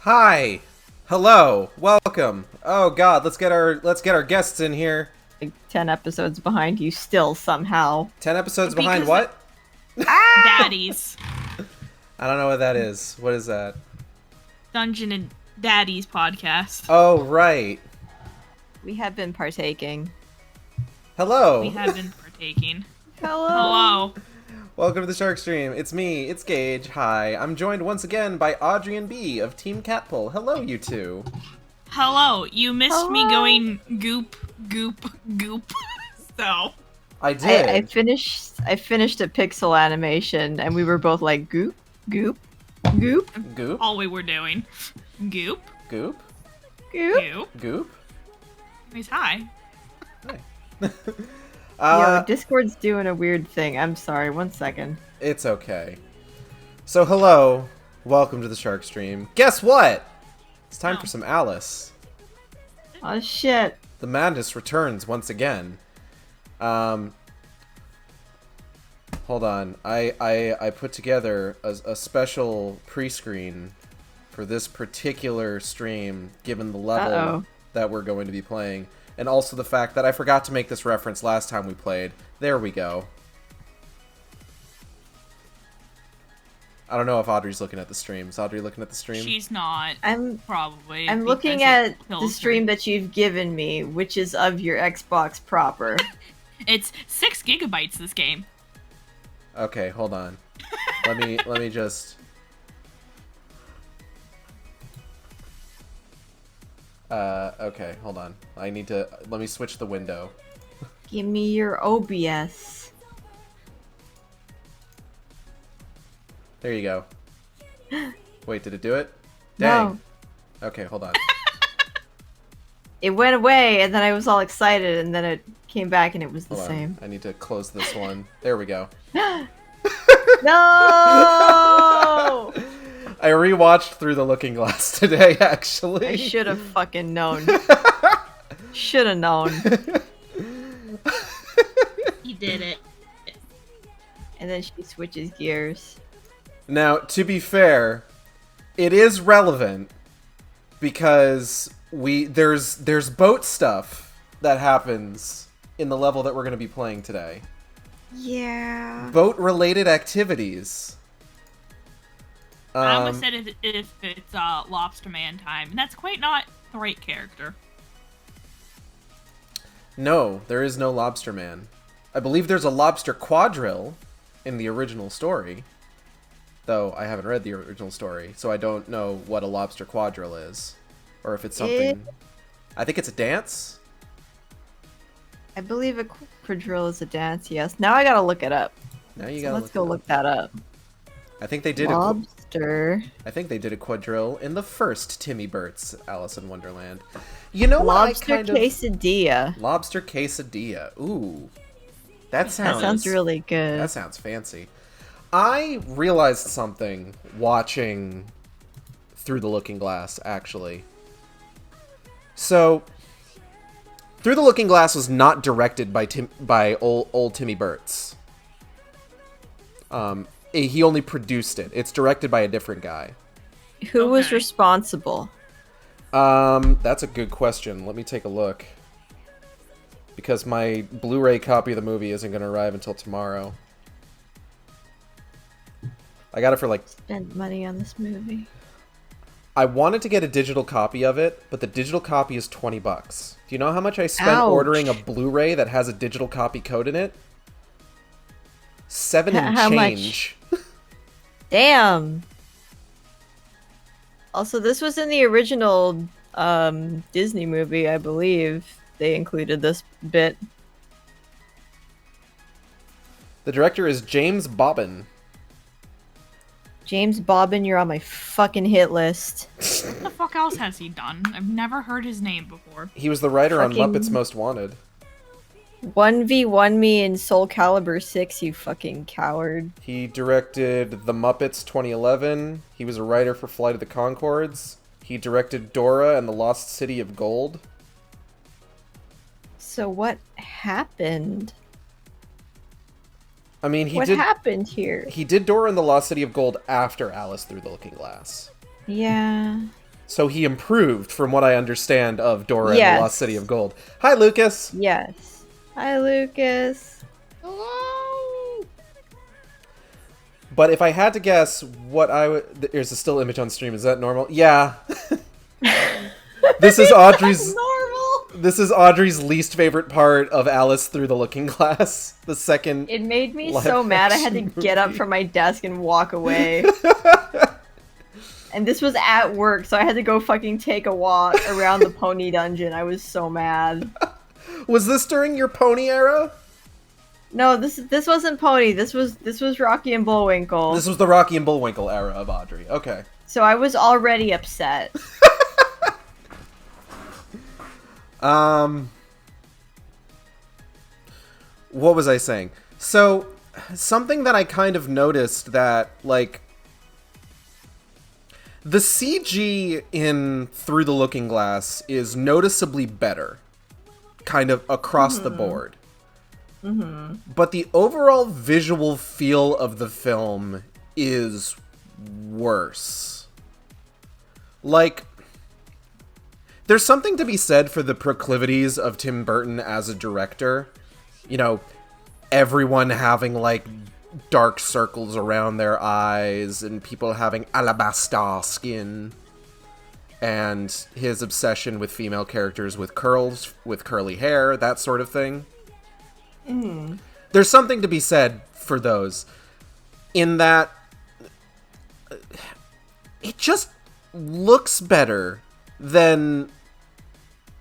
Hi, hello, welcome. Oh God, let's get our guests in here. Like 10 episodes behind you still somehow. 10 episodes behind Because what? Daddies. I don't know what that is. What is that? Dungeon and Daddies podcast. Oh right. We have been partaking. Hello. We have been partaking. Hello. Hello. Welcome to the Shark Stream. It's me, it's Gage. Hi. I'm joined once again by Audrey and B of Team Catpull. Hello, you two. Hello. You missed me Hello. going goop, goop, goop. So, I did. I finished a pixel animation and we were both like goop, goop, goop, Goop. all we were doing. Goop, Goop. goop. goop. Goop. Anyways, hi. Yo, Discord's doing a weird thing. I'm sorry, 1 second. It's okay. So hello, welcome to the Shark Stream. Guess what? It's time Oh. for some Alice. Oh shit. The madness returns once again. Hold on. I put together a special pre-screen for this particular stream, given the level Uh-oh. that we're going to be playing, and also the fact that I forgot to make this reference last time we played. There we go. I don't know if Audrey's looking at the stream. Is Audrey looking at the stream? She's not. I'm Probably. looking because it at the kills stream her. that you've given me, which is of your Xbox proper. It's 6 gigabytes, this game. Okay, hold on. let me just. Okay, hold on. I need to. Let me switch the window. Give me your OBS. There you go. Wait, did it do it? Dang. No. Okay, hold on. It went away and then I was all excited and then it came back and it was the Hold same. on. I need to close this one. There we go. No! I rewatched Through the Looking Glass today, actually. I should have fucking known. Should have known. You did it. And then she switches gears. Now, to be fair, it is relevant because there's boat stuff that happens in the level that we're going to be playing today. Yeah. Boat-related activities. I almost said if it's Lobster Man time, and that's quite not the right character. No, there is no Lobster Man. I believe there's a Lobster Quadrille in the original story. Though I haven't read the original story, so I don't know what a Lobster Quadrille is. Or if it's something... I think it's a dance? I believe a quadrille is a dance, yes. Now I gotta look it up. Now you So gotta let's go it look up. that up. I think they did Lobster. I think they did a quadrille in the first Timmy Burt's Alice in Wonderland. You know what? Lobster quesadilla. Lobster quesadilla. Ooh. That That sounds sounds really good. That sounds fancy. I realized something watching Through the Looking Glass, actually. So, Through the Looking Glass was not directed by old Timmy Burt's. He only produced it. It's directed by a different guy. Who was Okay. responsible? That's a good question. Let me take a look. Because my Blu-ray copy of the movie isn't going to arrive until tomorrow. I got it for like... Spent money on this movie. I wanted to get a digital copy of it, but the digital copy is $20. Do you know how much I spent Ouch. ordering a Blu-ray that has a digital copy code in it? 7 and How much? change. Damn. Also, this was in the original Disney movie, I believe. They included this bit. The director is James Bobbin. James Bobbin, you're on my fucking hit list. What the fuck else has he done? I've never heard his name before. He was the writer on Fucking- Muppets Most Wanted. 1v1 me in Soul Calibur 6, you fucking coward. He directed The Muppets 2011. He was a writer for Flight of the Conchords. He directed Dora and the Lost City of Gold. So what happened? I mean, What happened here? He did Dora and the Lost City of Gold after Alice Through the Looking Glass. Yeah. So he improved, from what I understand, of Dora and Yes. the Lost City of Gold. Hi, Lucas. Yes. Hi, Lucas. Hello. But if I had to guess what I would... There's a still image on stream. Is that normal? Yeah. This is Audrey's... Normal. This is Audrey's least favorite part of Alice Through the Looking Glass. The second... It made me live so mad I had to action get up movie. from my desk and walk away. And this was at work, so I had to go fucking take a walk around the pony dungeon. I was so mad. Was this during your pony era? No, this wasn't pony. This was Rocky and Bullwinkle. This was the Rocky and Bullwinkle era of Audrey. Okay. So I was already upset. What was I saying? So, something that I kind of noticed that, like, the CG in Through the Looking Glass is noticeably better, kind of across the board. But the overall visual feel of the film is worse. Like, there's something to be said for the proclivities of Tim Burton as a director. You know, everyone having, like, dark circles around their eyes, and people having alabaster skin, and his obsession with female characters with curls, with curly hair, that sort of thing. There's something to be said for those, in that it just looks better than,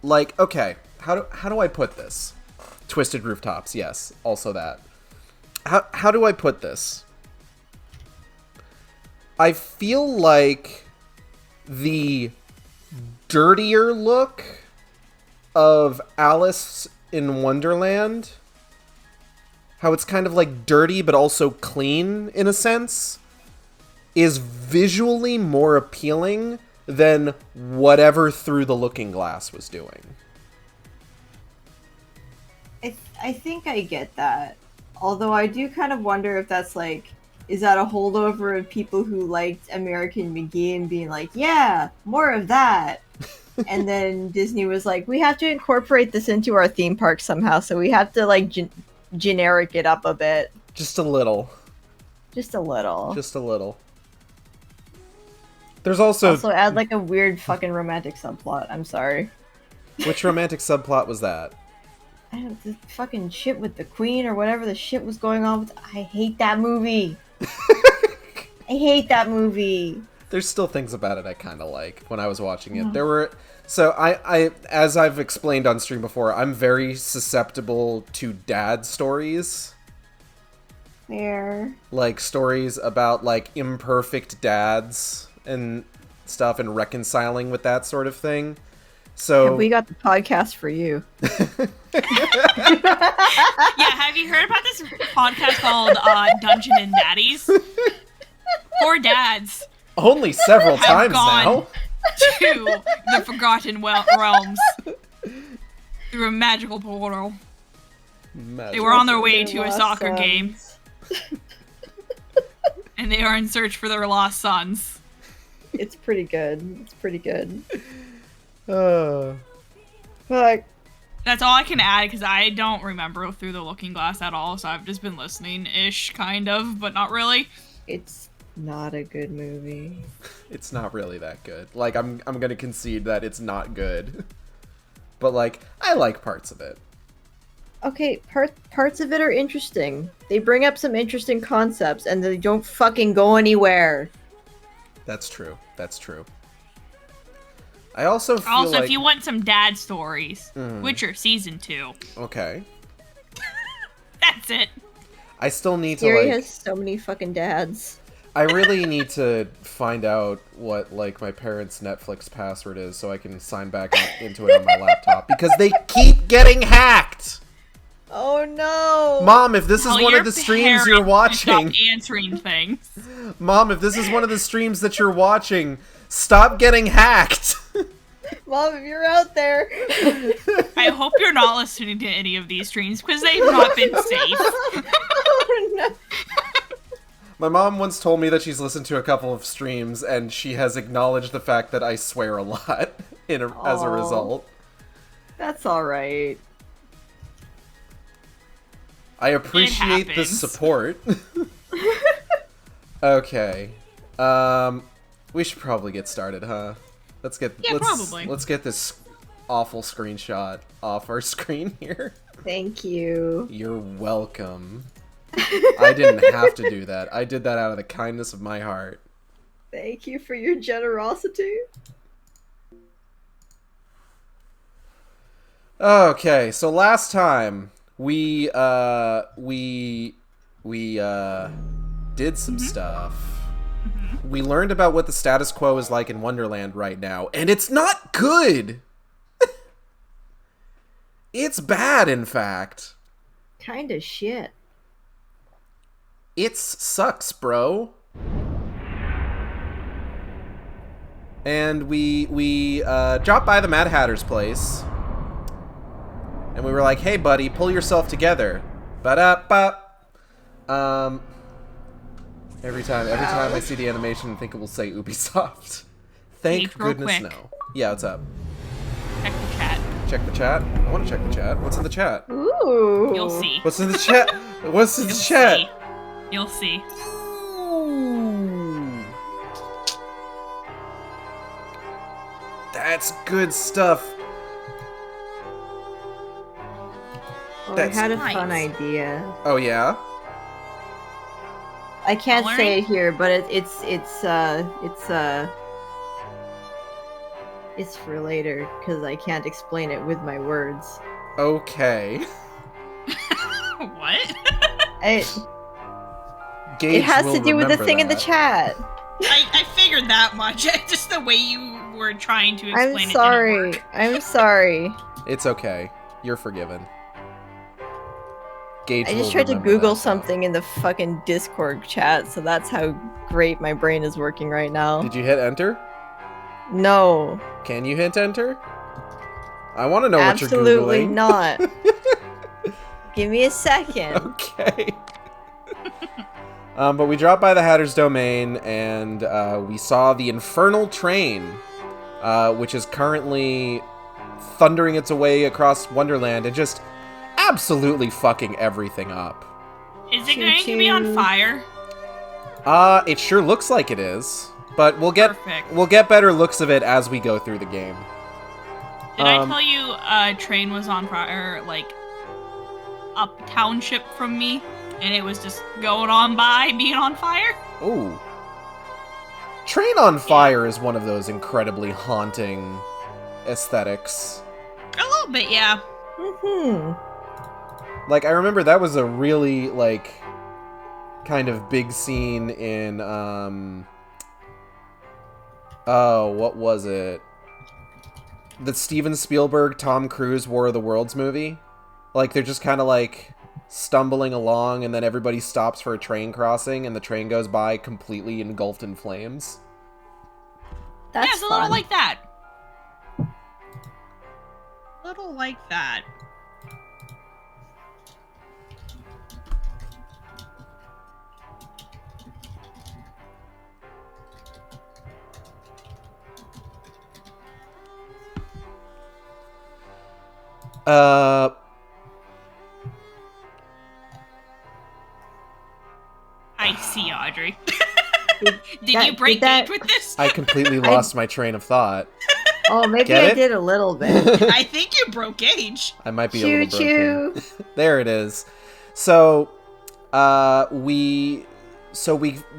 like, okay, how do I put this? Twisted Rooftops, yes, also that. How do I put this? I feel like the dirtier look of Alice in Wonderland, how it's kind of like dirty but also clean in a sense, is visually more appealing than whatever Through the Looking Glass was doing. I think I get that. Although I do kind of wonder if that's like, is that a holdover of people who liked American McGee and being like, yeah, more of that? And then Disney was like, we have to incorporate this into our theme park somehow, so we have to like generic it up a bit. Just a little. Just a little. Just a little. There's also add like a weird fucking romantic subplot. I'm sorry. Which romantic subplot was that? I don't, the fucking shit with the queen or whatever the shit was going on with. I hate that movie. I hate that movie. There's still things about it I kind of like when I was watching it. There were... So, I, as I've explained on stream before, I'm very susceptible to dad stories. Fair. Like, stories about, like, imperfect dads and stuff and reconciling with that sort of thing. So... And we got the podcast for you. Yeah, have you heard about this podcast called Dungeon and Daddies? Four dads Only several have times gone now. to the Forgotten Realms through a magical portal. They were on their way to a soccer game, and they are in search for their lost sons. It's pretty good. It's pretty good. Like, That's all I can add, because I don't remember Through the Looking Glass at all, so I've just been listening-ish, kind of, but not really. It's not a good movie. it's not really that good. Like, I'm gonna concede that it's not good. But, like, I like parts of it. Okay, parts of it are interesting. They bring up some interesting concepts, and they don't fucking go anywhere. That's true. That's true. I also feel Also, like... if you want some dad stories, Witcher Season 2. Okay. That's it. I still need to, Gary like... has so many fucking dads. I really need to find out what, like, my parents' Netflix password is so I can sign back into it on my laptop. Because they keep getting hacked! Oh no! Mom, if this is Well, one your of the streams parents you're should watching... stop answering things. Mom, if this is one of the streams that you're watching, stop getting hacked! Mom, if you're out there... I hope you're not listening to any of these streams, because they've not been safe. Oh, no. My mom once told me that she's listened to a couple of streams, and she has acknowledged the fact that I swear a lot as a result. That's alright. I appreciate the support. Okay. We should probably get started, huh? Let's get this awful screenshot off our screen here. Thank you. You're welcome. I didn't have to do that. I did that out of the kindness of my heart. Thank you for your generosity. Okay, so last time we did some stuff. We learned about what the status quo is like in Wonderland right now, and it's not good. It's bad, in fact. Kinda shit. It sucks, bro. And we dropped by the Mad Hatter's place. And we were like, hey, buddy, pull yourself together. Ba-da-ba. Every time I see the animation, I think it will say Ubisoft. Thank goodness no. Yeah, what's up? Check the chat. Check the chat? I want to check the chat. What's in the chat? Ooh. You'll see. What's in the chat? What's in the chat? See. You'll see. Ooh. That's good stuff. Oh, I had a fun idea. Oh yeah? I can't say it here, but it's for later because I can't explain it with my words. Okay. What? Gage it has to do with the thing in the that. chat. I figured that much. Just the way you were trying to explain I'm sorry. it didn't work. I'm sorry. It's okay. You're forgiven. Gage I just will tried to remember Google that. something in the fucking Discord chat, so that's how great my brain is working right now. Did you hit enter? No. Can you hit enter? I want to know what you're Absolutely Googling. not. Give me a second. Okay. But we dropped by the Hatter's Domain, and we saw the Infernal Train, which is currently thundering its way across Wonderland and just absolutely fucking everything up. Is it going to be on fire? It sure looks like it is, but we'll get better looks of it as we go through the game. Did I tell you a train was on fire, like, up township from me, and it was just going on by, being on fire? Ooh. Train on Fire is one of those incredibly haunting aesthetics. A little bit, yeah. Mm-hmm. Like, I remember that was a really, like, kind of big scene in, oh, what was it? The Steven Spielberg, Tom Cruise War of the Worlds movie. Like, they're just kind of, like, stumbling along, and then everybody stops for a train crossing, and the train goes by completely engulfed in flames. That's it's a little like that. A little like that. I see, Audrey. Did you break Gage with this? I completely lost my train of thought. Oh, maybe Get I it? did a little bit. I think you broke Gage. I might be a little Choo-choo. broken. There it is. So, we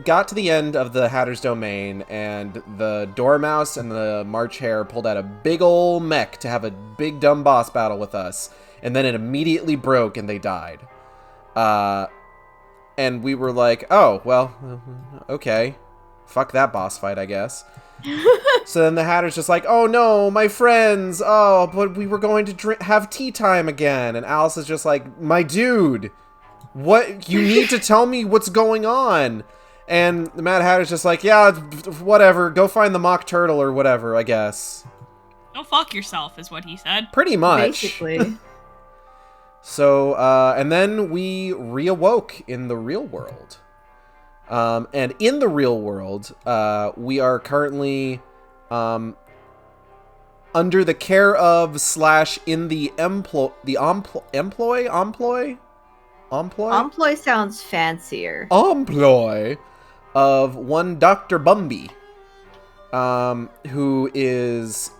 got to the end of the Hatter's Domain, and the Dormouse and the March Hare pulled out a big ol' mech to have a big dumb boss battle with us, and then it immediately broke and they died. And we were like, oh, well, okay. Fuck that boss fight, I guess. So then the Hatter's just like, oh no, my friends, oh, but we were going to have tea time again. And Alice is just like, my dude, what, you need to tell me what's going on. And the Mad Hatter's just like, yeah, whatever, go find the mock turtle or whatever, I guess. Go fuck yourself, is what he said. Pretty much. Basically. So, and then we reawoke in the real world. And in the real world, we are currently under the care of / in the employ Employ sounds fancier. employ of one Dr. Bumby, who is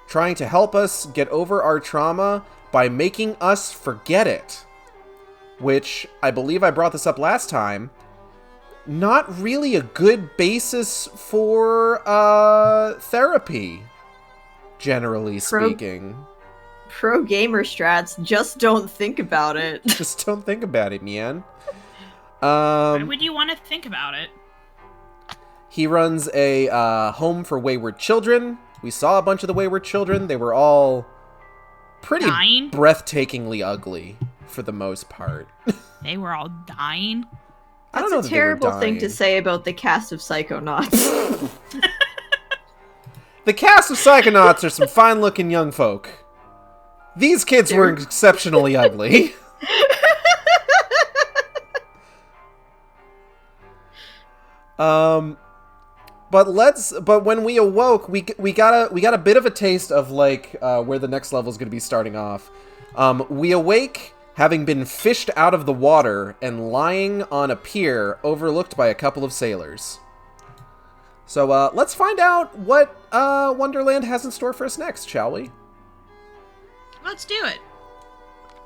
trying to help us get over our trauma by making us forget it. Which, I believe I brought this up last time, not really a good basis for therapy, generally speaking. Pro gamer strats, just don't think about it. Just don't think about it, man. Why would you want to think about it? He runs a home for wayward children. We saw a bunch of the wayward children. They were all pretty Dying? breathtakingly ugly, for the most part. They were all dying? I don't know That's a terrible thing to say about the cast of Psychonauts. The cast of Psychonauts are some fine-looking young folk. These kids were exceptionally ugly. But when we awoke, we got a bit of a taste of like where the next level is going to be starting off. We awake having been fished out of the water and lying on a pier overlooked by a couple of sailors. So let's find out what Wonderland has in store for us next, shall we? Let's do it.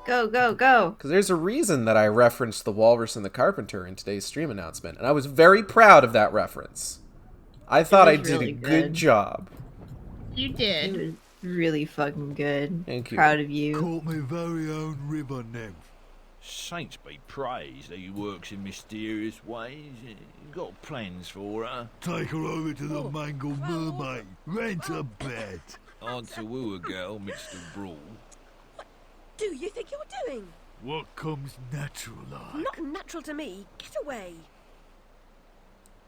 Go, go, go. Because there's a reason that I referenced the Walrus and the Carpenter in today's stream announcement, and I was very proud of that reference. I thought I did really a good job. You It did. was really fucking good. Thank you. Proud of you. Caught my very own river nymph. Saints be praised that he works in mysterious ways. You got plans for her. Take her over to the Mangled Mermaid. Rent a bed. Hard to woo a girl midst of brawl. Do you think you're doing? What comes natural like? Not natural to me. Get away.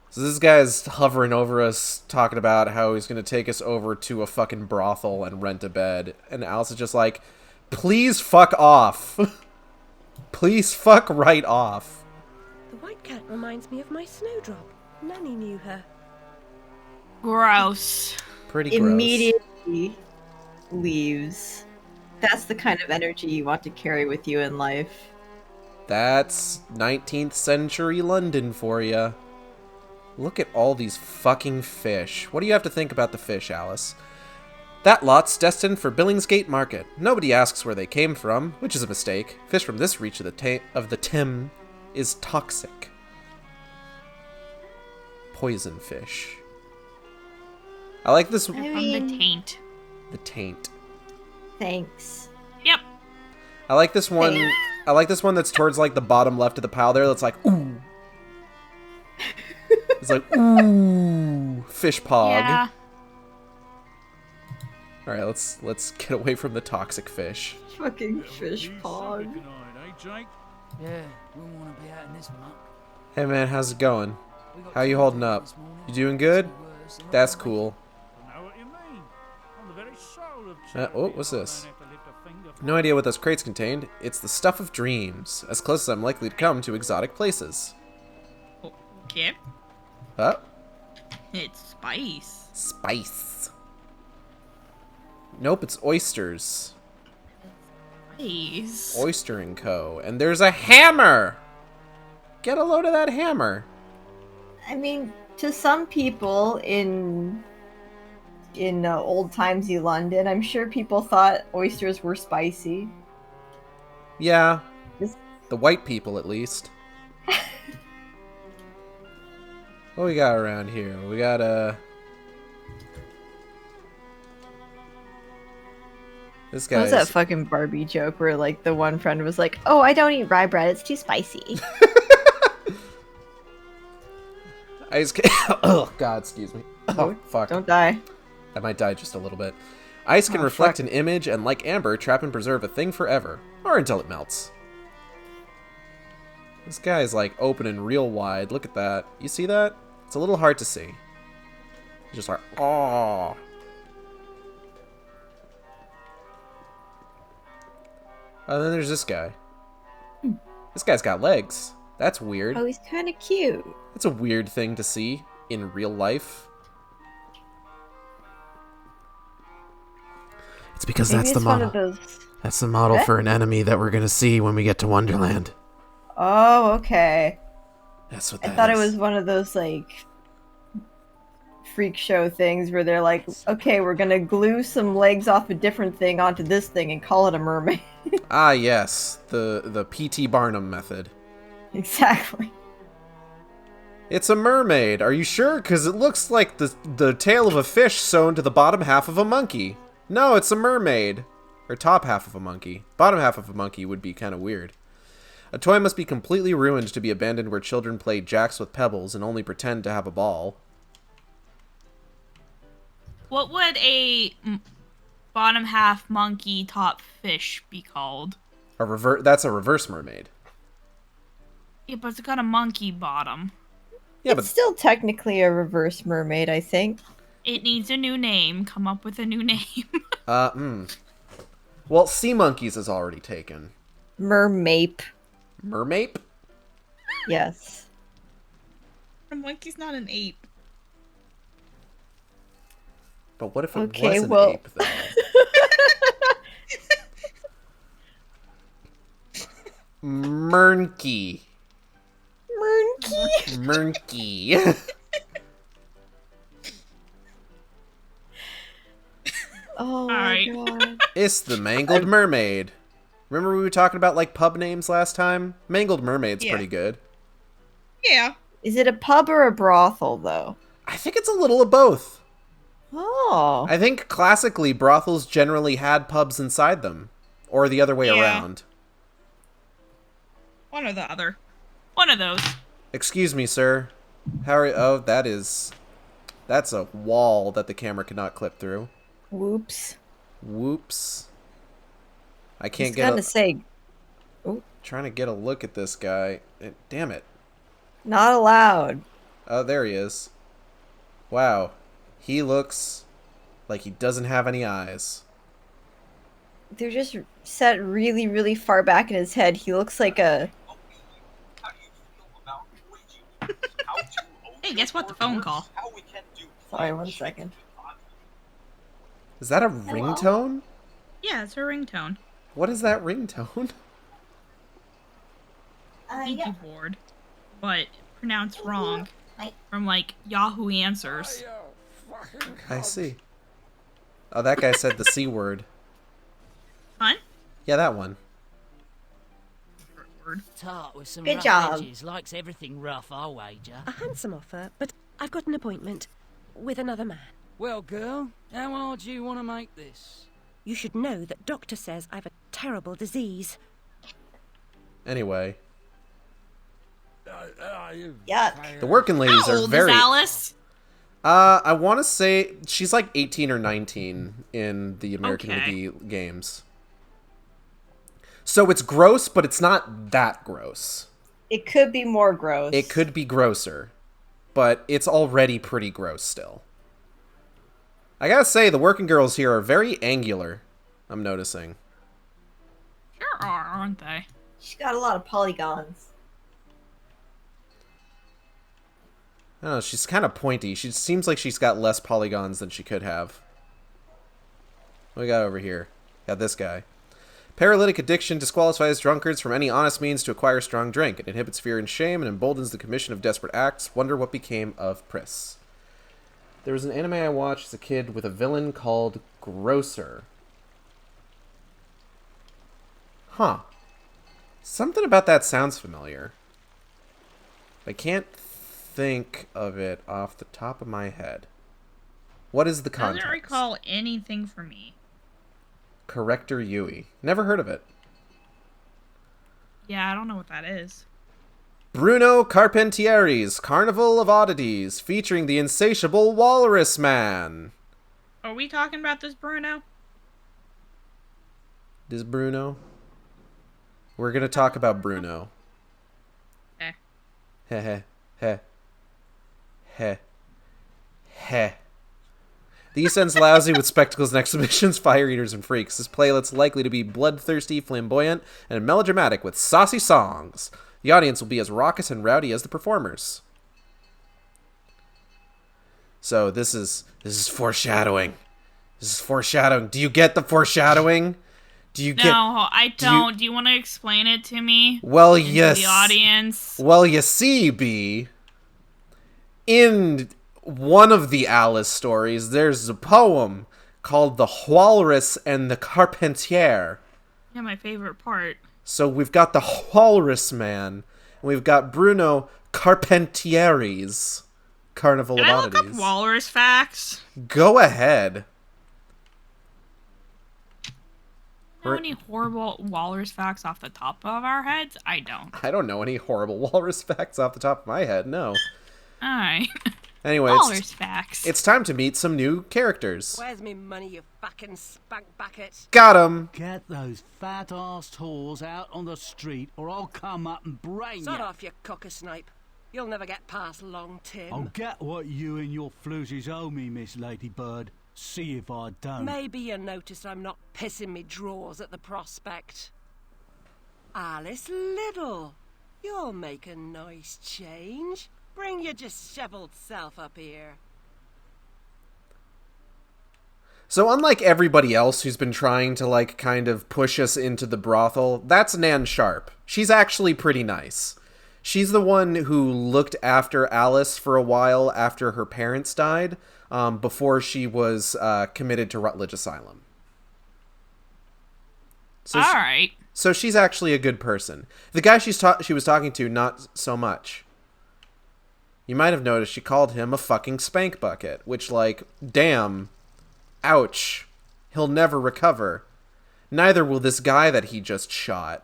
So this guy's hovering over us, talking about how he's going to take us over to a fucking brothel and rent a bed. And Alice is just like, please fuck off. Please fuck right off. The white cat reminds me of my snowdrop. Nanny knew her. Gross. Pretty gross. Immediately leaves. That's the kind of energy you want to carry with you in life. That's 19th century London for you. Look at all these fucking fish. What do you have to think about the fish, Alice? That lot's destined for Billingsgate Market. Nobody asks where they came from, which is a mistake. Fish from this reach of the Thames is toxic. Poison fish. I like this. I From the mean, taint. The taint. thanks. Yep. I like this one. I like this one that's towards like the bottom left of the pile there. That's like ooh. It's like ooh, fish pog. Yeah. All right, let's get away from the toxic fish. Fucking fish pog. Yeah, we want to be out in this muck. Hey man, how's it going? How you holding up? You doing good? That's cool. Oh, what's this? No idea what those crates contained. It's the stuff of dreams, as close as I'm likely to come to exotic places. Okay. Huh? It's spice. Spice. Nope, it's oysters. Spice. Oyster & Co. And there's a hammer! Get a load of that hammer. I mean, to some people in old timesy London, I'm sure people thought oysters were spicy. Yeah. This- The white people, at least. What we got around here? We got this What was guy's... that fucking Barbie joke where, like, the one friend was like, oh, I don't eat rye bread, it's too spicy. Oh, God, excuse me. Oh, fuck. Don't die. I might die just a little bit. Ice can Oh, reflect fuck. an image and, like amber, trap and preserve a thing forever. Or until it melts. This guy is, like, opening real wide. Look at that. You see that? It's a little hard to see. He's just like, oh. And then there's this guy. This guy's got legs. That's weird. Oh, he's kind of cute. That's a weird thing to see in real life. It's because Maybe that's it's the one model. of those. That's the model What? for an enemy that we're gonna see when we get to Wonderland. Oh, okay. That's what I that thought is. it was one of those like freak show things where they're like, okay, we're gonna glue some legs off a different thing onto this thing and call it a mermaid. Ah, yes, the P.T. Barnum method. Exactly. It's a mermaid. Are you sure? Because it looks like the tail of a fish sewn to the bottom half of a monkey. No, it's a mermaid. Or top half of a monkey. Bottom half of a monkey would be kind of weird. A toy must be completely ruined to be abandoned where children play jacks with pebbles and only pretend to have a ball. What would a bottom half monkey top fish be called? That's a reverse mermaid. Yeah, but it's got a monkey bottom. Yeah, It's still technically a reverse mermaid, I think. It needs a new name. Come up with a new name. Well, sea monkeys is already taken. Mermape. Mermape? Yes. A monkey's not an ape. But what if it Okay, was an well- ape, though? Mernky. Mernky. Mernky. Oh my Alright. god. It's the Mangled Mermaid. Remember we were talking about, like, pub names last time? Mangled Mermaid's Yeah. pretty good. Yeah. Is it a pub or a brothel, though? I think it's a little of both. Oh. I think classically brothels generally had pubs inside them. Or the other way Yeah. around. One or the other. One of those. Excuse me, sir. How are you? Oh, that's a wall that the camera cannot clip through. Whoops. Whoops. I I can't was get gonna a... say, Trying to get a look at this guy. Damn it. not allowed. Oh, there he is. Wow. He looks like he doesn't have any eyes. They're just set really, really far back in his head. He looks like a... Hey, guess what? The phone call. Sorry, 1 second. Is that a ringtone? Yeah, it's a ringtone. What is that ringtone? Ouija board. But pronounced wrong. From, like, Yahoo Answers. I see. Oh, that guy said the C word. Fun? Yeah, that one. Word. Tart with some Good rough job. edges. Likes everything rough, I'll wager. A handsome offer, but I've got an appointment with another man. Well, girl, how hard do you want to make this? You should know that doctor says I've a terrible disease. Anyway, Yuck. the working ladies How are old very... is Alice? I want to say she's like 18 or 19 in the American Okay. McGee games. So it's gross, but it's not that gross. It could be more gross. It could be grosser, but it's already pretty gross still. I gotta say, the working girls here are very angular, I'm noticing. Sure are, aren't they? She's got a lot of polygons. I don't know, she's kind of pointy. She seems like she's got less polygons than she could have. What we got over here? Got this guy. Paralytic addiction disqualifies drunkards from any honest means to acquire strong drink. It inhibits fear and shame and emboldens the commission of desperate acts. Wonder what became of Pris. There was an anime I watched as a kid with a villain called Grocer. Huh. Something about that sounds familiar. I can't think of it off the top of my head. What is the context? Doesn't recall anything for me. Corrector Yui. Never heard of it. Yeah, I don't know what that is. Bruno Carpentieri's Carnival of Oddities, featuring the insatiable Walrus Man. Are we talking about this Bruno? This Bruno? We're gonna talk about Bruno. Eh. Heh heh heh. Heh. Heh. The East End's lousy with spectacles and exhibitions, fire eaters and freaks. This playlet's likely to be bloodthirsty, flamboyant, and melodramatic with saucy songs. The audience will be as raucous and rowdy as the performers. So this is foreshadowing. This is foreshadowing. Do you get the foreshadowing? Do you get? No, I don't. Do you want to explain it to me? Well, And to yes. the audience. Well, you see, B. In one of the Alice stories, there's a poem called "The Walrus and the Carpentier." Yeah, my favorite part. So we've got the Walrus Man, and we've got Bruno Carpentieri's Carnival Can of I look Oddities. up walrus facts? Go ahead. Know any horrible walrus facts off the top of our heads? I don't. I don't know any horrible walrus facts off the top of my head, no. Alright. Anyway, Walrus facts. it's time to meet some new characters. Where's me money, you fucking spunk bucket? Got 'em. Get those fat-assed whores out on the street, or I'll come up and brain Sod you. off, you cockersnipe. You'll never get past Long Tim. I'll get what you and your floozies owe me, Miss Ladybird. See if I don't. Maybe you noticed I'm not pissing me drawers at the prospect. Alice Liddell, you'll make a nice change. Bring your dishevelled self up here. So unlike everybody else who's been trying to, like, kind of push us into the brothel, that's Nan Sharp. She's actually pretty nice. She's the one who looked after Alice for a while after her parents died, before she was committed to Rutledge Asylum. So Alright. So she's actually a good person. The guy she was talking to, not so much. You might have noticed she called him a fucking spank bucket, which, like, damn, ouch, he'll never recover. Neither will this guy that he just shot.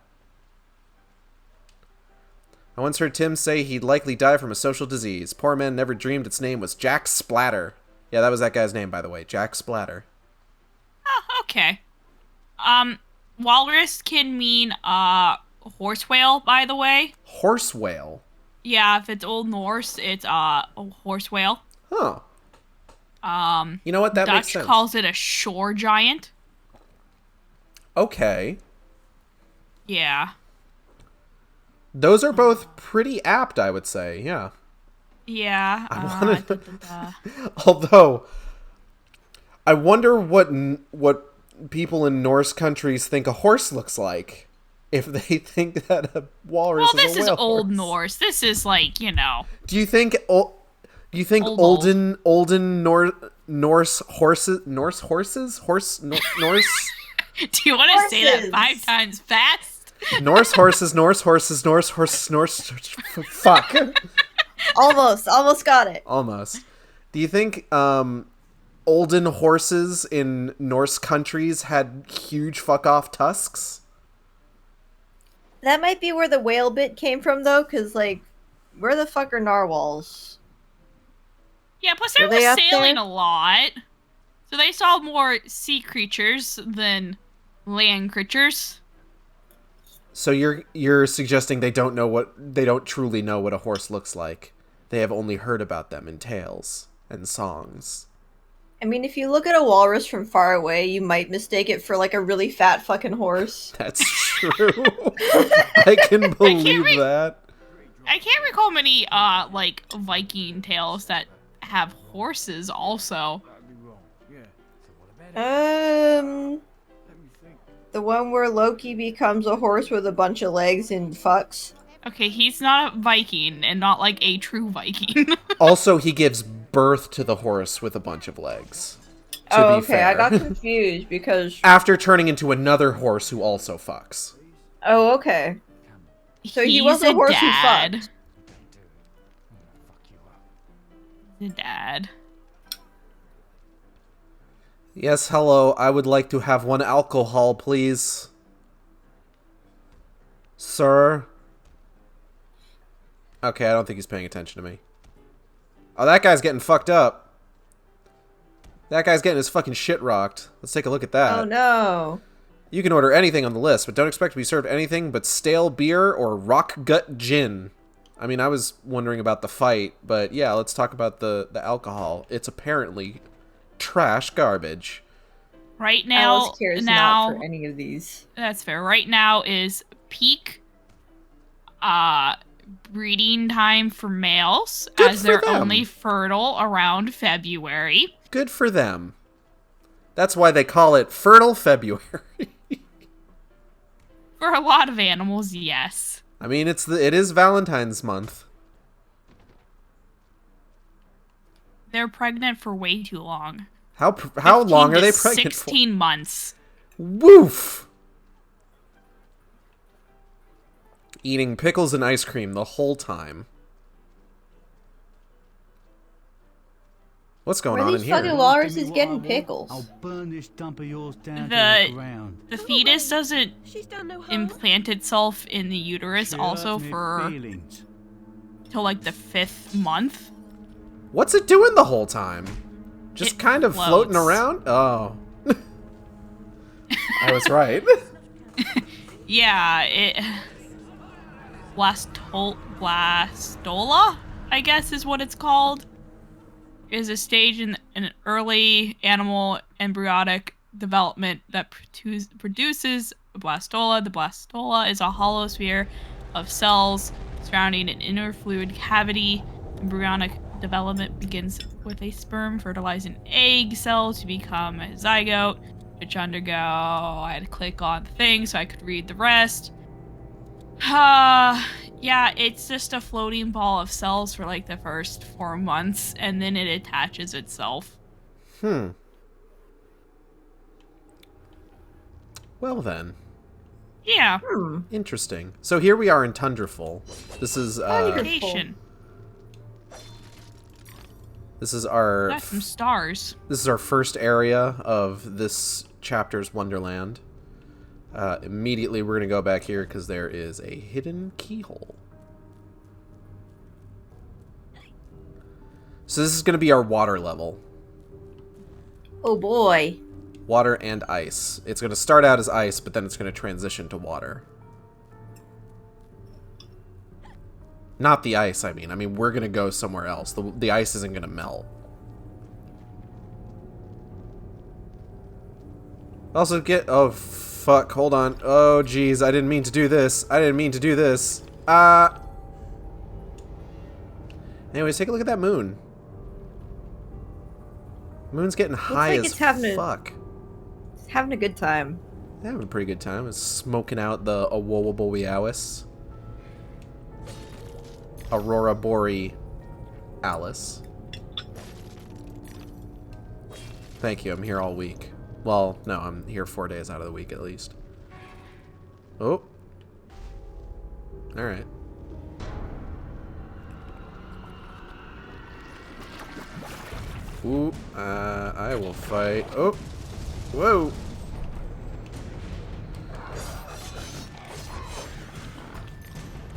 I once heard Tim say he'd likely die from a social disease. Poor man never dreamed its name was Jack Splatter. Yeah, that was that guy's name, by the way, Jack Splatter. Oh, okay. Walrus can mean, horse whale, by the way. Horse whale? Yeah, if it's Old Norse, it's, a horse whale. Huh. You know what, that makes Dutch sense. calls it a shore giant. Okay. Yeah. Those are both pretty apt, I would say, yeah. Yeah. Although, I wonder what people in Norse countries think a horse looks like. If they think that a walrus Well, is a this is whale Old horse. Norse. This is like, you know. Do you think Old. olden Norse horses Norse? Do you want to say that 5 times fast? Norse horses. Fuck. Almost got it. Almost. Do you think olden horses in Norse countries had huge fuck off tusks? That might be where the whale bit came from, though, because, like, where the fuck are narwhals? Yeah, plus they Were were they up sailing there? a lot. So they saw more sea creatures than land creatures. So you're suggesting they don't truly know what a horse looks like. They have only heard about them in tales and songs. I mean, if you look at a walrus from far away, you might mistake it for, like, a really fat fucking horse. That's true. I can believe that. I can't recall many, like, Viking tales that have horses also. The one where Loki becomes a horse with a bunch of legs and fucks. Okay, he's not a Viking, and not, like, a true Viking. Also, he gives birth to the horse with a bunch of legs. To Oh, be okay, fair. I got confused because... After turning into another horse who also fucks. Oh, okay. So he He's was a horse who dad. fucked. He's a dad. Yes, hello. I would like to have 1 alcohol, please. Sir? Okay, I don't think he's paying attention to me. Oh, that guy's getting fucked up. That guy's getting his fucking shit rocked. Let's take a look at that. Oh, no. You can order anything on the list, but don't expect to be served anything but stale beer or rock gut gin. I mean, I was wondering about the fight, but yeah, let's talk about the alcohol. It's apparently trash garbage. Right now, Alice cares now not for any of these. that's fair. Right now is peak breeding time for males, Good as for they're them. only fertile around February. Good for them. That's why they call it Fertile February. For a lot of animals, yes. I mean, it is Valentine's month. They're pregnant for way too long. How 15 long are to they pregnant 16 months. for? Woof! Eating pickles and ice cream the whole time. What's going Where on these in here? fucking walruses Give me what I getting want, pickles? I'll burn this dump of yours down to The- the ground. The fetus doesn't She's done no harm. implant itself in the uterus She also hurt me for feelings. till like the 5th month. What's it doing the whole time? Just It kind of floats. floating around? Oh. I was right. Yeah, it blastola, I guess is what it's called, is a stage in an early animal embryonic development that produces a blastola. The blastola is a hollow sphere of cells surrounding an inner fluid cavity. Embryonic development begins with a sperm fertilizing egg cell to become a zygote, which undergo... I had to click on the thing so I could read the rest. Yeah, it's just a floating ball of cells for like the first 4 months, and then it attaches itself. Well then. Yeah, Interesting. So here we are in Tundraful. This is vacation. this is our Got some stars. this is our first area of this chapter's Wonderland. Immediately we're gonna go back here because there is a hidden keyhole. So this is gonna be our water level. Oh boy. Water and ice. It's going to start out as ice, but then it's going to transition to water. Not the ice, I mean. I mean, we're going to go somewhere else. The ice isn't going to melt. Also get... Oh, fuck. Hold on. Oh, jeez. I didn't mean to do this. I didn't mean to do this. Anyways, take a look at that moon. Moon's getting high like as it's having fuck. It's having a good time. Having a pretty good time. It's smoking out the Awowaborealis. Aurora Borealis. Thank you, I'm here all week. Well, no, I'm here 4 days out of the week at least. Oh. Alright. Ooh, I will fight. Oh. Whoa.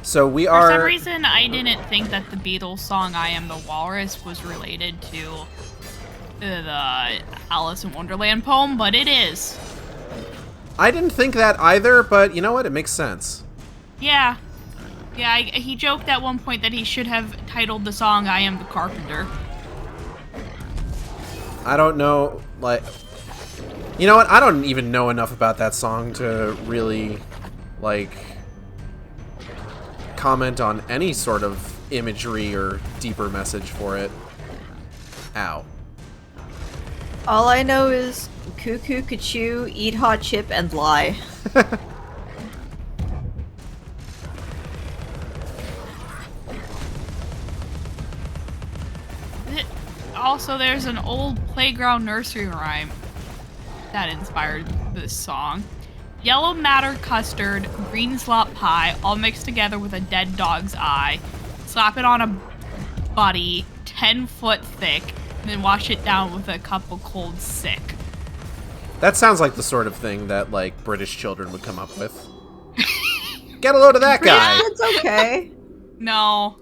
So we For are... some reason, I didn't think that the Beatles song "I Am the Walrus" was related to the Alice in Wonderland poem, but it is. I didn't think that either, but you know what? It makes sense. Yeah. Yeah, he joked at one point that he should have titled the song "I Am the Carpenter." I don't know, like... You know what? I don't even know enough about that song to really, like, comment on any sort of imagery or deeper message for it. Ow. All I know is cuckoo, ka-choo, eat hot chip, and lie. Also, there's an old playground nursery rhyme that inspired this song. Yellow matter custard, green slop pie, all mixed together with a dead dog's eye. Slap it on a buddy, 10 foot thick, and then wash it down with a cup of cold sick. That sounds like the sort of thing that, like, British children would come up with. Get a load of that guy! It's okay. No.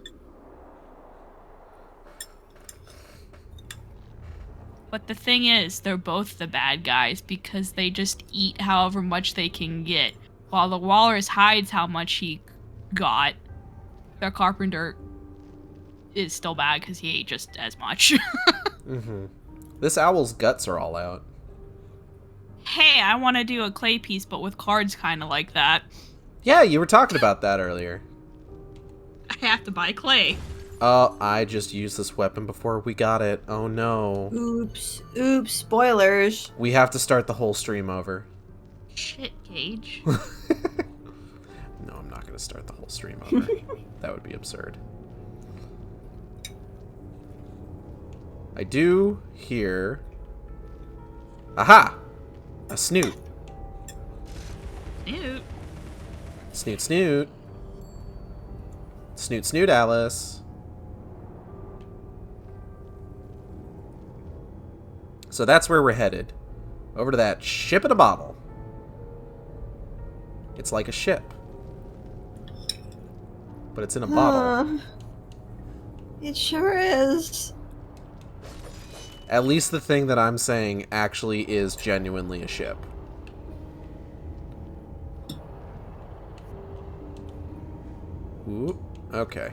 But the thing is, they're both the bad guys because they just eat however much they can get. While the walrus hides how much he got, the carpenter is still bad because he ate just as much. This owl's guts are all out. Hey, I want to do a clay piece, but with cards kind of like that. Yeah, you were talking about that earlier. I have to buy clay. Oh, I just used this weapon before we got it. Oh no. Oops. Oops. Spoilers. We have to start the whole stream over. Shit, Gage. No, I'm not going to start the whole stream over. That would be absurd. I do hear... Aha! A snoot. Snoot. Snoot, snoot. Snoot, snoot, Alice. So that's where we're headed. Over to that ship in a bottle. It's like a ship. But it's in a bottle. It sure is. At least the thing that I'm saying actually is genuinely a ship. Ooh, okay.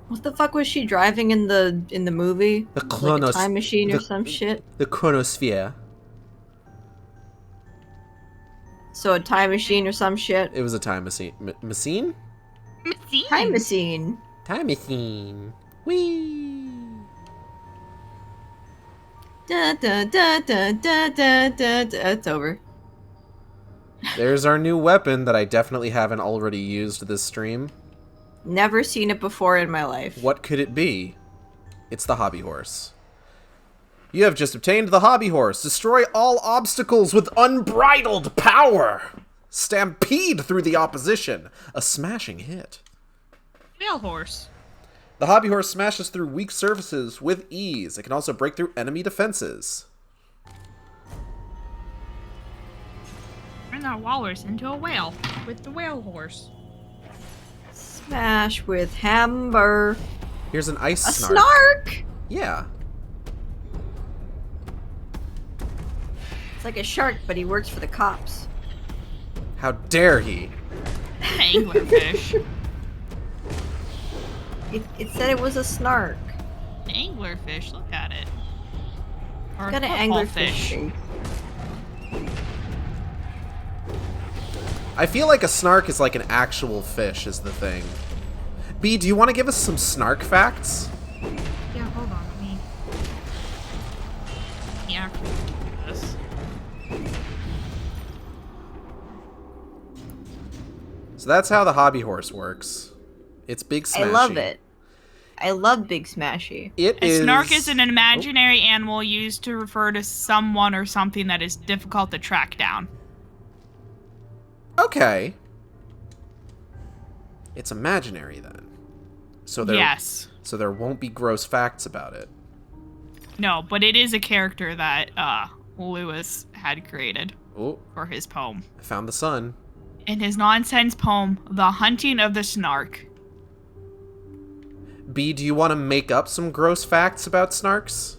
What the fuck was she driving in the movie? The Like a time machine or some shit? The chronosphere. So a time machine or some shit? It was a time machine. Machine? Time machine. Time machine. Whee! Da da da da da da da da. It's over. There's our new weapon that I definitely haven't already used this stream. Never seen it before in my life. What could it be? It's the hobby horse. You have just obtained the hobby horse. Destroy all obstacles with unbridled power. Stampede through the opposition. A smashing hit. Whale horse. The hobby horse smashes through weak surfaces with ease. It can also break through enemy defenses. Turn that walrus into a whale with the whale horse. Smash with hammer. Here's an ice A snark. snark! Yeah. It's like a shark, but he works for the cops. How dare he? Anglerfish. It said it was a snark. Anglerfish, look at it. Or Got an football anglerfish fish. shape. I feel like a snark is like an actual fish is the thing. B, do you want to give us some snark facts? Yeah, hold on, let me... Yeah, this. So that's how the hobby horse works. It's big smashy. I love it. I love Big Smashy. A snark is an imaginary animal used to refer to someone or something that is difficult to track down. Okay. It's imaginary then. So there, Yes. So there won't be gross facts about it. No, but it is a character that Lewis had created Oh, for his poem. I found the sun. In his nonsense poem, The Hunting of the Snark. B, do you want to make up some gross facts about snarks?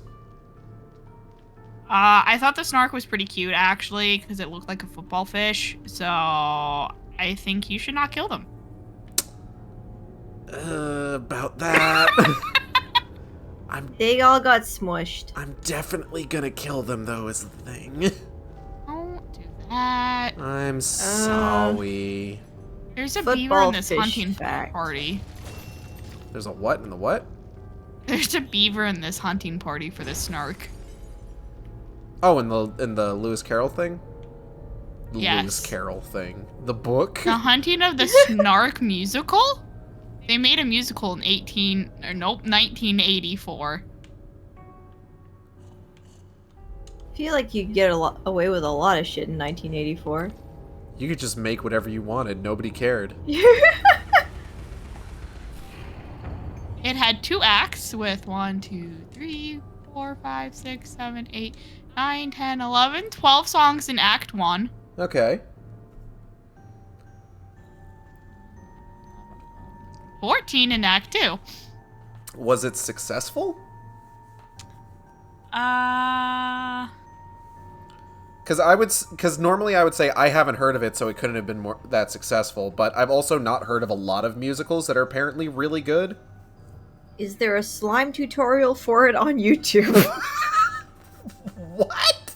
I thought the snark was pretty cute, actually, because it looked like a football fish. So I think you should not kill them. About that. They all got smushed. I'm definitely gonna kill them, though, is the thing. Don't do that. I'm sorry. There's a beaver Football in this fish hunting fact. party. There's a what in the what? There's a beaver in this hunting party for the snark. Oh, in the Lewis Carroll thing? The Yes. Lewis Carroll thing. The book? The Hunting of the Snark musical? They made a musical in 1984. I feel like you could get away with a lot of shit in 1984. You could just make whatever you wanted. Nobody cared. It had 2 acts with 1, 2, 3, 4, 5, 6, 7, 8, 9, 10, 11, 12 songs in Act 1. Okay. 14 in Act 2. Was it successful? Because normally I would say I haven't heard of it, so it couldn't have been that successful. But I've also not heard of a lot of musicals that are apparently really good. Is there a slime tutorial for it on YouTube? What?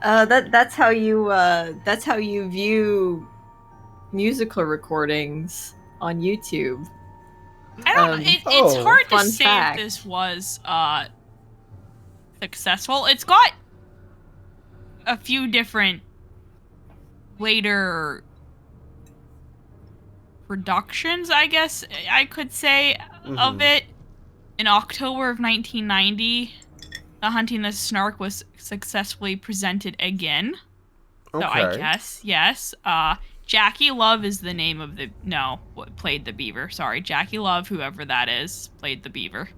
That's how you view musical recordings on YouTube. I don't know. It's Oh. hard to Fun say fact. if this was successful. It's got a few different later productions, I guess I could say, of it. In October of 1990, The Hunting the Snark was successfully presented again. So I Okay. guess, yes. Jackie Love is the name of played the beaver. Sorry, Jackie Love, whoever that is, played the beaver.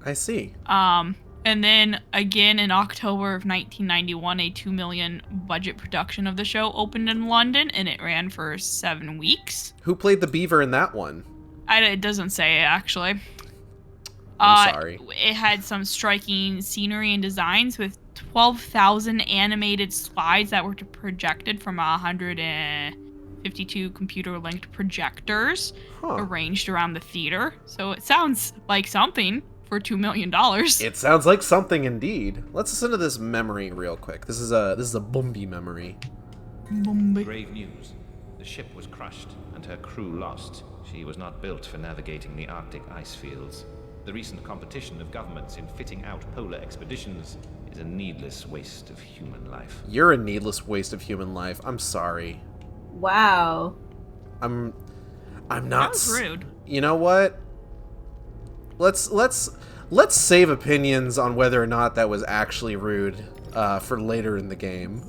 I see. And then again in October of 1991, a $2 million budget production of the show opened in London, and it ran for 7 weeks. Who played the beaver in that one? It doesn't say, actually. I'm sorry. It had some striking scenery and designs with 12,000 animated slides that were projected from 152 computer-linked projectors arranged around the theater. So it sounds like something for $2 million. It sounds like something indeed. Let's listen to this memory real quick. This is a Bumby memory. Grave news. The ship was crushed and her crew lost. She was not built for navigating the Arctic ice fields. The recent competition of governments in fitting out polar expeditions is a needless waste of human life. You're a needless waste of human life. I'm sorry. Wow. I'm not. That was rude. You know what? Let's save opinions on whether or not that was actually rude for later in the game.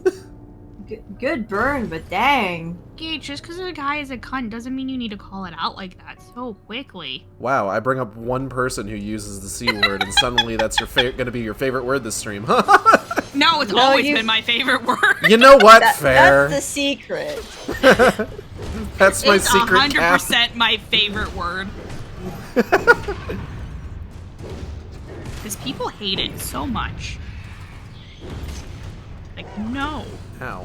Good burn, but dang. Gage, just because a guy is a cunt doesn't mean you need to call it out like that so quickly. Wow, I bring up one person who uses the C word, and suddenly that's your gonna be your favorite word this stream. No, it's always been my favorite word. You know what? Fair. That's the secret. That's my it's secret 100% my favorite word. Because people hate it so much. Like, no. Ow.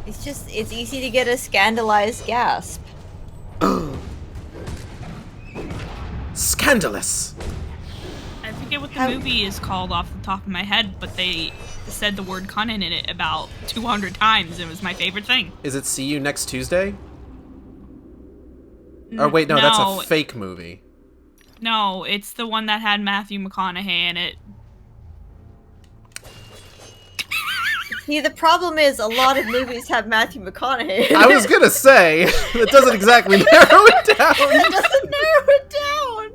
It's easy to get a scandalized gasp. Scandalous! I forget what the movie is called off the top of my head, but they said the word cunt in it about 200 times. It was my favorite thing. Is it See You Next Tuesday? Oh, wait, no, that's a fake movie. No, it's the one that had Matthew McConaughey in it. See, the problem is a lot of movies have Matthew McConaughey in I was gonna say, it doesn't exactly narrow it down. It doesn't narrow it down.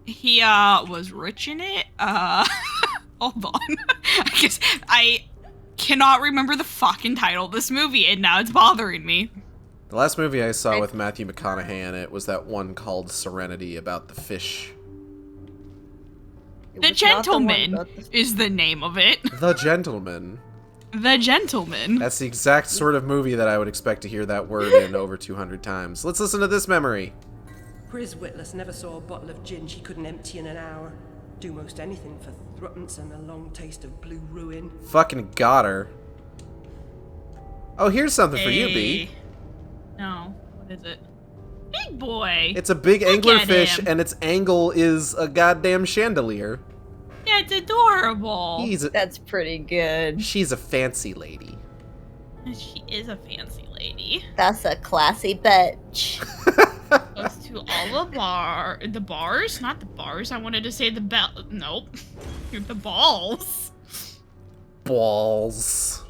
He was rich in it. Hold on. I guess I cannot remember the fucking title of this movie, and now it's bothering me. The last movie I saw with Matthew McConaughey in it was that one called Serenity about the fish. The Gentleman is the name of it. The Gentleman. The Gentleman. That's the exact sort of movie that I would expect to hear that word in over 200 times. Let's listen to this memory. Pris Witless never saw a bottle of gin she couldn't empty in an hour. Do most anything for threepence and a long taste of blue ruin. Fucking got her. Oh, here's something for you, B. No, what is it? Big boy. It's a big Look at anglerfish, him. and its angle is a goddamn chandelier. That's adorable. That's pretty good. She's a fancy lady. She is a fancy lady. That's a classy bitch. Goes to all the bars, not the bars. I wanted to say the bell. Nope. The balls. Balls.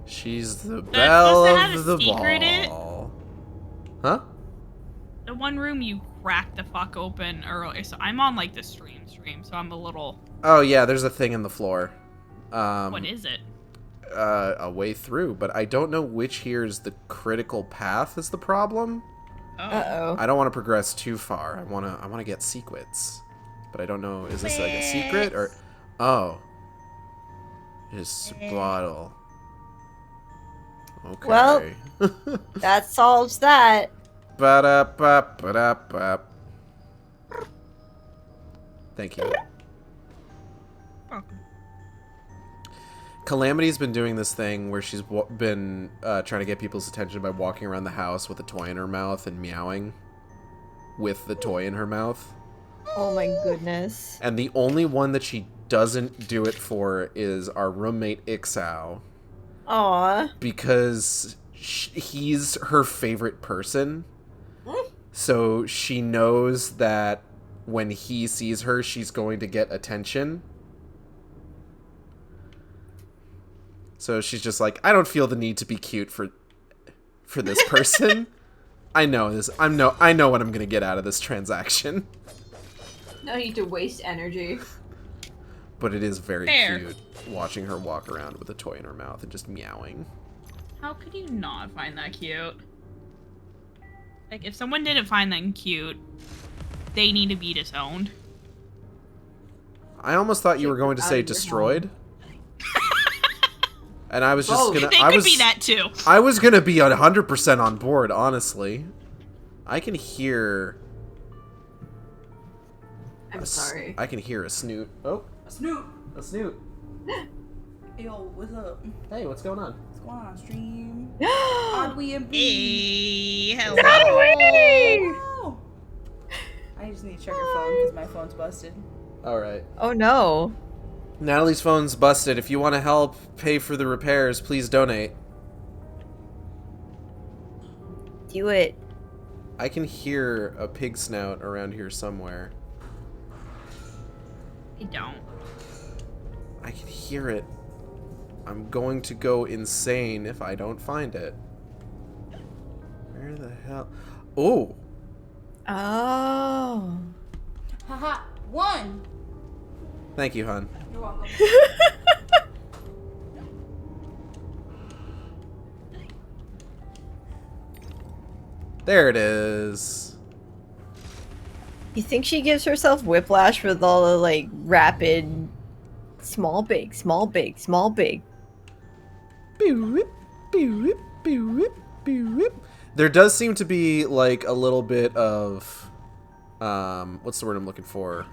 She's the That's belle supposed to have of a the secret in it? ball. Huh? The one room you cracked the fuck open earlier. So I'm on like the stream, so I'm a little. Oh yeah, there's a thing in the floor. What is it? A way through, but I don't know which here is the critical path is the problem. Uh-oh. I don't want to progress too far. I want to get secrets. But I don't know, is this like a secret or oh. It's a bottle. Okay. Well, that solves that. Ba-da-ba-ba-da-ba. Thank you. Calamity's been doing this thing where she's been trying to get people's attention by walking around the house with a toy in her mouth and meowing with the toy in her mouth. Oh my goodness. And the only one that she doesn't do it for is our roommate Ixao. Aw. Because he's her favorite person. So she knows that when he sees her, she's going to get attention. So she's just like, I don't feel the need to be cute for this person. I know this. I know what I'm going to get out of this transaction. No need to waste energy. But it is very Fair. cute watching her walk around with a toy in her mouth and just meowing. How could you not find that cute? Like, if someone didn't find them cute, they need to be disowned. I almost thought you were going to say destroyed. And I was just gonna. They could be that too. I was gonna be 100% on board, honestly. I can hear. I'm sorry. I can hear a snoot. Oh, A snoot. a snoot. Yo, what's up? Hey, what's going on? What's going on, stream? Are we in B? Hey, hello. Oh! I just need to check your phone because my phone's busted. All right. Oh no. Natalie's phone's busted. If you want to help pay for the repairs, please donate. Do it. I can hear a pig snout around here somewhere. I don't. I can hear it. I'm going to go insane if I don't find it. Where the hell? Oh! Oh. Haha, 1! Thank you, hon. You're welcome. There it is. You think she gives herself whiplash with all the, like, rapid small, big, small, big, small, big? There does seem to be, like, a little bit of, what's the word I'm looking for?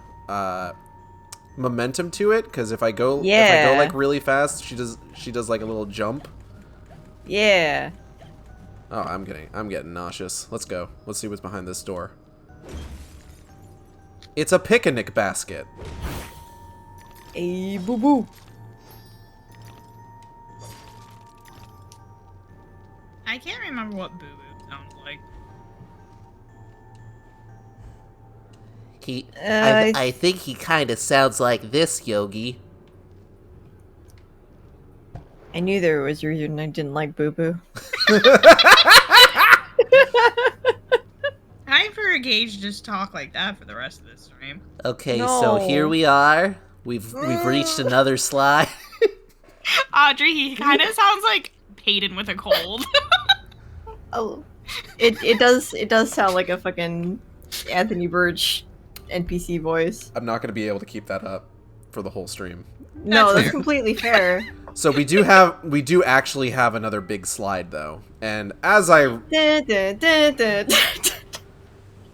Momentum to it, because if I go, like, really fast, she does, like, a little jump. Yeah. Oh, I'm getting nauseous. Let's go. Let's see what's behind this door. It's a picnic basket. Hey, boo boo. I can't remember what Boo Boo sounds like. I think he kind of sounds like this, Yogi. I knew there was a reason I didn't like Boo Boo. Time for Gage to just talk like that for the rest of this stream. Okay, No. so here we are. We've reached another slide. Audrey, he kind of sounds like Peyton with a cold. Oh, it does sound like a fucking Anthony Birch NPC voice. I'm not going to be able to keep that up for the whole stream. No, that's fair. completely fair. So we do actually have another big slide though. And as I Dun, dun, dun, dun, dun.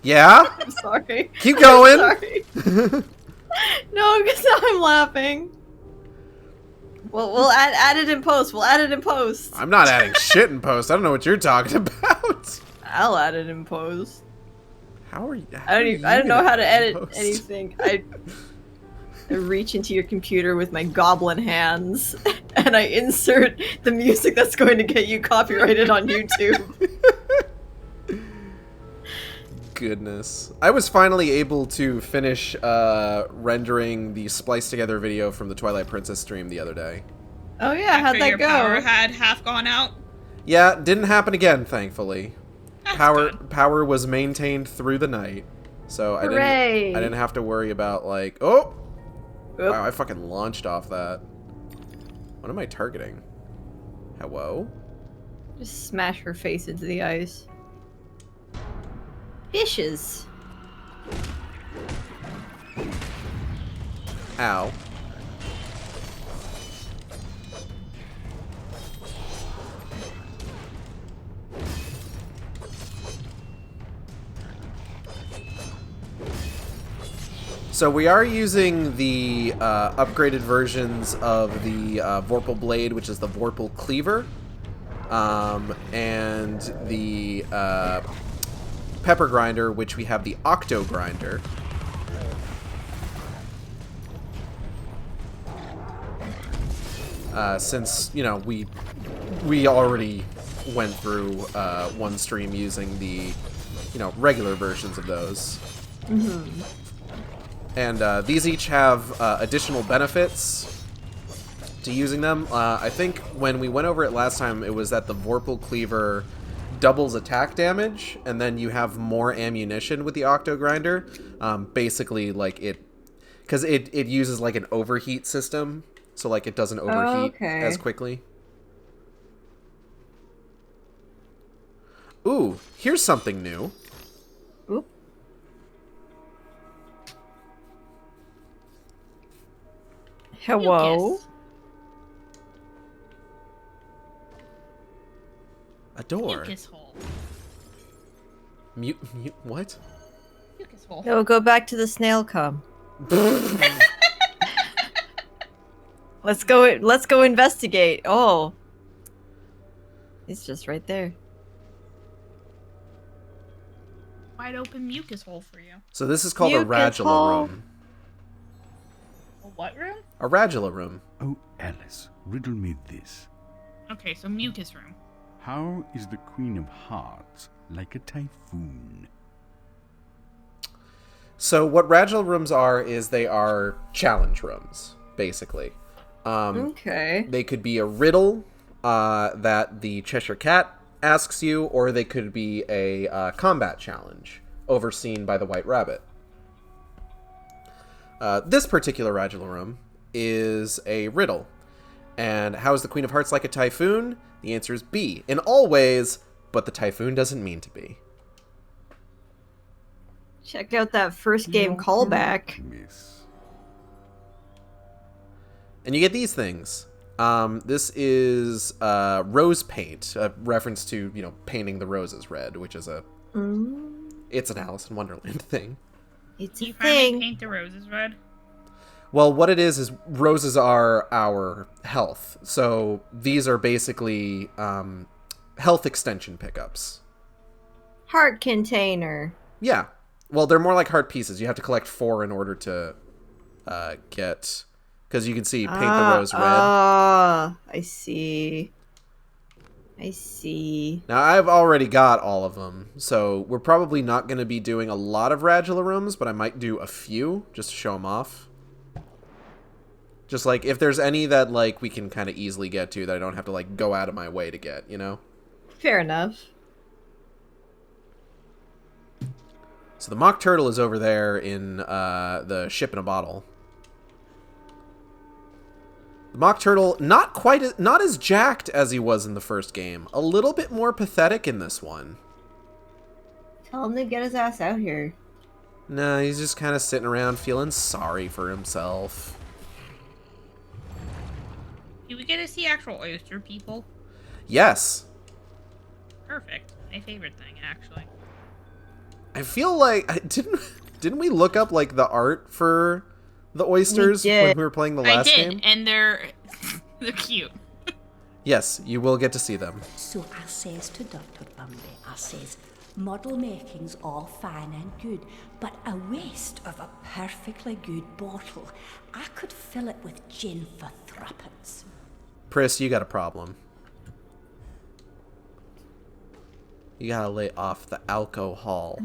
Yeah? I'm sorry. Keep going. I'm sorry. No, because now I'm laughing. Well, we'll add it in post. We'll add it in post. I'm not adding shit in post. I don't know what you're talking about. I'll add it in post. How are you? I don't know how to edit post? anything. I reach into your computer with my goblin hands and I insert the music that's going to get you copyrighted on YouTube. Goodness. I was finally able to finish rendering the spliced together video from the Twilight Princess stream the other day. Oh yeah, how'd After that your go? power had half gone out. Yeah, didn't happen again, thankfully. That's good. Power was maintained through the night. So I Hooray. didn't have to worry about like, oh! Oop. Wow, I fucking launched off that. What am I targeting? Hello? Just smash her face into the ice. Fishes. Ow. So we are using the upgraded versions of the Vorpal Blade, which is the Vorpal Cleaver, and the Pepper Grinder, which we have the Octo Grinder. since, you know, we already went through one stream using the, you know, regular versions of those. Mm-hmm. And these each have additional benefits to using them. I think when we went over it last time, it was that the Vorpal Cleaver doubles attack damage, and then you have more ammunition with the Octo Grinder. Basically, like because it uses like an overheat system, so like it doesn't overheat as quickly. Ooh, here's something new. Oop. Hello. Mucus. A door. Mucus hole. What? Mucus hole. No, go back to the snail cum. Let's go investigate. Oh. It's just right there. Wide open mucus hole for you. So this is called a Mucus Radula hole. room. A what room? A Radula room. Oh, Alice, riddle me this. Okay, so mucus room. How is the Queen of Hearts like a typhoon? So what Radula rooms are is they are challenge rooms, basically. Okay. They could be a riddle that the Cheshire Cat asks you, or they could be a combat challenge overseen by the White Rabbit. This particular Radula room is a riddle. And how is the Queen of Hearts like a typhoon? The answer is B. In all ways, but the typhoon doesn't mean to be. Check out that first game callback. Miss. And you get these things. This is rose paint, a reference to, you know, painting the roses red, which is it's an Alice in Wonderland thing. It's Do you a finally thing. paint the roses red? Well, what it is roses are our health. So these are basically health extension pickups. Heart container. Yeah. Well, they're more like heart pieces. You have to collect 4 in order to get... Because you can see paint the rose red. Ah, I see. I see. Now, I've already got all of them, so we're probably not going to be doing a lot of Radula rooms, but I might do a few just to show them off. Just, like, if there's any that, like, we can kind of easily get to that I don't have to, like, go out of my way to get, you know? Fair enough. So the Mock Turtle is over there in the ship in a bottle. The Mock Turtle, not as jacked as he was in the first game. A little bit more pathetic in this one. Tell him to get his ass out here. Nah, he's just kind of sitting around feeling sorry for himself. Do we get to see actual oyster people? Yes. Perfect. My favorite thing, actually. I feel like didn't we look up like the art for the oysters when we were playing the last game? And they're cute. Yes, you will get to see them. So I says to Dr. Bumby, I says, model making's all fine and good, but a waste of a perfectly good bottle. I could fill it with gin for threepence. Pris, you got a problem. You gotta lay off the alcohol.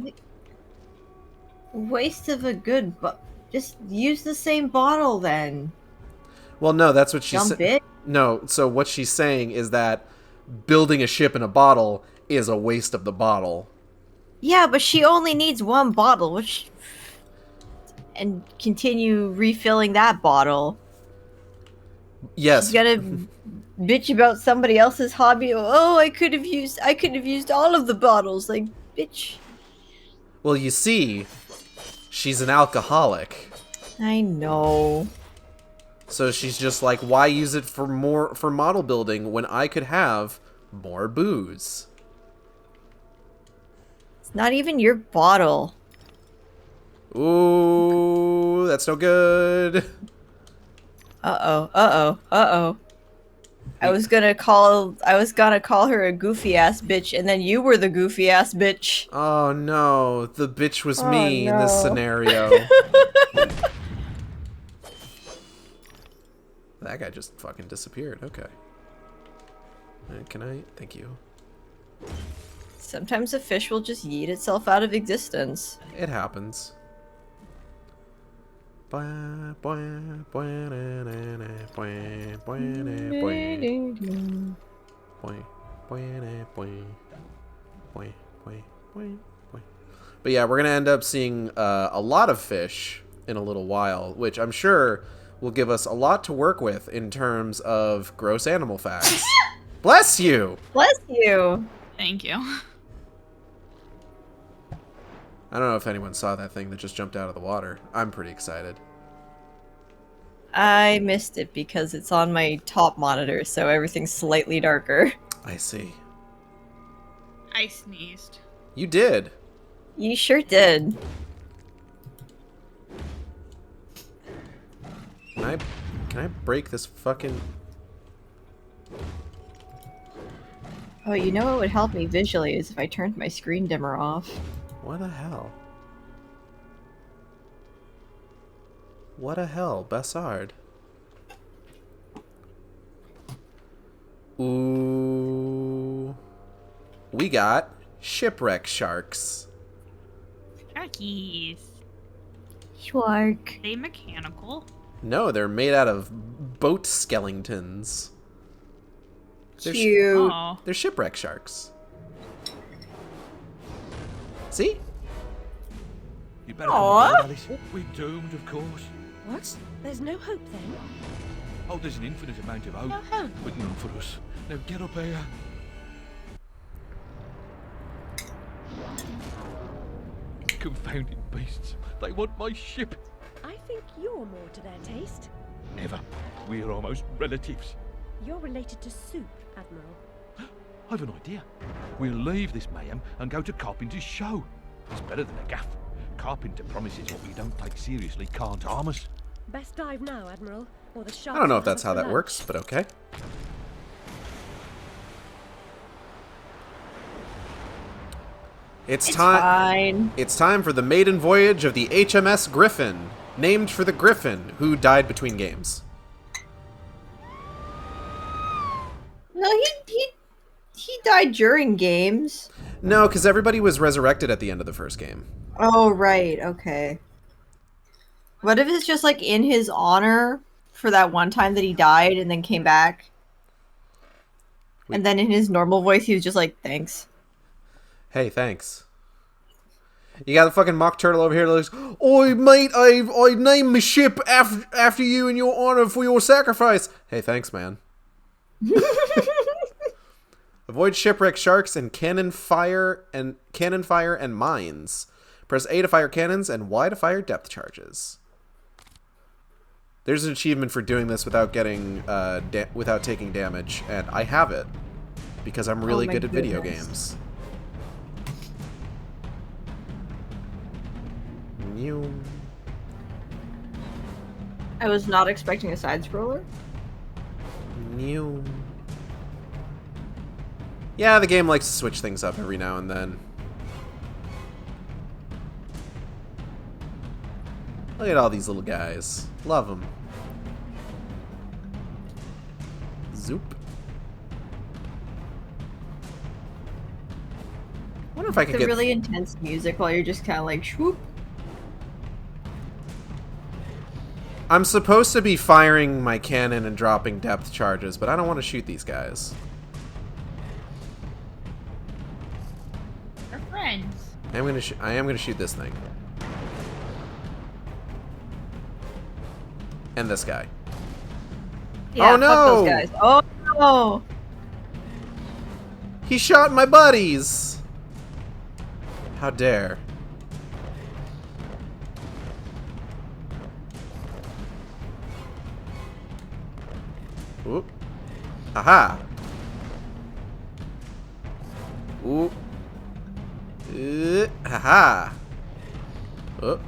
Waste of a good, but just use the same bottle then. Well, no, that's what she's saying. No, so what she's saying is that building a ship in a bottle is a waste of the bottle. Yeah, but she only needs one bottle, and continue refilling that bottle. Yes. She's gonna bitch about somebody else's hobby. Oh, I could have used all of the bottles. Like, bitch. Well, you see, she's an alcoholic. I know. So she's just like, why use it for model building when I could have more booze? It's not even your bottle. Ooh, that's no good. Uh-oh. I was gonna call her a goofy ass bitch, and then you were the goofy ass bitch. Oh no, the bitch was me in this scenario. That guy just fucking disappeared. Okay. Can I? Thank you. Sometimes a fish will just yeet itself out of existence. It happens. But yeah, we're gonna end up seeing a lot of fish in a little while, which I'm sure will give us a lot to work with in terms of gross animal facts. Bless you! Bless you! Thank you. I don't know if anyone saw that thing that just jumped out of the water. I'm pretty excited. I missed it because it's on my top monitor, so everything's slightly darker. I see. I sneezed. You did. You sure did. Can I break this fucking... Oh, you know what would help me visually is if I turned my screen dimmer off. What the hell? What the hell, Bessard? Ooh. We got Shipwreck Sharks. Sharkies. Shark. Are they mechanical? No, they're made out of boat skeletons. Cute. They're shipwreck sharks. See? You better Aww. come aboard, Alice. We're doomed, of course. What? There's no hope then? Oh, there's an infinite amount of hope, No hope? but none for us. Now get up here. Confounded beasts. They want my ship. I think you're more to their taste. Never. We're almost relatives. You're related to Soup, Admiral. I've an idea. We'll leave this mayhem and go to Carpenter's show. It's better than a gaff. Carpenter promises what we don't take seriously can't harm us. Best dive now, Admiral, or the sharks. I don't know will if that's have how us that for works, lunch. but okay. It's time. It's time for the maiden voyage of the HMS Griffin, named for the Griffin who died between games. No, he died during games. No, because everybody was resurrected at the end of the first game. Oh, right. Okay. What if it's just like in his honor for that one time that he died and then came back? And then in his normal voice, he was just like, thanks. Hey, thanks. You got the fucking mock turtle over here that looks, "Oi, mate, I named my ship after you in your honor for your sacrifice." Hey, thanks, man. Avoid shipwreck sharks and cannon fire and mines. Press A to fire cannons and Y to fire depth charges. There's an achievement for doing this without getting without taking damage, and I have it because I'm really good at video games. New. I was not expecting a side scroller. New. Yeah, the game likes to switch things up every now and then. Look at all these little guys. Love them. Zoop. I wonder if I could get really intense music while you're just kind of like, swoop. I'm supposed to be firing my cannon and dropping depth charges, but I don't want to shoot these guys. We're friends. I am gonna shoot this thing. And this guy. Yeah, oh no! Fuck those guys. Oh no! He shot my buddies! How dare. Oop. Aha! Oop. Haha! Oop.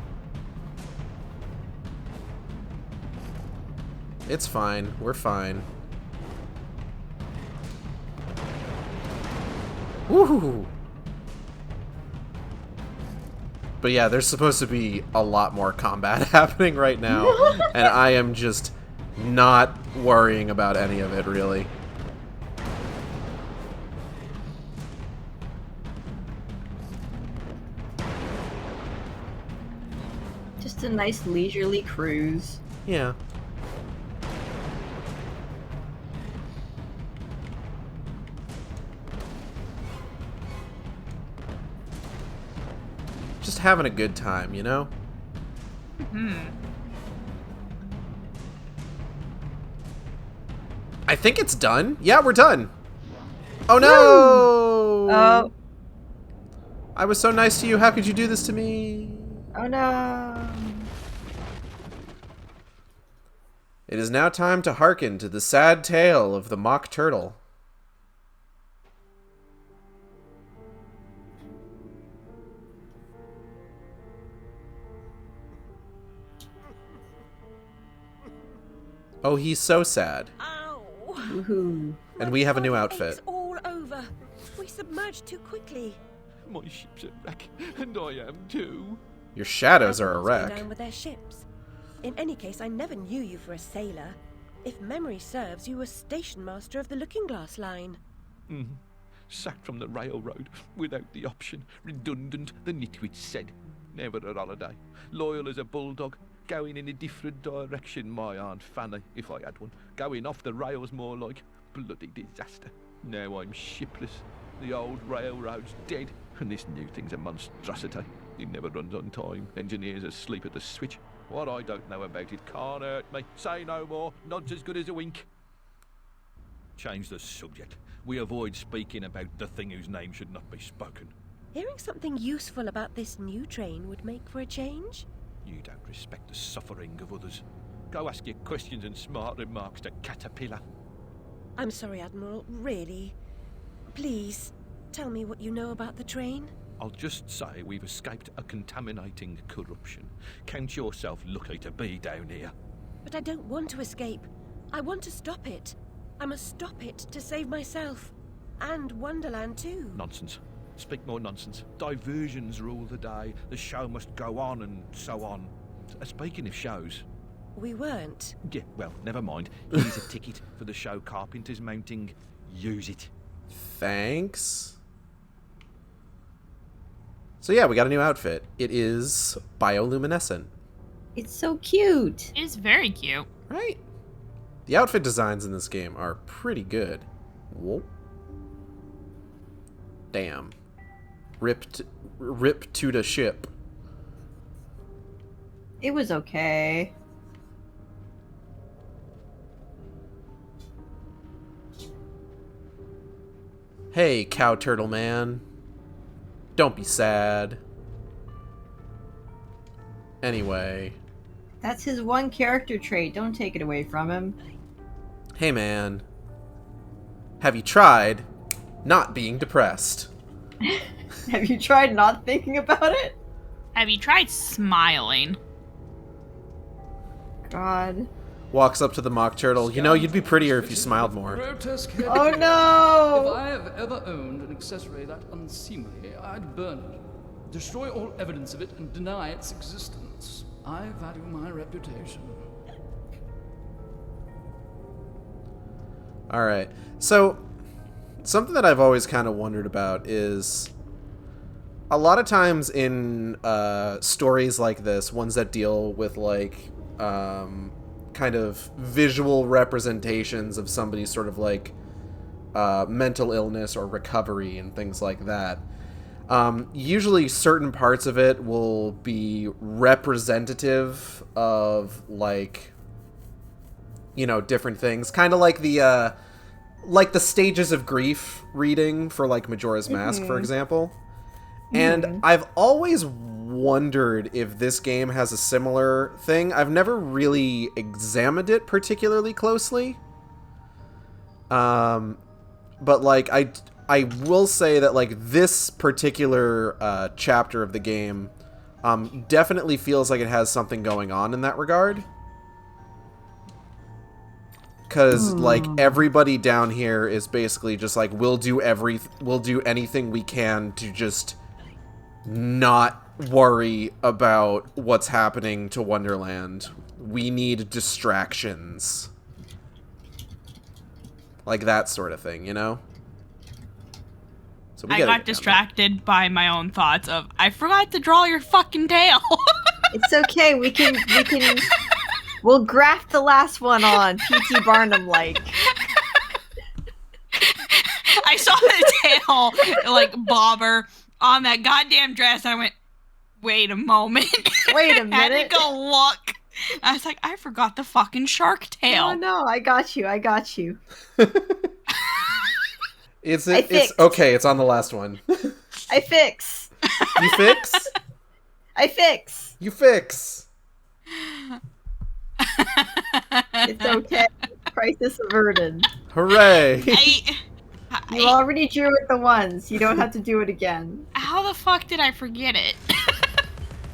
It's fine. We're fine. Woohoo! But yeah, there's supposed to be a lot more combat happening right now, and I am just Not worrying about any of it, really. Just a nice leisurely cruise. Yeah. Just having a good time, you know? I think it's done. Yeah, we're done. Oh no! Oh. I was so nice to you. How could you do this to me? Oh no. It is now time to hearken to the sad tale of the mock turtle. Oh, he's so sad. Ow! Woohoo. And we have a new My outfit. It's all over. We submerged too quickly. My ship's a wreck, and I am too. Your shadows are a Admirals go wreck. down with their ships. In any case, I never knew you for a sailor. If memory serves, you were station master of the Looking Glass line. Sacked from the railroad without the option. Redundant, the nitwit said. Never a holiday. Loyal as a bulldog. Going in a different direction, my Aunt Fanny, if I had one. Going off the rails more like. Bloody disaster. Now I'm shipless. The old railroad's dead, and this new thing's a monstrosity. It never runs on time. Engineers asleep at the switch. What I don't know about it can't hurt me. Say no more. Nod's as good as a wink. Change the subject. We avoid speaking about the thing whose name should not be spoken. Hearing something useful about this new train would make for a change. You don't respect the suffering of others. Go ask your questions and smart remarks to Caterpillar. I'm sorry, Admiral, really. Please, tell me what you know about the train. I'll just say we've escaped a contaminating corruption. Count yourself lucky to be down here. But I don't want to escape. I want to stop it. I must stop it to save myself. And Wonderland too. Nonsense. Speak more nonsense. Diversions rule the day. The show must go on and so on. Speaking of shows... We weren't. Yeah, well, never mind. Here's a ticket for the show Carpenter's mounting. Use it. Thanks. So yeah, we got a new outfit. It is bioluminescent. It's so cute. It's very cute. Right? The outfit designs in this game are pretty good. Whoa. Damn. Rip to the ship. It was okay. Hey, cow turtle man. Don't be sad. Anyway. That's his one character trait. Don't take it away from him. Hey man. Have you tried not being depressed? Have you tried not thinking about it? Have you tried smiling? God. Walks up to the mock turtle. You know, you'd be prettier if you smiled more. Oh no! If I have ever owned an accessory that unseemly, I'd burn it, destroy all evidence of it, and deny its existence. I value my reputation. Alright. So, something that I've always kind of wondered about is... A lot of times in stories like this, ones that deal with, like, kind of visual representations of somebody's sort of, like, mental illness or recovery and things like that, usually certain parts of it will be representative of, like, you know, different things. Kind of like the stages of grief reading for, like, Majora's Mask, for example. And I've always wondered if this game has a similar thing. I've never really examined it particularly closely. But, like, I will say that, like, this particular chapter of the game definitely feels like it has something going on in that regard. Because, like, everybody down here is basically just like, we'll do anything we can to just not worry about what's happening to Wonderland. We need distractions. Like that sort of thing, you know? So I got distracted by my own thoughts of, I forgot to draw your fucking tail. It's okay. We'll graft the last one on P.T. Barnum like. I saw the tail, like, bobber on that goddamn dress, and I went, wait a moment. Wait a I minute. had to go look. I was like, I forgot the fucking shark tail. Oh no, I got you. It's okay, it's on the last one. I fix. You fix? I fix. You fix. It's okay. Crisis averted. Hooray. You already drew it the once. You don't have to do it again. How the fuck did I forget it?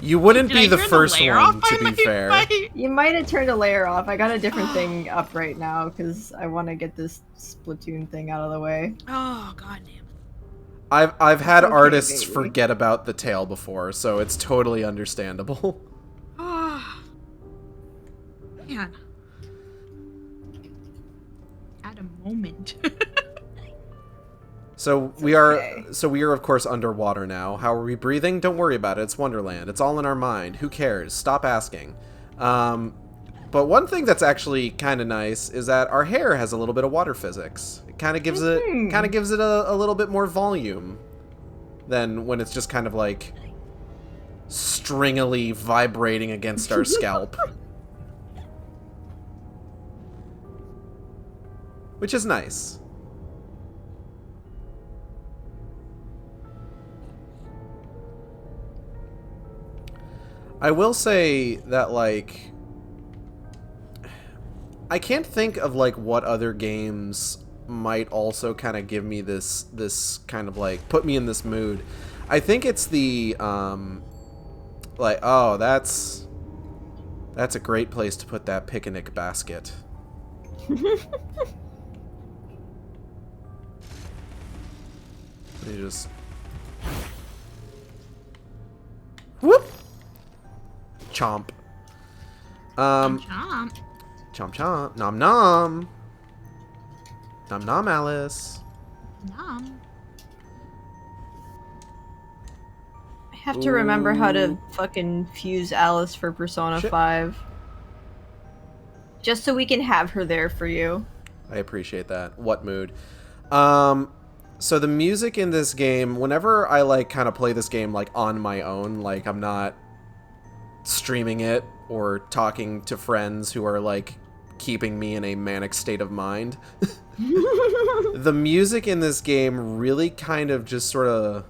You wouldn't be I the turn first layer one, off to be fair. You might have turned a layer off. I got a different thing up right now because I want to get this Splatoon thing out of the way. Oh, goddamn. I've had Okay, artists baby. forget about the tail before, so it's totally understandable. Oh. Man. Had a moment. So we are of course underwater now. How are we breathing? Don't worry about it. It's Wonderland. It's all in our mind. Who cares? Stop asking. But one thing that's actually kind of nice is that our hair has a little bit of water physics. It kind of gives it a little bit more volume than when it's just kind of like stringily vibrating against our scalp. Which is nice. I will say that, like, I can't think of, like, what other games might also kind of give me this kind of, like, put me in this mood. I think it's the, like, oh, that's a great place to put that picnic basket. You just... Whoop! Chomp. Chomp. Chomp chomp. Nom nom. Nom nom, Alice. Nom. I have to remember how to fucking fuse Alice for Persona 5. Just so we can have her there for you. I appreciate that. What mood? So the music in this game, whenever I, like, kind of play this game, like, on my own, like, I'm not streaming it or talking to friends who are, like, keeping me in a manic state of mind. The music in this game really kind of just sort of...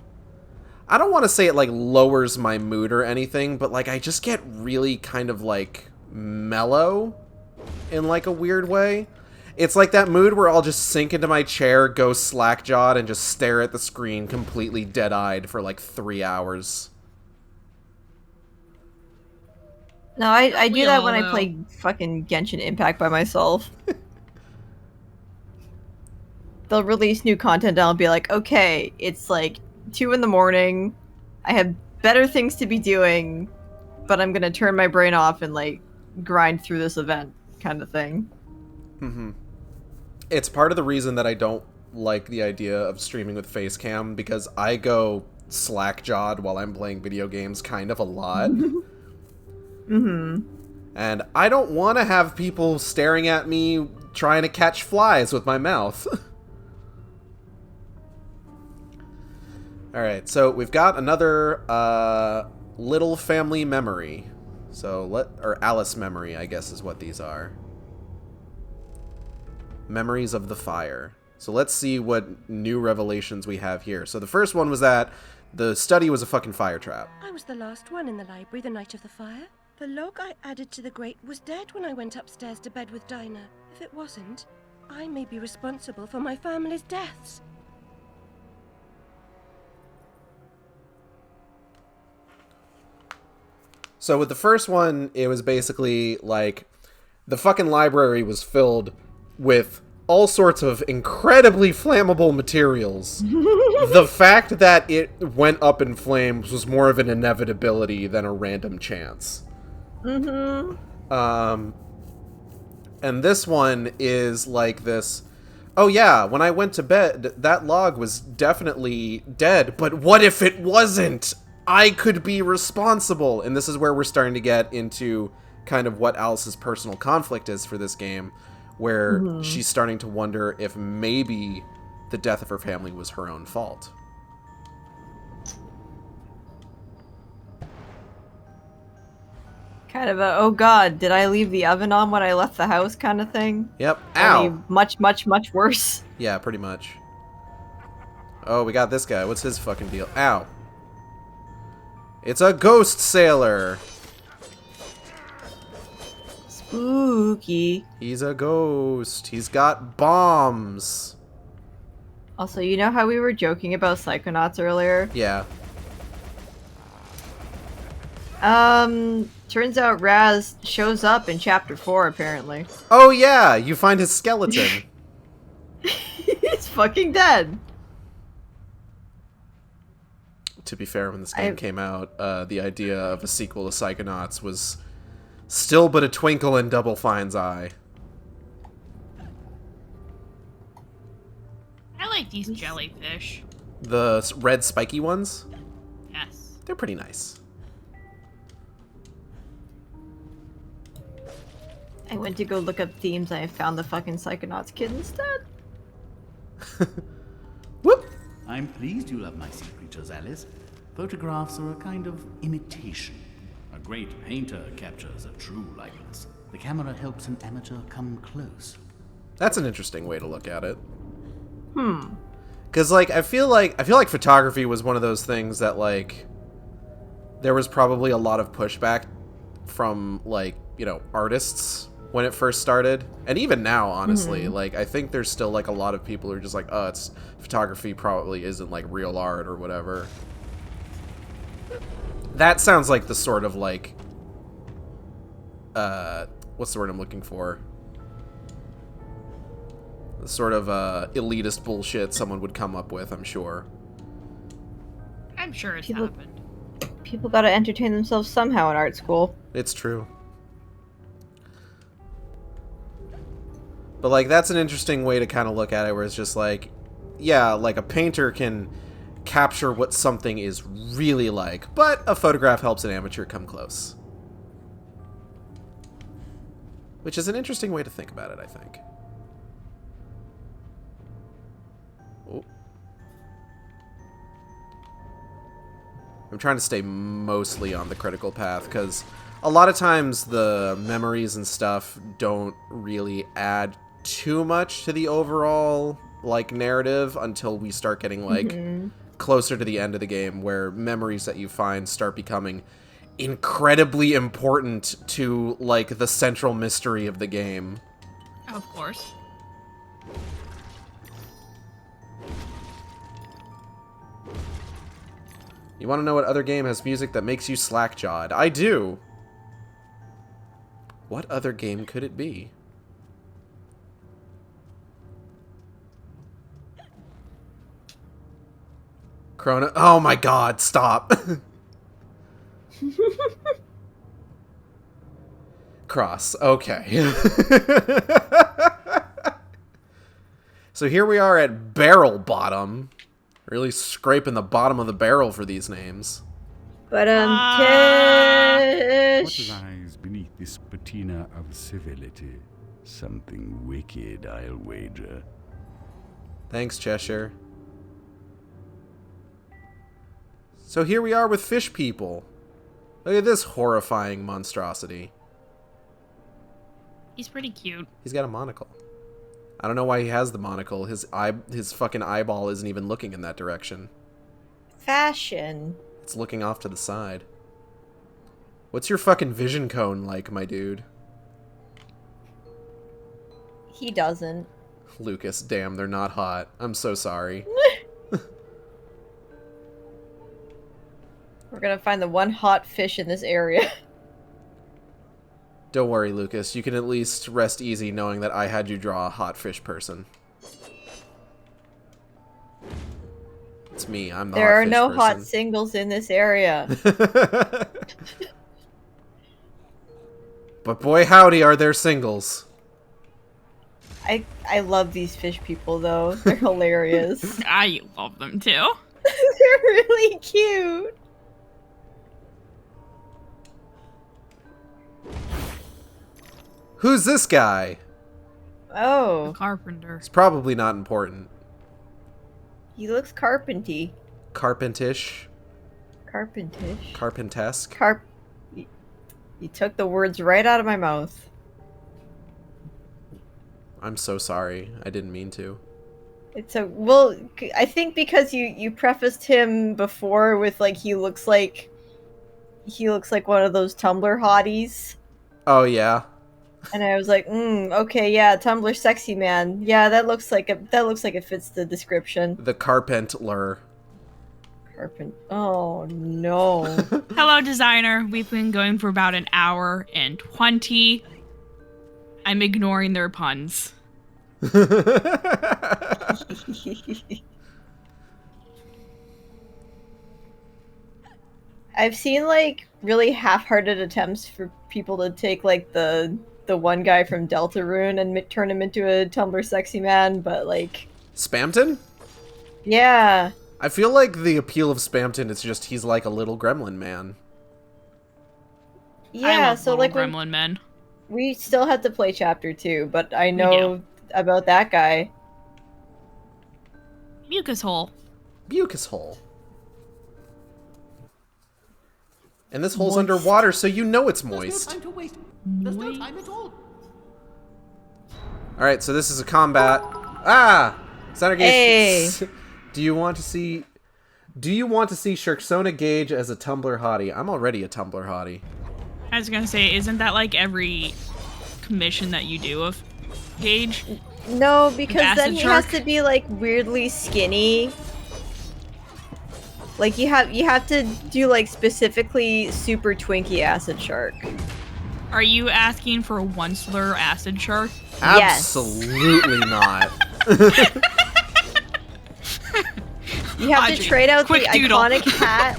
I don't want to say it, like, lowers my mood or anything, but, like, I just get really kind of, like, mellow in, like, a weird way. It's like that mood where I'll just sink into my chair, go slack-jawed, and just stare at the screen completely dead-eyed for, like, 3 hours. No, I do that when I play fucking Genshin Impact by myself. They'll release new content and I'll be like, okay, it's like 2 in the morning. I have better things to be doing, but I'm gonna turn my brain off and, like, grind through this event kind of thing. Mm-hmm. It's part of the reason that I don't like the idea of streaming with Facecam, because I go slack-jawed while I'm playing video games kind of a lot. Mm-hmm. And I don't want to have people staring at me trying to catch flies with my mouth. Alright, so we've got another little family memory. Or Alice memory, I guess is what these are. Memories of the Fire. So let's see what new revelations we have here. So the first one was that the study was a fucking fire trap. I was the last one in the library the night of the fire. The log I added to the grate was dead when I went upstairs to bed with Dinah. If it wasn't, I may be responsible for my family's deaths. So with the first one, it was basically like the fucking library was filled with all sorts of incredibly flammable materials. The fact that it went up in flames was more of an inevitability than a random chance. And this one is like this, oh yeah, when I went to bed, that log was definitely dead, but what if it wasn't? I could be responsible. And this is where we're starting to get into kind of what Alice's personal conflict is for this game, where she's starting to wonder if maybe the death of her family was her own fault. Kind of a, oh god, did I leave the oven on when I left the house kind of thing? Yep. Ow! Only much, much, much worse. Yeah, pretty much. Oh, we got this guy. What's his fucking deal? Ow. It's a ghost sailor! Spooky. He's a ghost. He's got bombs. Also, you know how we were joking about Psychonauts earlier? Yeah. Turns out Raz shows up in Chapter 4, apparently. Oh yeah, you find his skeleton. He's fucking dead. To be fair, when this game came out, the idea of a sequel to Psychonauts was still but a twinkle in Double Fine's eye. I like these jellyfish. The red spiky ones? Yes. They're pretty nice. I went to go look up themes and I found the fucking Psychonauts kid instead. Whoop! I'm pleased you love my sea creatures, Alice. Photographs are a kind of imitation. A great painter captures a true likeness. The camera helps an amateur come close. That's an interesting way to look at it. Because, like, I feel like photography was one of those things that, like, there was probably a lot of pushback from, like, you know, artists when it first started. And even now, honestly, like, I think there's still, like, a lot of people who are just like, oh, it's photography probably isn't, like, real art or whatever. That sounds like the sort of, like, what's the word I'm looking for? The sort of, elitist bullshit someone would come up with, I'm sure. I'm sure it's happened. People gotta entertain themselves somehow in art school. It's true. But, like, that's an interesting way to kind of look at it, where it's just like, yeah, like, a painter can capture what something is really like, but a photograph helps an amateur come close. Which is an interesting way to think about it, I think. Oh. I'm trying to stay mostly on the critical path, because a lot of times the memories and stuff don't really add too much to the overall, like, narrative until we start getting, like, closer to the end of the game, where memories that you find start becoming incredibly important to, like, the central mystery of the game. Of course. You want to know what other game has music that makes you slack-jawed? I do! What other game could it be? Chrono... Oh my god, stop! Cross, okay. So here we are at Barrel Bottom. Really scraping the bottom of the barrel for these names. But What lies beneath this patina of civility? Something wicked, I'll wager. Thanks, Cheshire. So here we are with fish people. Look at this horrifying monstrosity. He's pretty cute. He's got a monocle. I don't know why he has the monocle. His fucking eyeball isn't even looking in that direction. Fashion. It's looking off to the side. What's your fucking vision cone like, my dude? He doesn't. Lucas, damn, they're not hot. I'm so sorry. We're gonna find the one hot fish in this area. Don't worry, Lucas. You can at least rest easy knowing that I had you draw a hot fish person. It's me. I'm the There hot are fish no person. hot singles in this area. But boy howdy are there singles. I love these fish people though. They're hilarious. I love them too. They're really cute. Who's this guy? Oh. The carpenter. It's probably not important. He looks carpenty. Carpentish. Carpentish. Carpentesque. You took the words right out of my mouth. I'm so sorry. I didn't mean to. It's a well. I think because you prefaced him before with like he looks like one of those Tumblr hotties. Oh yeah. And I was like, okay, yeah, Tumblr sexy man. Yeah, that looks like it fits the description. The Carpentler. Oh no. Hello, designer. We've been going for about an hour and 20. I'm ignoring their puns. I've seen like really half-hearted attempts for people to take like the one guy from Deltarune and turn him into a Tumblr sexy man, but like Spamton? Yeah. I feel like the appeal of Spamton is just he's like a little gremlin man. Yeah, so like gremlin men. We still had to play chapter 2, but I know about that guy. Mucus hole. Mucus hole. And this hole's underwater, so you know it's moist. There's no time to waste. There's no time at all. Alright, so this is a combat. Ah! Center Gauge. Hey. Do you want to see Sharksona Gage as a Tumblr hottie? I'm already a Tumblr hottie. I was gonna say, isn't that like every commission that you do of Gage? No, because then he Shark? has to be like weirdly skinny. Like you have to do like specifically super twinky acid shark. Are you asking for a one-slur acid shark? Absolutely not. You have to Audrey, trade out the quick doodle. iconic hat.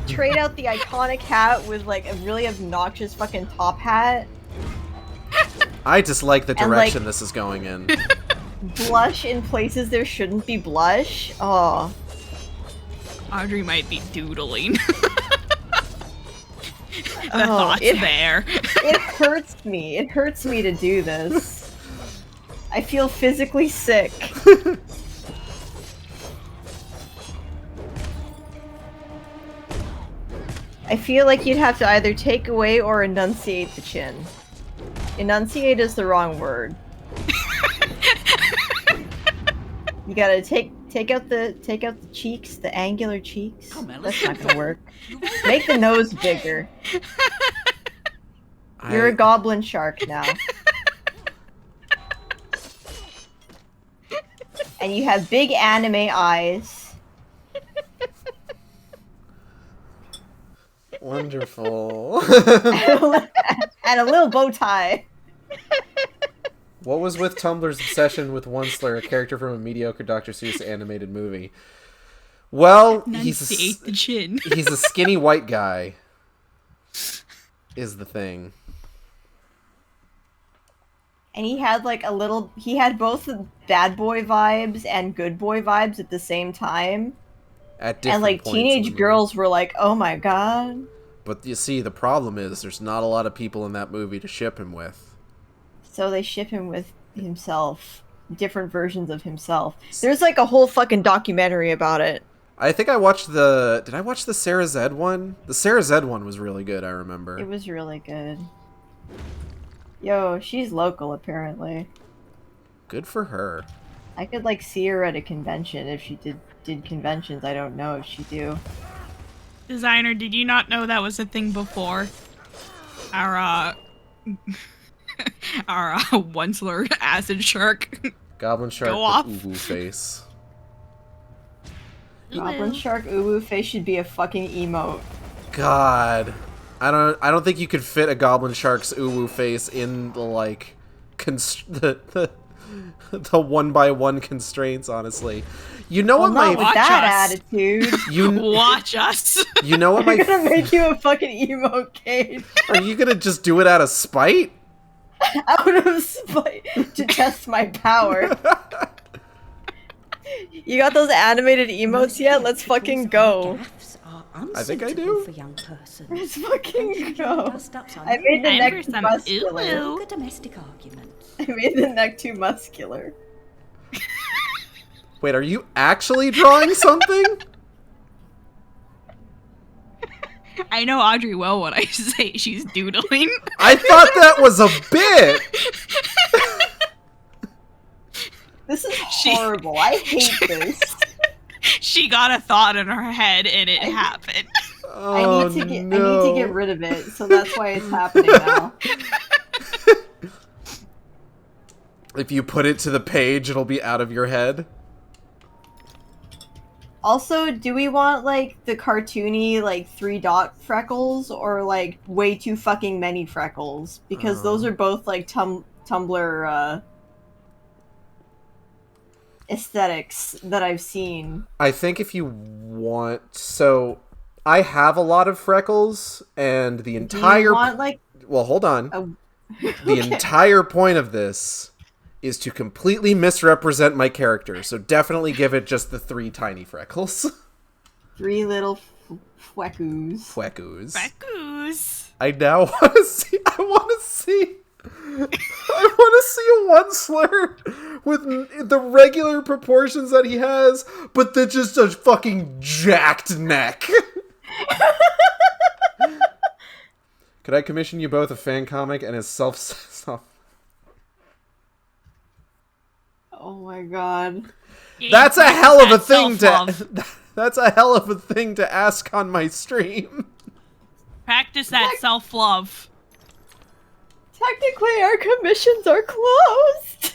Trade out the iconic hat with like a really obnoxious fucking top hat. I dislike the And, direction like- this is going in. Blush in places there shouldn't be blush. Oh. Audrey might be doodling. The Oh, thoughts there. It hurts me. It hurts me to do this. I feel physically sick. I feel like you'd have to either take away or enunciate the chin. Enunciate is the wrong word. You gotta take out the cheeks, the angular cheeks. That's not gonna work. Make the nose bigger. You're a goblin shark now. And you have big anime eyes. Wonderful. And a little bow tie. What was with Tumblr's obsession with one slur, a character from a mediocre Dr. Seuss animated movie? Well, Enunciate the chin. he's a skinny white guy, is the thing. And he had like he had both the bad boy vibes and good boy vibes at the same time. At different And like points in the teenage movie. girls were like, oh my god. But you see, the problem is there's not a lot of people in that movie to ship him with. So they ship him with himself. Different versions of himself. There's like a whole fucking documentary about it. I think I watched did I watch the Sarah Zed one? The Sarah Zed one was really good, I remember. It was really good. Yo, she's local apparently. Good for her. I could like see her at a convention if she did conventions. I don't know if she do. Designer, did you not know that was a thing before? Our one slur acid shark. Goblin shark Go off. with uwu face. Goblin shark uwu face should be a fucking emote. God. I don't think you could fit a goblin shark's uwu face in the like the 1x1 constraints, honestly. You know what not my with that attitude. You watch us. You know what my I'm gonna make you a fucking emo cage. Are you gonna just do it out of spite? Out of spite to test my power. You got those animated emotes yet? Let's fucking go. I think I do. For young persons. Let's fucking go. I made the neck too muscular. Good domestic arguments. I made the neck too muscular. Wait, are you actually drawing something? I know Audrey well when I say she's doodling. I thought that was a bit. This is horrible. I hate this. She got a thought in her head and it happened. Oh, I need to get rid of it, so that's why it's happening now. If you put it to the page, it'll be out of your head. Also, do we want, like, the cartoony, like, 3-dot freckles, or, like, way too fucking many freckles? Because those are both, like, Tumblr, aesthetics that I've seen. I think if you want... So, I have a lot of freckles, and the entire... Do you want, like... Well, hold on. Okay. The entire point of this is to completely misrepresent my character, so definitely give it just the 3 tiny freckles. 3 little fweckos. Fweckos. Fweckos. I now want to see... I want to see a one slur with the regular proportions that he has, but then just a fucking jacked neck. Could I commission you both a fan comic and a self... Oh my god. That's a hell of a thing to... That's a hell of a thing to ask on my stream. Practice that self-love. Technically, our commissions are closed.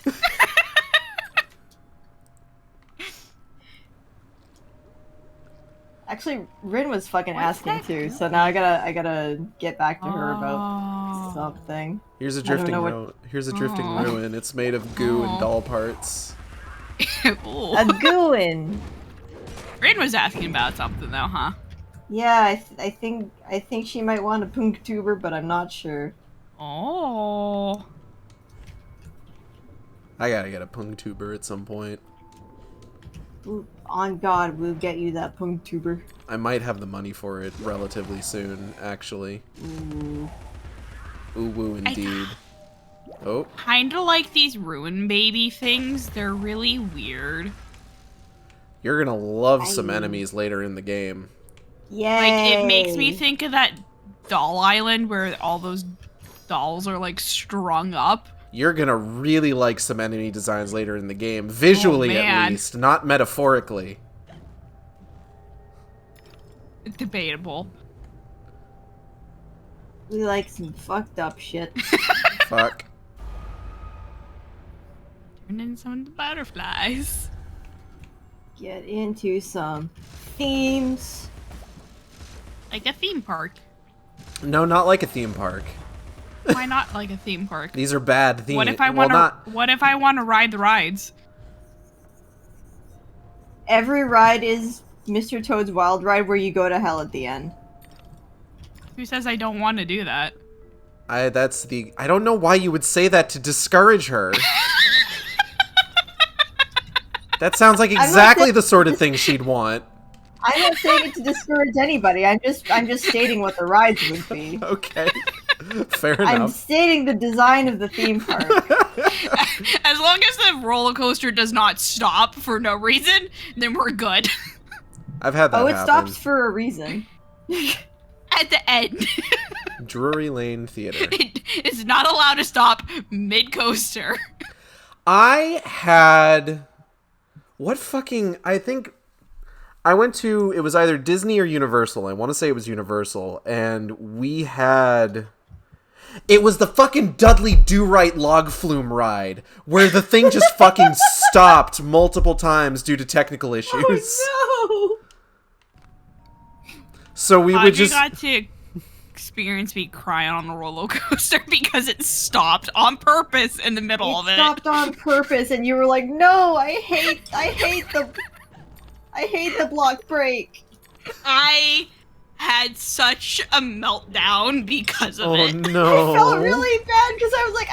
Actually, Rin was fucking asking too, so now I gotta get back to her about something. Here's a drifting ruin. It's made of goo and doll parts. A gooin. Rin was asking about something though, huh? Yeah, I think she might want a Punktuber, but I'm not sure. Oh. I gotta get a Punktuber at some point. Ooh, on God, we'll get you that Punktuber. I might have the money for it relatively soon, actually. Ooh. Ooh woo indeed. Oh. Kinda like these ruin baby things. They're really weird. You're gonna love some enemies later in the game. Yay! Like, it makes me think of that doll island where all those dolls are, like, strung up. You're gonna really like some enemy designs later in the game. Visually, at least. Not metaphorically. Debatable. We like some fucked up shit. Fuck. Turn in some of the butterflies. Get into some themes. Like a theme park. No, not like a theme park. Why not like a theme park? These are bad themes. What if I want to? What if I want to ride the rides? Every ride is Mr. Toad's Wild Ride, where you go to hell at the end. Who says I don't want to do that? I don't know why you would say that to discourage her. That sounds like exactly the sort of thing she'd want. I'm not saying it to discourage anybody. I'm just stating what the rides would be. Okay. Fair enough. I'm stating the design of the theme park. As long as the roller coaster does not stop for no reason, then we're good. I've had that happen. Stops for a reason. At the end. Drury Lane Theater. It's not allowed to stop mid-coaster. I had... I think... I went to... It was either Disney or Universal. I want to say it was Universal. And we had... It was the fucking Dudley Do-Right log flume ride, where the thing just fucking stopped multiple times due to technical issues. Oh no! So we would just... experienced me crying on a roller coaster because it stopped on purpose in the middle of it. It stopped on purpose, and you were like, "No, I hate the block break." I had such a meltdown because of it. Oh no! I felt really bad because I was like,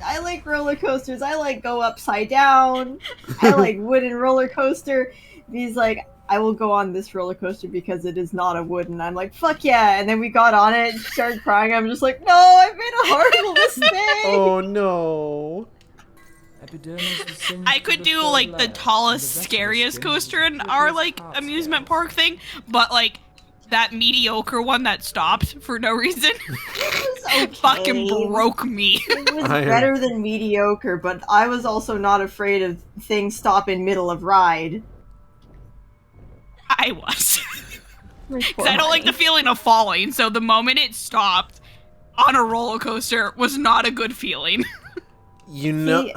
I like roller coasters. I like go upside down. I like wooden roller coaster. He's like, I will go on this roller coaster because it is not a wooden. I'm like, fuck yeah! And then we got on it and started crying. I'm just like, no, I made a horrible mistake. Oh no! I could do like the tallest, scariest coaster in our like amusement park thing, but like that mediocre one that stopped for no reason fucking broke me. It was better than mediocre, but I was also not afraid of things stopping middle of ride. I was. Because I don't like the feeling of falling, so the moment it stopped on a roller coaster was not a good feeling. You know...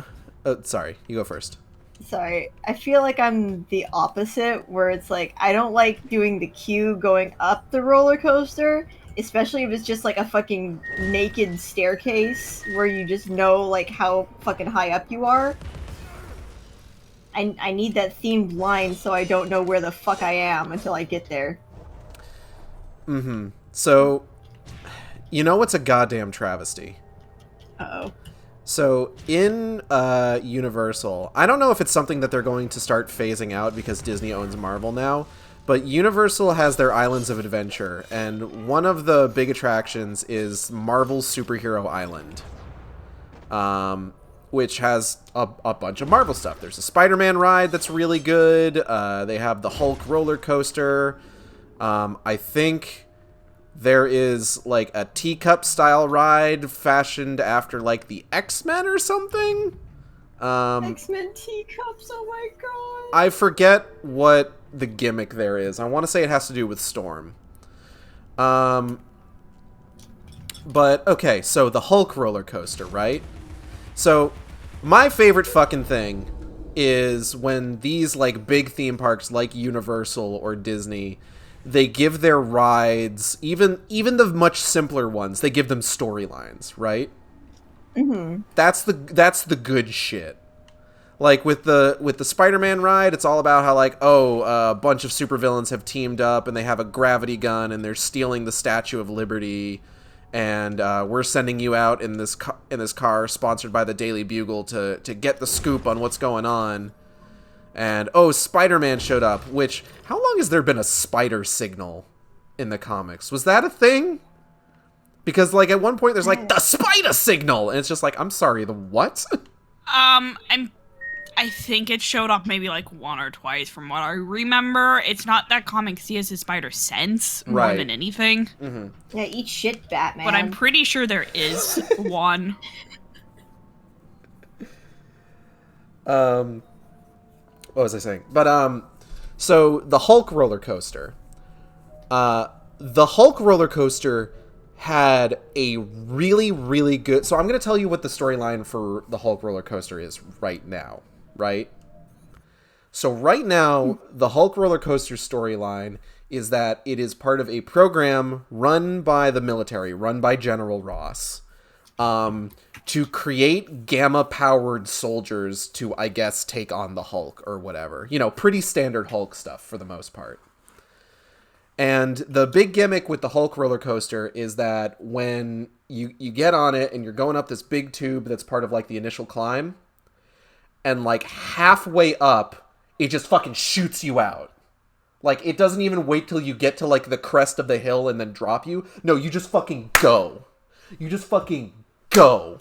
sorry, you go first. Sorry, I feel like I'm the opposite, where it's like, I don't like doing the queue going up the roller coaster, especially if it's just like a fucking naked staircase where you just know like how fucking high up you are. I need that themed line so I don't know where the fuck I am until I get there. Mm-hmm. So, you know what's a goddamn travesty? Uh-oh. So, in Universal, I don't know if it's something that they're going to start phasing out because Disney owns Marvel now, but Universal has their Islands of Adventure, and one of the big attractions is Marvel's Superhero Island. Which has a bunch of Marvel stuff. There's a Spider-Man ride that's really good. They have the Hulk roller coaster. I think there is like a teacup style ride fashioned after like the X-Men or something. X-Men teacups, oh my god. I forget what the gimmick there is. I want to say it has to do with Storm. But okay, so the Hulk roller coaster, right? So my favorite fucking thing is when these like big theme parks like Universal or Disney, they give their rides, even the much simpler ones, they give them storylines, right? Mm-hmm. That's the good shit. Like with the Spider-Man ride, it's all about how like, a bunch of supervillains have teamed up and they have a gravity gun and they're stealing the Statue of Liberty. And we're sending you out in this car sponsored by the Daily Bugle to get the scoop on what's going on. And, Spider-Man showed up, which, how long has there been a spider signal in the comics? Was that a thing? Because, like, at one point there's, like, the spider signal! And it's just like, I'm sorry, the what? I think it showed up maybe like one or twice from what I remember. It's not that comic C has his spider sense more than anything. Mm-hmm. Yeah, eat shit, Batman. But I'm pretty sure there is one. What was I saying? But, so the Hulk roller coaster. The Hulk roller coaster had a really, really good... So I'm going to tell you what the storyline for the Hulk roller coaster is right now. Right? So right now, the Hulk roller coaster storyline is that it is part of a program run by the military, run by General Ross, to create gamma-powered soldiers to, I guess, take on the Hulk or whatever. You know, pretty standard Hulk stuff for the most part. And the big gimmick with the Hulk roller coaster is that when you get on it and you're going up this big tube that's part of, like, the initial climb, and, like, halfway up, it just fucking shoots you out. Like, it doesn't even wait till you get to, like, the crest of the hill and then drop you. No, you just fucking go. You just fucking go.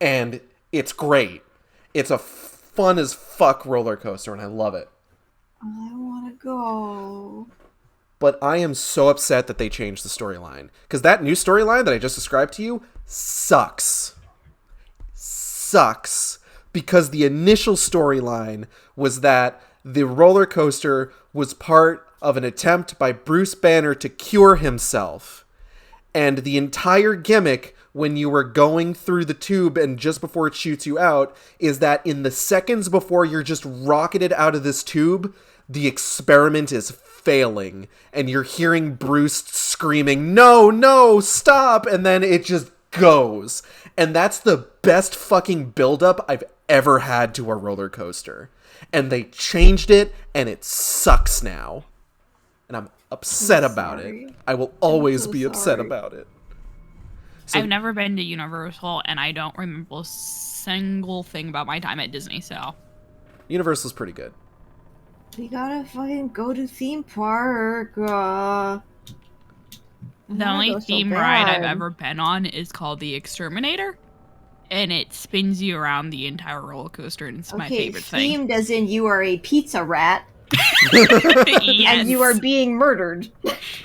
And it's great. It's a fun as fuck roller coaster, and I love it. I wanna go. But I am so upset that they changed the storyline. Because that new storyline that I just described to you sucks. Sucks. Because the initial storyline was that the roller coaster was part of an attempt by Bruce Banner to cure himself. And the entire gimmick when you were going through the tube and just before it shoots you out is that in the seconds before you're just rocketed out of this tube, the experiment is failing, and you're hearing Bruce screaming, no, stop, and then it just goes. And that's the best fucking buildup I've ever had to a roller coaster. And they changed it, and it sucks now. And I'm upset about it. I will always be upset about it. So, I've never been to Universal, and I don't remember a single thing about my time at Disney, so. Universal's pretty good. We gotta fucking go to theme park. The only theme ride I've ever been on is called the Exterminator, and it spins you around the entire roller coaster, and it's my favorite thing. Themed as in you are a pizza rat. Yes. And you are being murdered.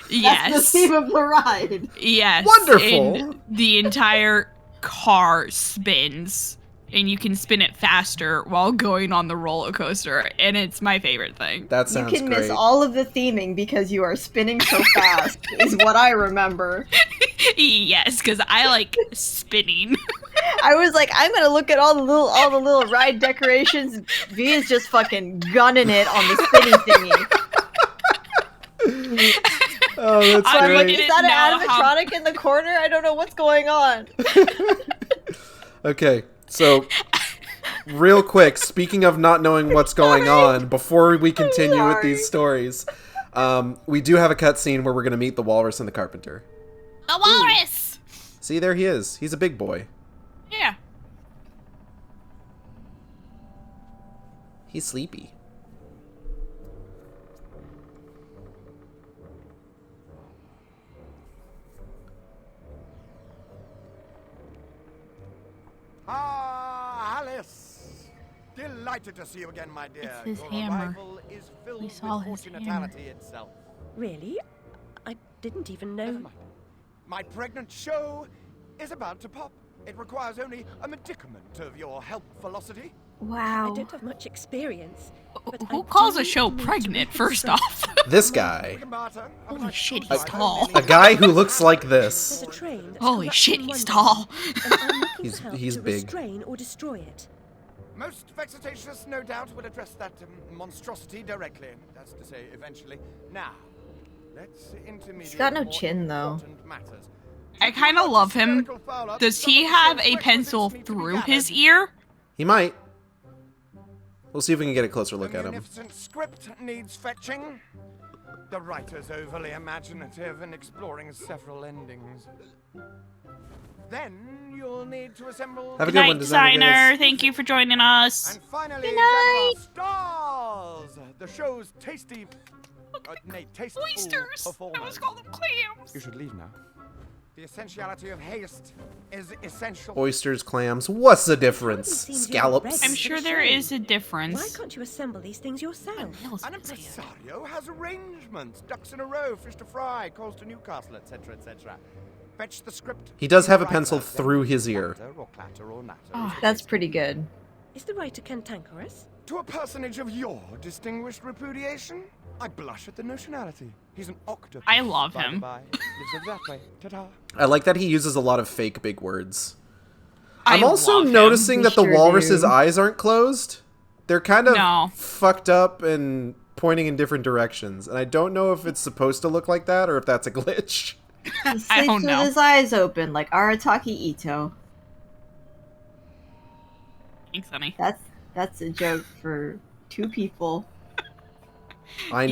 Yes. That's the theme of the ride. Yes. Wonderful. And the entire car spins, and you can spin it faster while going on the roller coaster, and it's my favorite thing. That sounds great. You can miss all of the theming because you are spinning so fast, is what I remember. Yes, because I like spinning. I was like, I'm gonna look at all the little ride decorations. V is just fucking gunning it on the spinny thingy. Oh, that's so great. I'm like, is that an animatronic in the corner? I don't know what's going on. Okay, so real quick, speaking of not knowing what's going on, before we continue with these stories, we do have a cutscene where we're going to meet the walrus and the carpenter. The walrus! See, there he is. He's a big boy. Yeah. He's sleepy. Ah, Alice! Delighted to see you again, my dear. It's his Your hammer. arrival is filled We saw with his fortunatality itself. Really? I didn't even know. Never mind. My pregnant show is about to pop. It requires only a medicament of your help velocity. Wow. I don't have much experience. But Who calls a show pregnant, first off? This guy. Holy shit, he's tall. A guy who looks like this. Holy shit, he's tall. He's big. Restrain or destroy it. Most vexatious, no doubt, will address that monstrosity directly. That's to say, eventually. Now, let's intermediate. He's got no chin, though. I kind of love him. Does he have a pencil through his ear? He might. We'll see if we can get a closer look at him. Magnificent script needs fetching. The writer's overly imaginative and exploring several endings. Then you'll need to assemble. Have a good good night, one, designer. Thank you for joining us. And finally, good night. Stars. The show's tasty, tasteful Oysters. I was calling them clams. You should leave now. The essentiality of haste is essential. Oysters, clams. What's the difference? Scallops. I'm sure there is a difference. Why can't you assemble these things yourself? An impresario has arrangements. Ducks in a row, fish to fry, calls to Newcastle, etc., etc. Fetch the script. He does have a pencil through his ear. That's pretty good. Is the writer cantankerous? To a personage of your distinguished repudiation, I blush at the notionality. He's an octopus. I love him. Lives that way. Ta-ta. I like that he uses a lot of fake big words. I I'm also love him. noticing that the sure walrus's do. eyes aren't closed. They're kind of No. fucked up and pointing in different directions. And I don't know if it's supposed to look like that or if that's a glitch. He I sleeps don't with know. his eyes open like Arataki Ito. Thanks, honey. That's a joke for two people. I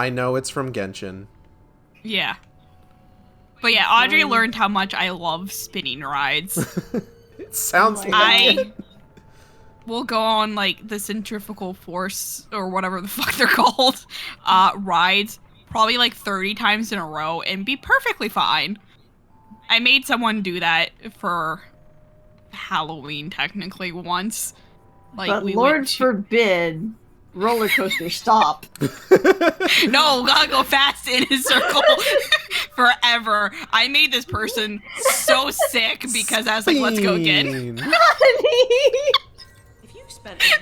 know it's from Genshin. Yeah. But yeah, Audrey learned how much I love spinning rides. It sounds like I will go on like the centrifugal force or whatever the fuck they're called rides probably like 30 times in a row and be perfectly fine. I made someone do that for Halloween technically once. Like But we Lord went to... forbid, roller coaster stop. No, gotta go fast in his circle forever. I made this person so sick because I was like, let's go again.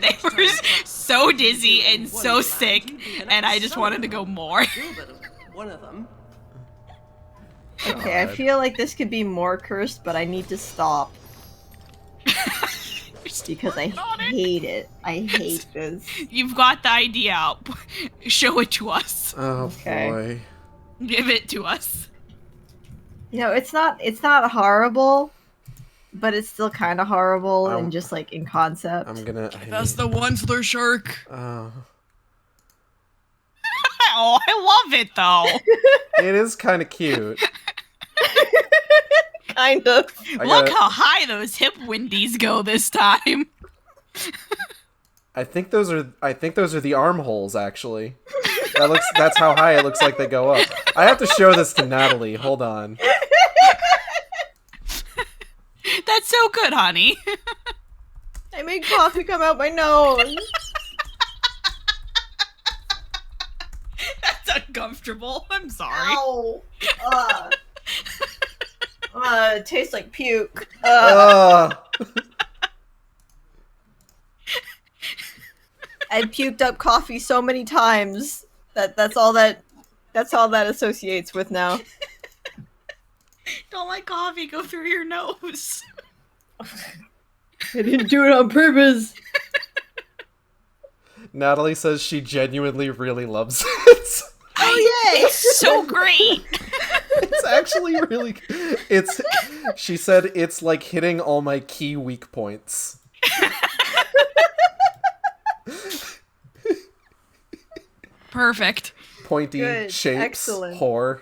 They were so dizzy and so sick, and I just wanted to go more. One of them. Okay, I feel like this could be more cursed, but I need to stop. You're first. because I hate it. I hate this. You've got the idea out. Show it to us. Oh Okay. boy. Give it to us. No, it's not horrible, but it's still kind of horrible and just like in concept. I'm gonna. That's the Onceler shark. Oh. Oh, I love it though. It is kind of cute. Kind of. Look how high those hip windies go this time. I think those are the armholes actually. That's how high it looks like they go up. I have to show this to Natalie. Hold on. That's so good, honey. I made coffee come out my nose. That's uncomfortable. I'm sorry. Ow. It tastes like puke. Ugh. I puked up coffee so many times that's all that associates with now. Don't let coffee go through your nose. I didn't do it on purpose. Natalie says she genuinely really loves it. Oh yay! It's so great. It's actually really. She said it's like hitting all my key weak points. Perfect. Pointy Good. shapes. Excellent. Whore.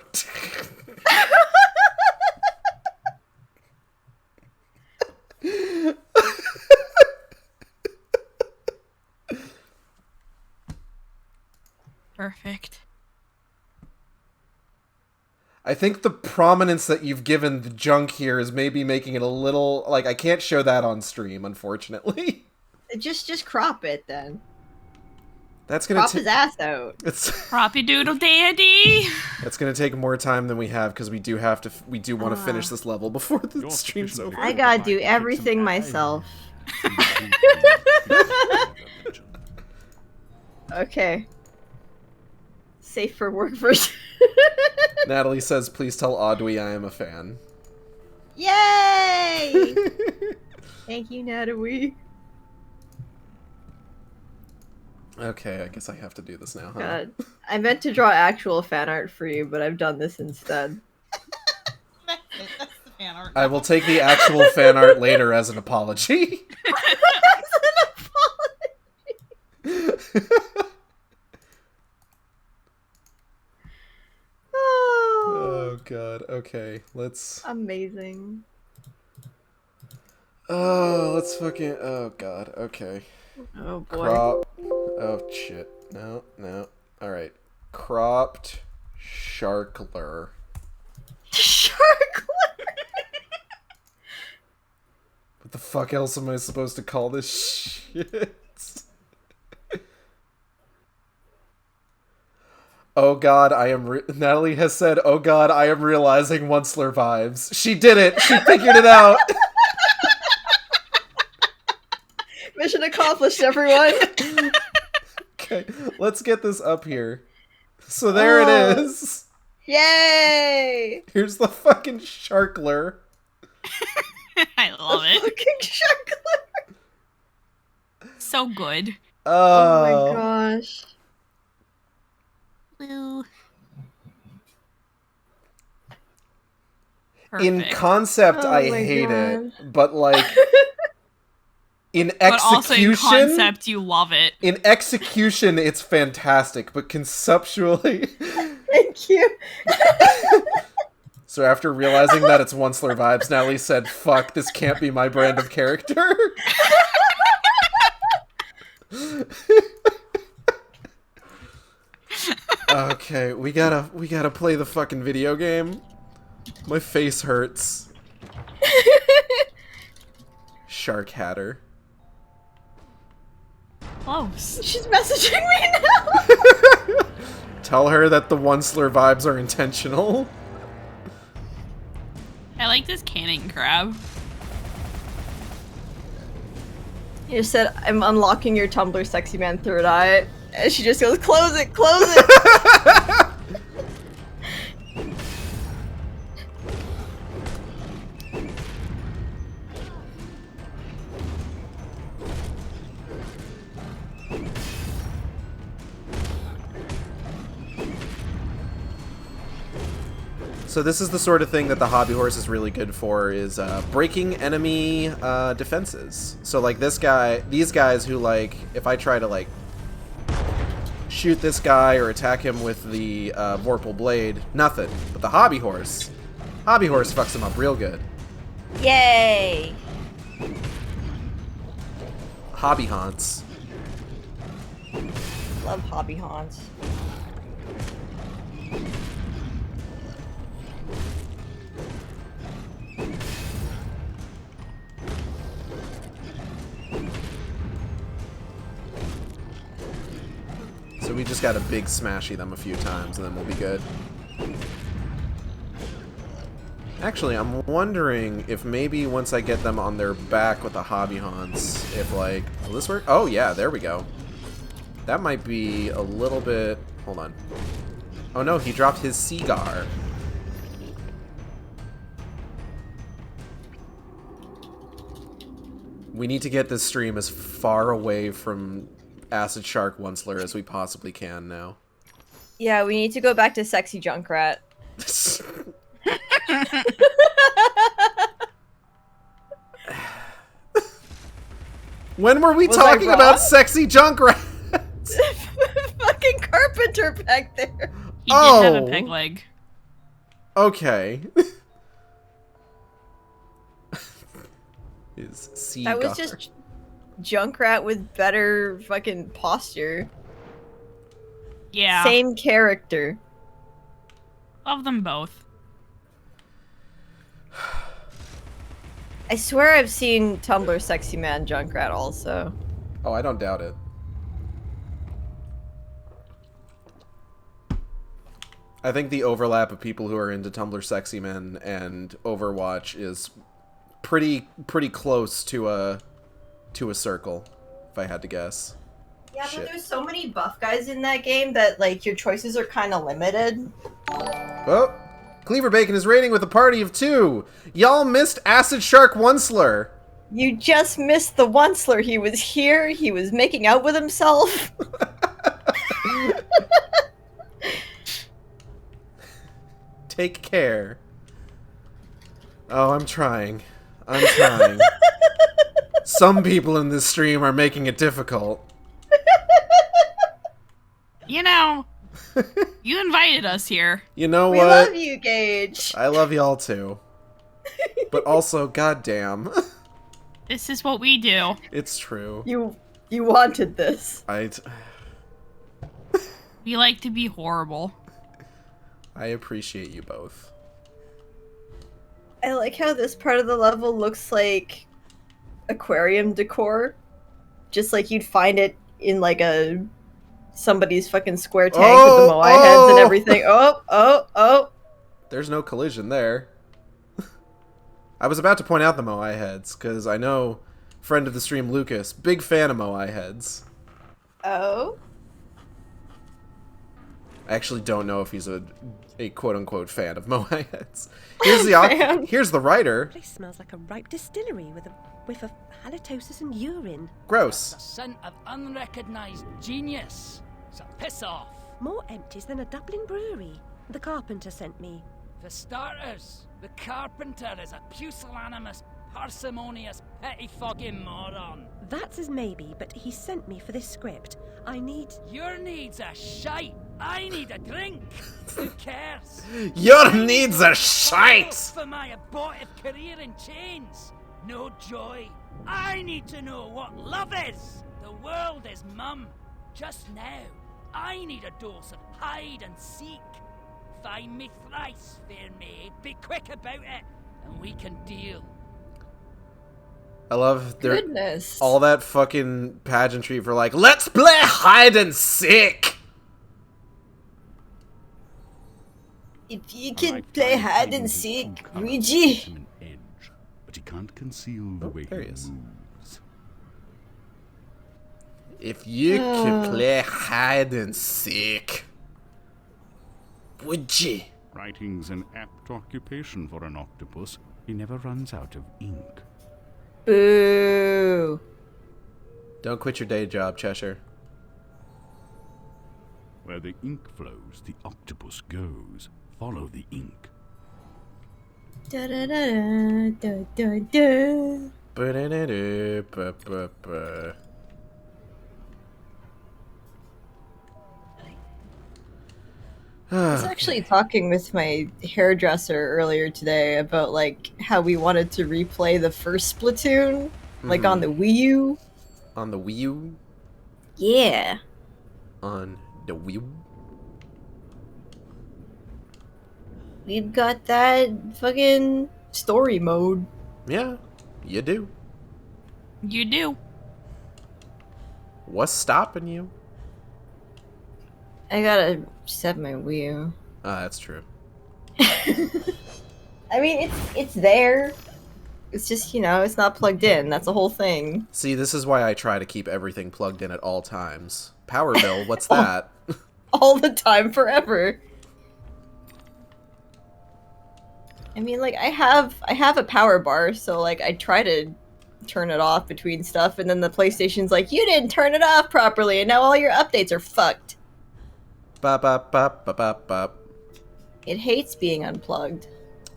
Perfect. I think the prominence that you've given the junk here is maybe making it a little like I can't show that on stream, unfortunately. Just crop it then. That's gonna Crop his ass out. It's Proppy doodle dandy. It's gonna take more time than we have because we do want to finish this level before the stream's over. I gotta do everything myself. Okay. Safe for work version. Natalie says, "Please tell Audrey I am a fan." Yay! Thank you, Natalie. Okay, I guess I have to do this now, huh? God, I meant to draw actual fan art for you, but I've done this instead. That's the fan art. I will take the actual fan art later as an apology. Oh god, okay, let's... Amazing. Oh, let's fucking... Oh god, okay. Oh boy. Crop... Oh shit, no. Alright. Cropped Sharkler. Sharkler! What the fuck else am I supposed to call this shit? Oh god, Natalie has said, "Oh god, I am realizing Onceler vibes." She did it! She figured it out! Mission accomplished, everyone! Okay, let's get this up here. So there it is! Yay! Here's the fucking Sharkler. I love it. Fucking Sharkler! So good. Oh my gosh. Woo. In concept, Oh I my hate God. it, but like... In But also in execution... concept, you love it. In execution, it's fantastic, but conceptually... Thank you. So after realizing that it's Onceler vibes, Natalie said, "Fuck, this can't be my brand of character." Okay, we gotta play the fucking video game. My face hurts. Shark Hatter. Close. She's messaging me now! Tell her that the Onceler vibes are intentional. I like this canning crab. You just said, "I'm unlocking your Tumblr sexy man third eye." And she just goes, "Close it, close it!" So this is the sort of thing that the hobby horse is really good for, is breaking enemy defenses. So like these guys who, like, if I try to like shoot this guy or attack him with the Vorpal Blade, nothing. But the hobby horse fucks him up real good. Yay! Hobby haunts. Love hobby haunts. So we just gotta big smashy them a few times and then we'll be good. Actually, I'm wondering if maybe once I get them on their back with the hobby haunts, if like, will this work? Oh yeah, there we go. That might be a little bit, hold on. Oh no, he dropped his Seagar. We need to get this stream as far away from Acid Shark Onceler as we possibly can now. Yeah, we need to go back to Sexy Junkrat. When were we Was talking I about wrong? Sexy Junkrat? Fucking carpenter back there. He did have a peg leg. Okay. His Seagar. That was just Junkrat with better fucking posture. Yeah. Same character. Love them both. I swear I've seen Tumblr Sexy Man Junkrat also. Oh, I don't doubt it. I think the overlap of people who are into Tumblr Sexy Men and Overwatch is pretty close to a circle, if I had to guess. Yeah, Shit. but there's so many buff guys in that game that like your choices are kind of limited. Oh, Cleaver Bacon is raiding with a party of 2. Y'all missed Acid Shark Onceler. You just missed the Onceler. He was here. He was making out with himself. Take care. Oh, I'm trying. I'm trying. Some people in this stream are making it difficult. You know, you invited us here. You know We what? love you, Gage. I love y'all too. But also, goddamn. This is what we do. It's true. You wanted this. We like to be horrible. I appreciate you both. I like how this part of the level looks like aquarium decor. Just like you'd find it in like somebody's fucking square tank with the moai heads and everything. Oh. There's no collision there. I was about to point out the moai heads, because I know friend of the stream Lucas, big fan of moai heads. Oh? I actually don't know if he's a quote-unquote fan of moai heads. Here's the writer. The place smells like a ripe distillery with a whiff of halitosis and urine. Gross. The scent of unrecognized genius. So piss off. More empties than a Dublin brewery. The carpenter sent me. For starters, the carpenter is a pusillanimous, parsimonious, pettifogging moron. That's as maybe, but he sent me for this script. I need... Your needs are shite. I need a drink. Who cares? Your needs are shite. For my abortive career in chains. No joy. I need to know what love is. The world is mum. Just now, I need a dose of hide and seek. Find me thrice, fair maid. Be quick about it, and we can deal. I love Goodness. all that fucking pageantry for like, let's play hide and seek. If you can play hide and seek, Luigi. But he can't conceal the way he moves. If you could play hide and seek, would you? Writing's an apt occupation for an octopus. He never runs out of ink. Boo. Don't quit your day job, Cheshire. Where the ink flows, the octopus goes. Follow the ink. Da da da da da da. Ba-da-da-da-ba-ba-ba. I was actually talking with my hairdresser earlier today about like how we wanted to replay the first Splatoon, like on the Wii U. On the Wii U? Yeah. On the Wii U? We've got that fucking story mode. Yeah, you do. You do. What's stopping you? I gotta set my Wii U. That's true. I mean, it's there. It's just, it's not plugged in. That's the whole thing. See, this is why I try to keep everything plugged in at all times. Power bill, what's that? All the time, forever. I mean, like, I have a power bar, so, like, I try to turn it off between stuff, and then the PlayStation's like, you didn't turn it off properly, and now all your updates are fucked. Bop, bop, bop, bop, bop, bop. It hates being unplugged.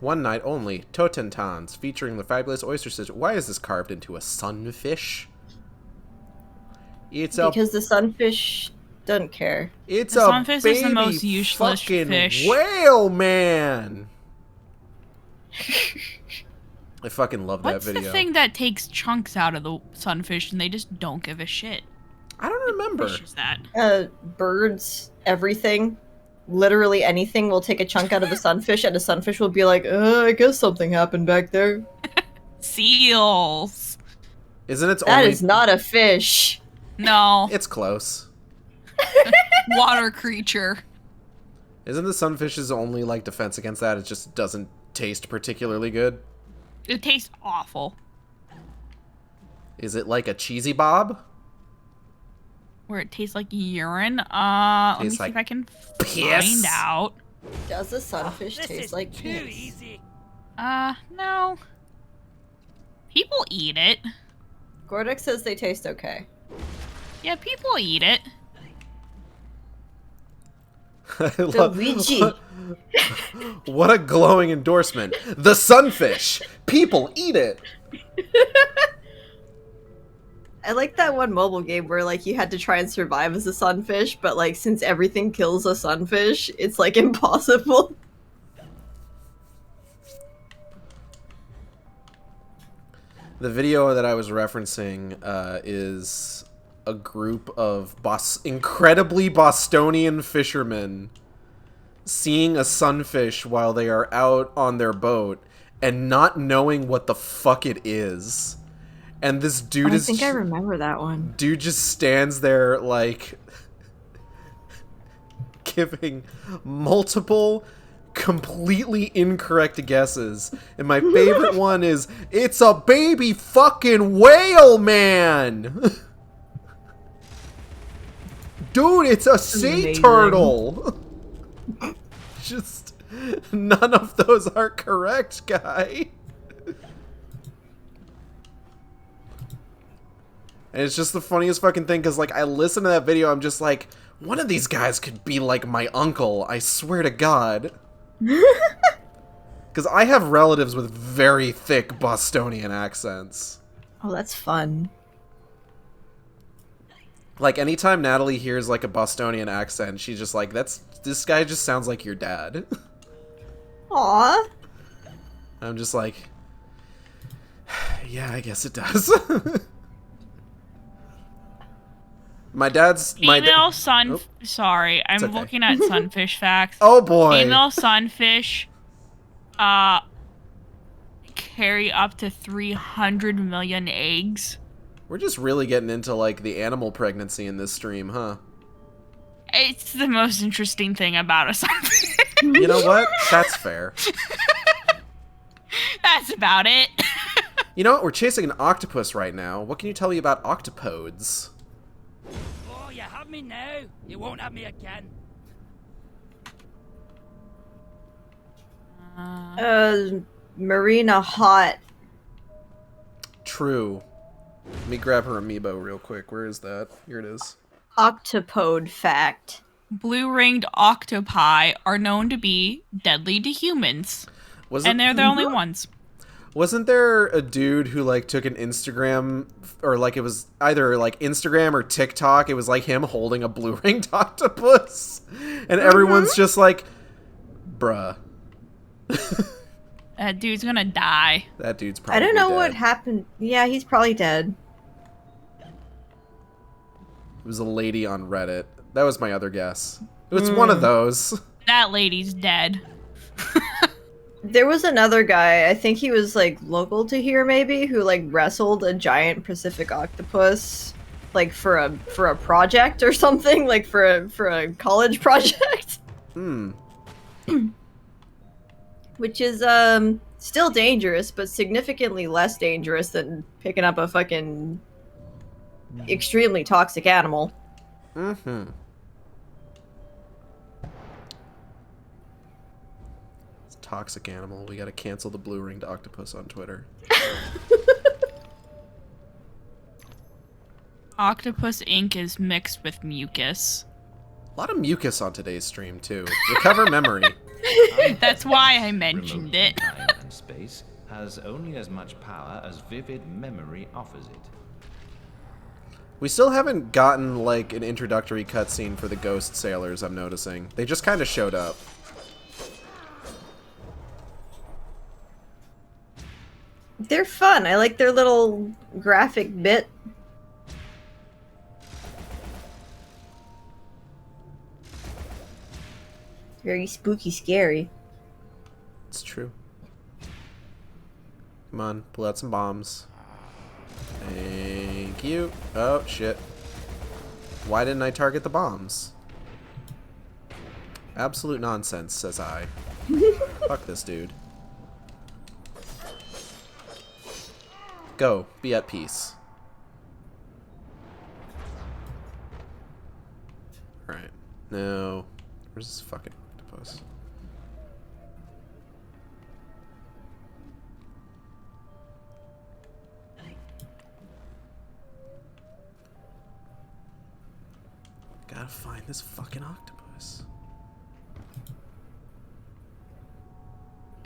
One night only, Totentons, featuring the fabulous oyster sister. Why is this carved into a sunfish? Because the sunfish doesn't care. It's the a sunfish baby is the most useless fucking fish. whale, man. I fucking love that video. What's the thing that takes chunks out of the sunfish and they just don't give a shit? I don't remember. What fish is that? Birds, everything. Literally anything will take a chunk out of a sunfish, and a sunfish will be like, I guess something happened back there. Seals. Isn't it That is not a fish. No. It's close. Water creature. Isn't the sunfish's only, like, defense against that? It just doesn't taste particularly good? It tastes awful. Is it like a cheesy bob? Where it tastes like urine? Let me Tastes see like if I can piss? find out. Does a sunfish taste like piss? Easy. No. People eat it. Gordic says they taste okay. Yeah, people eat it. Luigi. What a glowing endorsement. The sunfish. People eat it. I like that one mobile game where, like, you had to try and survive as a sunfish, but, like, since everything kills a sunfish, it's, like, impossible. The video that I was referencing is a group of incredibly Bostonian fishermen seeing a sunfish while they are out on their boat and not knowing what the fuck it is. And this dude I think I remember that one. Dude just stands there, like, giving multiple completely incorrect guesses. And my favorite one is, it's a baby fucking whale, man! Dude, it's a sea turtle! Just, none of those are correct, guy. And it's just the funniest fucking thing, because, like, I listen to that video, I'm just like, one of these guys could be like my uncle, I swear to God. Because I have relatives with very thick Bostonian accents. Oh, that's fun. Like, anytime Natalie hears, like, a Bostonian accent, she's just like, this guy just sounds like your dad. Aww. I'm just like, yeah, I guess it does. My dad's... Sorry, I'm okay. looking at sunfish facts. Oh, boy. Female sunfish carry up to 300 million eggs. We're just really getting into, like, the animal pregnancy in this stream, huh? It's the most interesting thing about a sunfish. You know what? That's fair. That's about it. You know what? We're chasing an octopus right now. What can you tell me about octopodes? Oh, you have me now. You won't have me again. Marina Hot. True. Let me grab her amiibo real quick. Where is that? Here it is. Octopode fact. Blue-ringed octopi are known to be deadly to humans. And they're the only ones. Wasn't there a dude who like took an Instagram, or like it was either like Instagram or TikTok? It was like him holding a blue-ringed octopus, and everyone's just like, "Bruh." That dude's gonna die. That dude's probably I don't know dead. what happened. Yeah, he's probably dead. It was a lady on Reddit. That was my other guess. It was one of those. That lady's dead. There was another guy, I think he was like local to here maybe, who like wrestled a giant Pacific octopus like for a project or something, like for a college project. Which is still dangerous, but significantly less dangerous than picking up a fucking extremely toxic animal. Toxic animal. We gotta cancel the blue-ringed octopus on Twitter. Octopus ink is mixed with mucus. A lot of mucus on today's stream, too. Recover memory. That's why I mentioned it. Time and space has only as much power as vivid memory offers it. We still haven't gotten, like, an introductory cutscene for the ghost sailors, I'm noticing. They just kind of showed up. They're fun. I like their little graphic bit. Very spooky, scary. It's true. Come on, pull out some bombs. Thank you. Oh, shit. Why didn't I target the bombs? Absolute nonsense, says I. Fuck this dude. Go. Be at peace. Alright. Now, where's this fucking octopus? Gotta find this fucking octopus.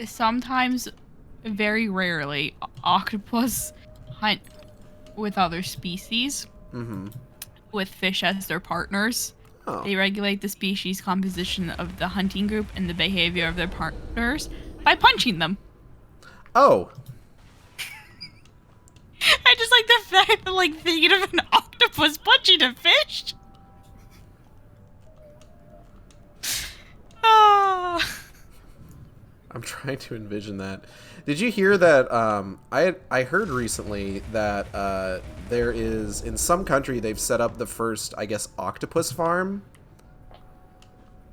Sometimes, very rarely, octopus hunt with other species. With fish as their partners. Oh. They regulate the species composition of the hunting group and the behavior of their partners by punching them. Oh. I just like the fact that, like, thinking of an octopus punching a fish. I'm trying to envision that. Did you hear that? I heard recently that there is, in some country, they've set up the first, I guess, octopus farm.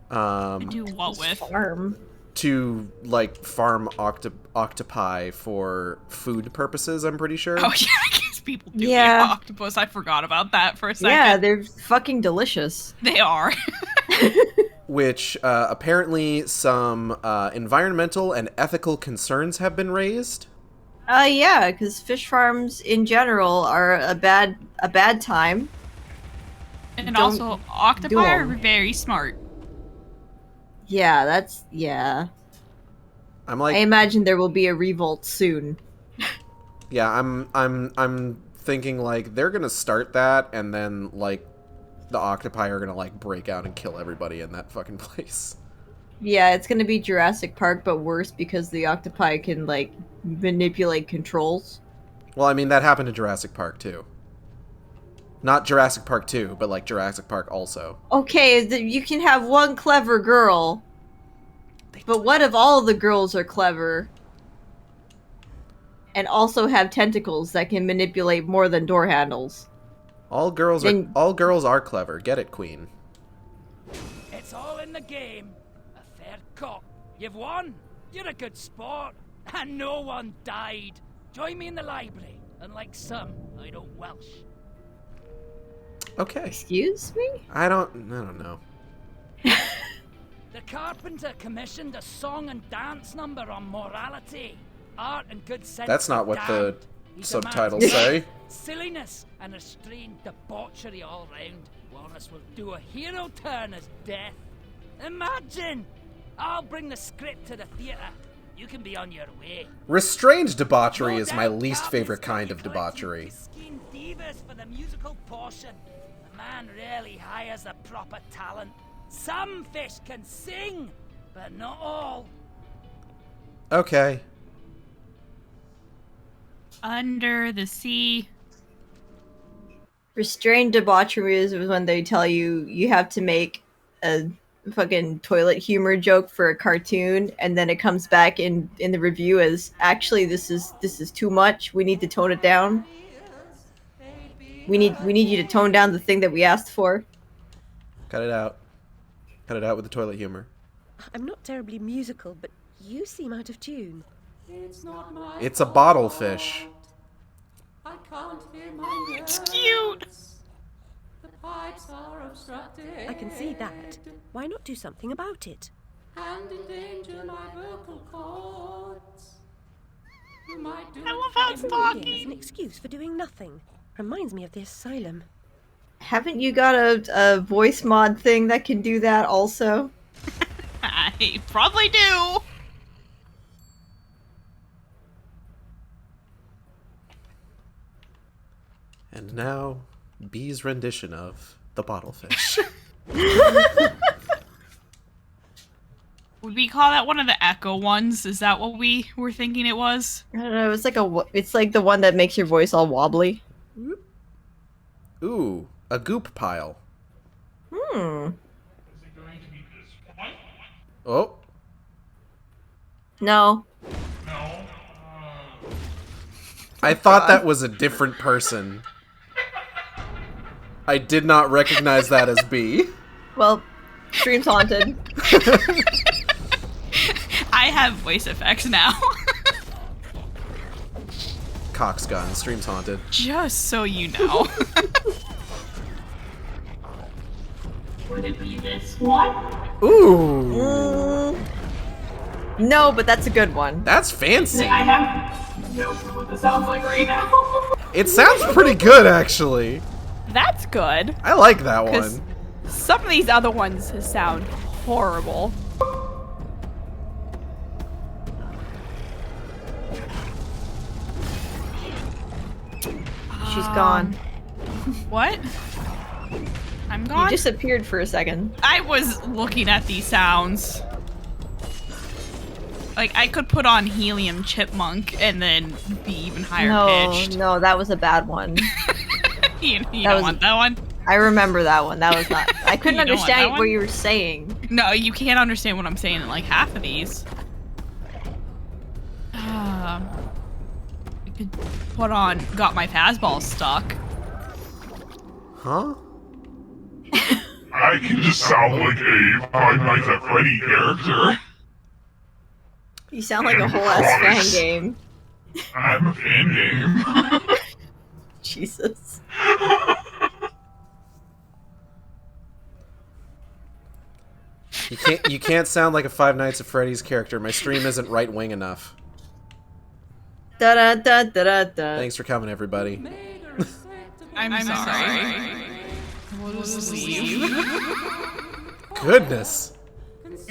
Do what with? Farm. To, like, farm octopi for food purposes, I'm pretty sure. Oh, yeah, I guess people do eat Yeah. octopus. I forgot about that for a second. Yeah, they're fucking delicious. They are. Which apparently some environmental and ethical concerns have been raised. Yeah, because fish farms in general are a bad time. And Don't also, octopi do are 'em. very smart. Yeah, yeah. I'm like, I imagine there will be a revolt soon. yeah, I'm thinking like they're gonna start that, and then like the octopi are gonna like break out and kill everybody in that fucking place. Yeah, it's gonna be Jurassic Park, but worse because the octopi can like manipulate controls. Well, I mean that happened in Jurassic Park too. Not Jurassic Park 2, but like Jurassic Park also. Okay, you can have one clever girl, but what if all the girls are clever and also have tentacles that can manipulate more than door handles? All girls are clever. Get it, Queen. It's all in the game. A fair cop. You've won. You're a good sport. And no one died. Join me in the library. Unlike some, I don't Welsh. Okay. Excuse me? I don't know. The carpenter commissioned a song and dance number on morality, art and good sense. That's not are what the damned. He subtitles demands say. silliness and restrained debauchery all round. Wallace will do a hero turn as death. Imagine! I'll bring the script to the theatre. You can be on your way. Restrained debauchery is my least favorite kind of debauchery. Skin divas for the musical portion. The man really hires the proper talent. Some fish can sing, but not all. Okay. Under the sea. Restrained debauchery is when they tell you you have to make a fucking toilet humor joke for a cartoon, and then it comes back in the review as actually this is too much. We need to tone it down. We need you to tone down the thing that we asked for. Cut it out. Cut it out with the toilet humor. I'm not terribly musical, but you seem out of tune. It's a bottle fish. I can't hear my It's cute. The pipes are obstructed. I can see that. Why not do something about it? And endanger my vocal cords. You might do I love how it's As talking. an excuse for doing nothing. Reminds me of the asylum. Haven't you got a voice mod thing that can do that also? I probably do. And now, B's rendition of the bottle fish. Would we call that one of the echo ones? Is that what we were thinking it was? I don't know. It's like the one that makes your voice all wobbly. Ooh, a goop pile. Oh. No. I thought that was a different person. I did not recognize that as B. Well, stream's haunted. I have voice effects now. Cox gun, stream's haunted. Just so you know. Would it be this one? Ooh. No, but that's a good one. That's fancy. I have no clue what this sounds like right now. It sounds pretty good, actually. That's good. I like that 'Cause one. some of these other ones sound horrible. She's gone. What? I'm You gone? disappeared for a second. I was looking at these sounds. Like, I could put on Helium Chipmunk and then be even higher pitched. No, that was a bad one. You That don't was- want that one? I remember that one. That was not. I couldn't You don't want that understand one? what you were saying. No, you can't understand what I'm saying in like half of these. I could put on Got My Fastball Stuck. Huh? I can just sound like a Five Nights at Freddy character. You sound like a whole ass fan game. I'm a fan game. Jesus. You can't sound like a Five Nights at Freddy's character. My stream isn't right wing enough. Da da da da da da. Thanks for coming, everybody. I'm sorry. We'll just leave. Goodness.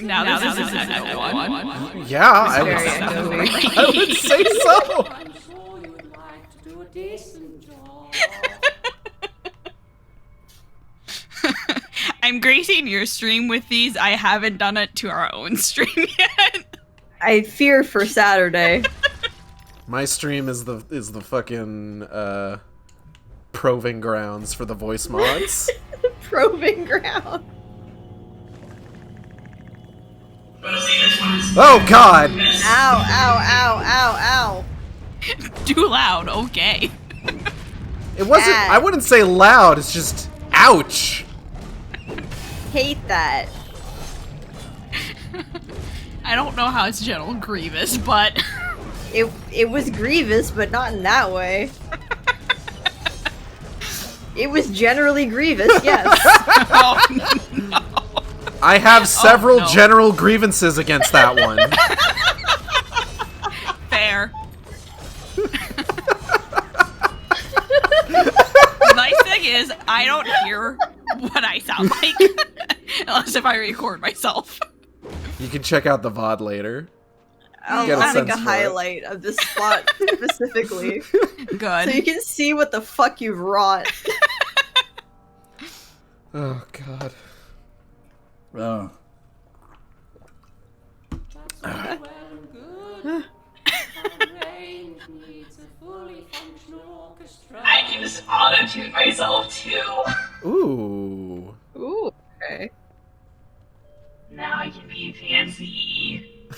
Now this is an echo one. Yeah, I Very echoey. I would say so. I'm sure you would like to do a decent job. I'm gracing your stream with these. I haven't done it to our own stream yet. I fear for Saturday. My stream is the fucking proving grounds for the voice mods. Proving ground. Oh God! Ow, ow, ow, ow, ow. Too loud, okay. It wasn't. I wouldn't say loud. It's just ouch. Hate that. I don't know how it's General Grievous, but It was grievous, but not in that way. It was generally grievous, yes. oh, no. I have several no. general grievances against that one. Fair. The nice thing is, I don't hear what I sound like unless if I record myself. You can check out the VOD later. I'll Get a make sense a for it. highlight of this spot specifically. Good. So you can see what the fuck you've wrought. Oh god. Oh. I can just auto-tune myself too. Ooh. Ooh, okay. Now I can be fancy.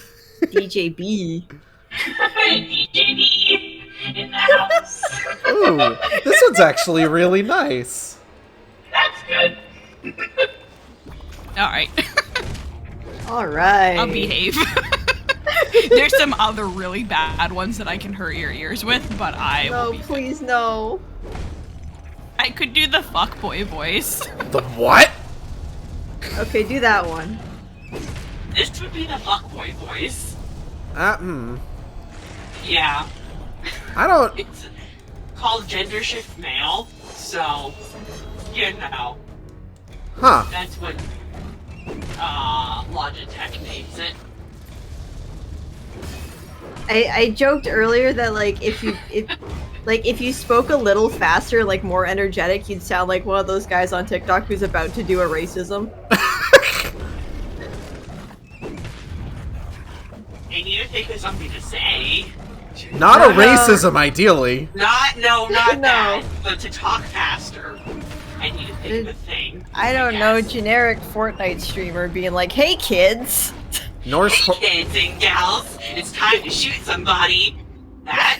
DJB. DJB in the house. Ooh. This one's actually really nice. That's good. Alright. Alright. I'll behave. There's some other really bad ones that I can hurt your ears with, but I will No, be please no. I could do the fuckboy voice. The what? Okay, do that one. This would be the fuckboy voice. Yeah. I don't... It's called gender shift male, so, you know. Huh. That's what, Logitech names it. I joked earlier that like if you spoke a little faster, like more energetic, you'd sound like one of those guys on TikTok who's about to do a racism. I need to think of something to say. Not a racism, ideally. Not that, but to talk faster. I need to think of a thing. I don't know, generic Fortnite streamer being like, "Hey kids." Norse Hey kids and gals, it's time to shoot somebody. That.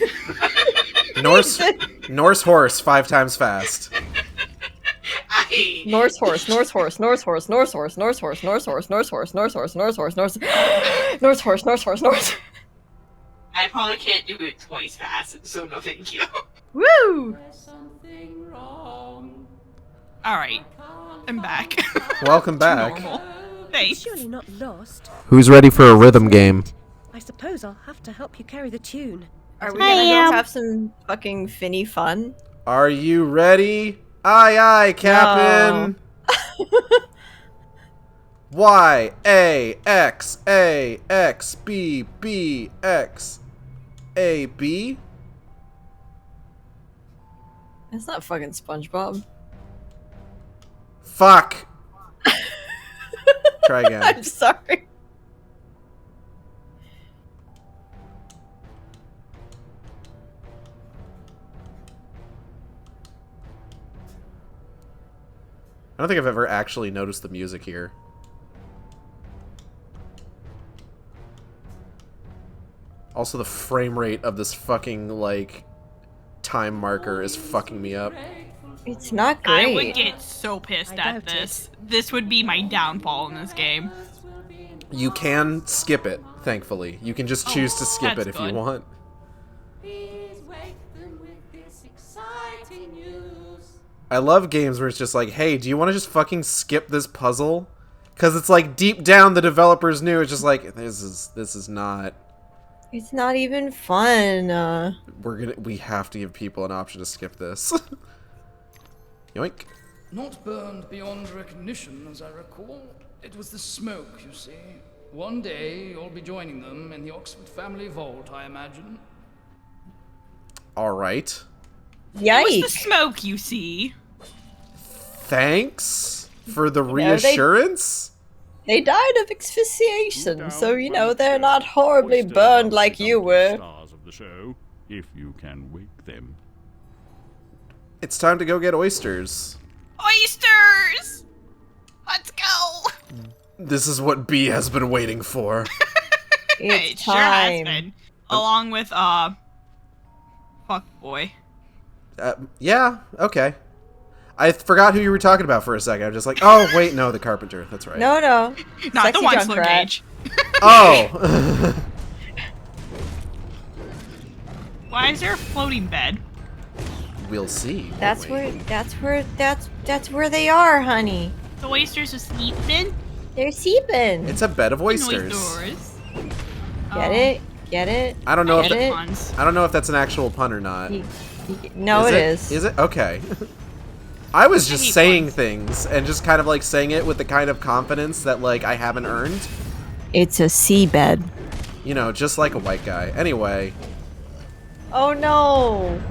Norse horse 5 times fast. Norse horse, Norse horse, Norse horse, Norse horse, Norse horse, Norse horse, Norse horse, Norse horse, Norse horse, Norse Norse horse, Norse horse, Norse. I probably can't do it twice fast, so no thank you. Woo! Alright. I'm back. Welcome back. Normal. Thanks. Surely not lost. Who's ready for a rhythm game? I suppose I'll have to help you carry the tune. Are we gonna go have some fucking finny fun? Are you ready? Aye, aye, Captain. Y A X A X B B X A B. That's not fucking SpongeBob. Fuck. Try again. I'm sorry. I don't think I've ever actually noticed the music here. Also, the frame rate of this fucking, like, time marker is fucking me up. It's not great. I would get so pissed at this. This would be my downfall in this game. You can skip it, thankfully. You can just choose to skip it that's if good. you want. I love games where it's just like, hey, do you want to just fucking skip this puzzle? Because it's like deep down the developers knew it's just like this is not. It's not even fun. We have to give people an option to skip this. Yoink. Not burned beyond recognition, as I recall. It was the smoke, you see. One day you'll be joining them in the Oxford family vault, I imagine. All right. Yikes. It was the smoke, you see. Thanks for the know, reassurance. They died of asphyxiation, so you know they're not horribly burned like you were. Stars of the show, if you can wake them. It's time to go get oysters. Oysters! Let's go! This is what B has been waiting for. It sure has been. Along with, fuck boy. Yeah, okay. I forgot who you were talking about for a second. I'm just like, oh, wait, no, the carpenter. That's right. No. Not Sexy the one Junkrat. slug gauge. Oh! Why is there a floating bed? We'll see. That's where they are, honey. The oysters are sleeping? They're seeping. It's a bed of oysters. Get it? Get it? I don't know Get if it? I don't know if that's an actual pun or not. No, it is. Is it? Okay. I was just saying things and just kind of like saying it with the kind of confidence that like I haven't earned. It's a seabed. You know, just like a white guy. Anyway. Oh no!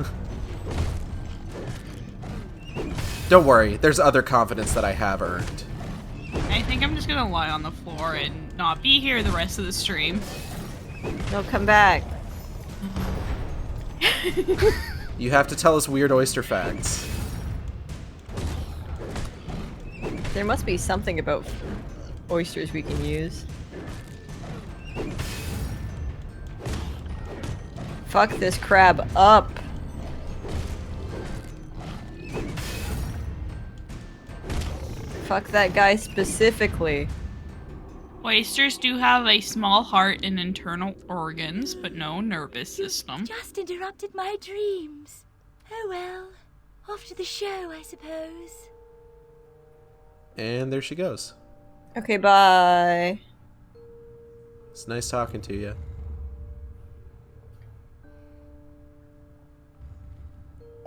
Don't worry, there's other confidence that I have earned. I think I'm just gonna lie on the floor and not be here the rest of the stream. No, come back. You have to tell us weird oyster facts. There must be something about oysters we can use. Fuck this crab up. Fuck that guy specifically. Oysters do have a small heart and internal organs, but no nervous system. Just interrupted my dreams. Oh well. Off to the show, I suppose. And there she goes. Okay, bye. It's nice talking to you.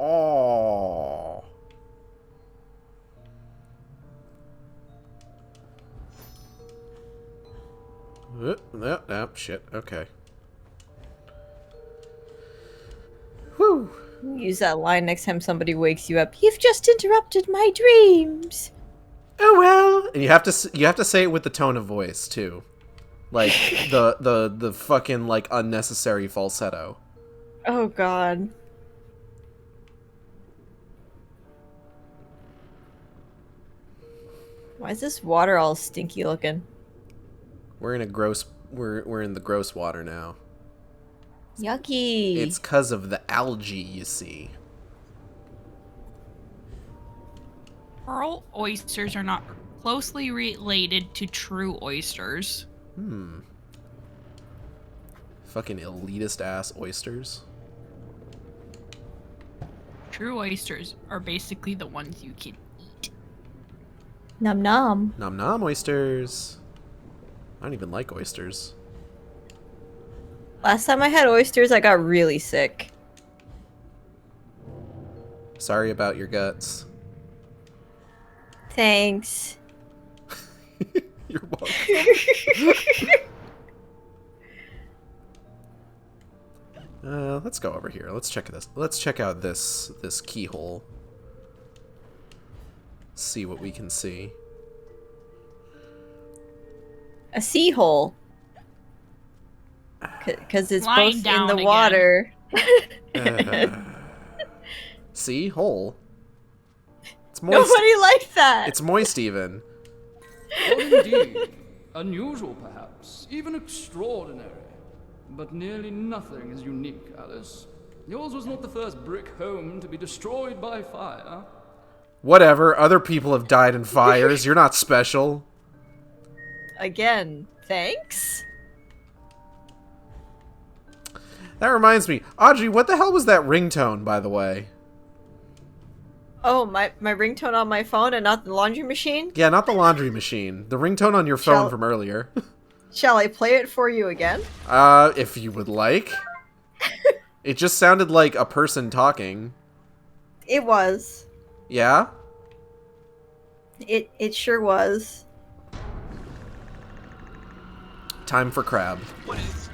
Oh. No, shit. Okay. Whew. Use that line next time somebody wakes you up. You've just interrupted my dreams. Oh well. And you have to say it with the tone of voice too, like the fucking like unnecessary falsetto. Oh god. Why is this water all stinky looking? We're in the gross water now. Yucky. It's 'cause of the algae, you see. Pearl oysters are not closely related to true oysters. Fucking elitist ass oysters. True oysters are basically the ones you can eat. Nom nom. Nom nom oysters. I don't even like oysters. Last time I had oysters, I got really sick. Sorry about your guts. Thanks. You're welcome. Let's go over here. Let's check this. Let's check out this keyhole. See what we can see. A sea hole. Because it's Lying both down in the again. water. See? Hole. It's moist. Nobody liked that. It's moist even. Well, indeed. Unusual, perhaps. Even extraordinary. But nearly nothing is unique, Alice. Yours was not the first brick home to be destroyed by fire. Whatever. Other people have died in fires. You're not special. Again, thanks? That reminds me. Audrey, what the hell was that ringtone, by the way? Oh, my ringtone on my phone and not the laundry machine? Yeah, not the laundry machine. The ringtone on your phone from earlier. Shall I play it for you again? If you would like. It just sounded like a person talking. It was. Yeah? It sure was. Time for crab. What is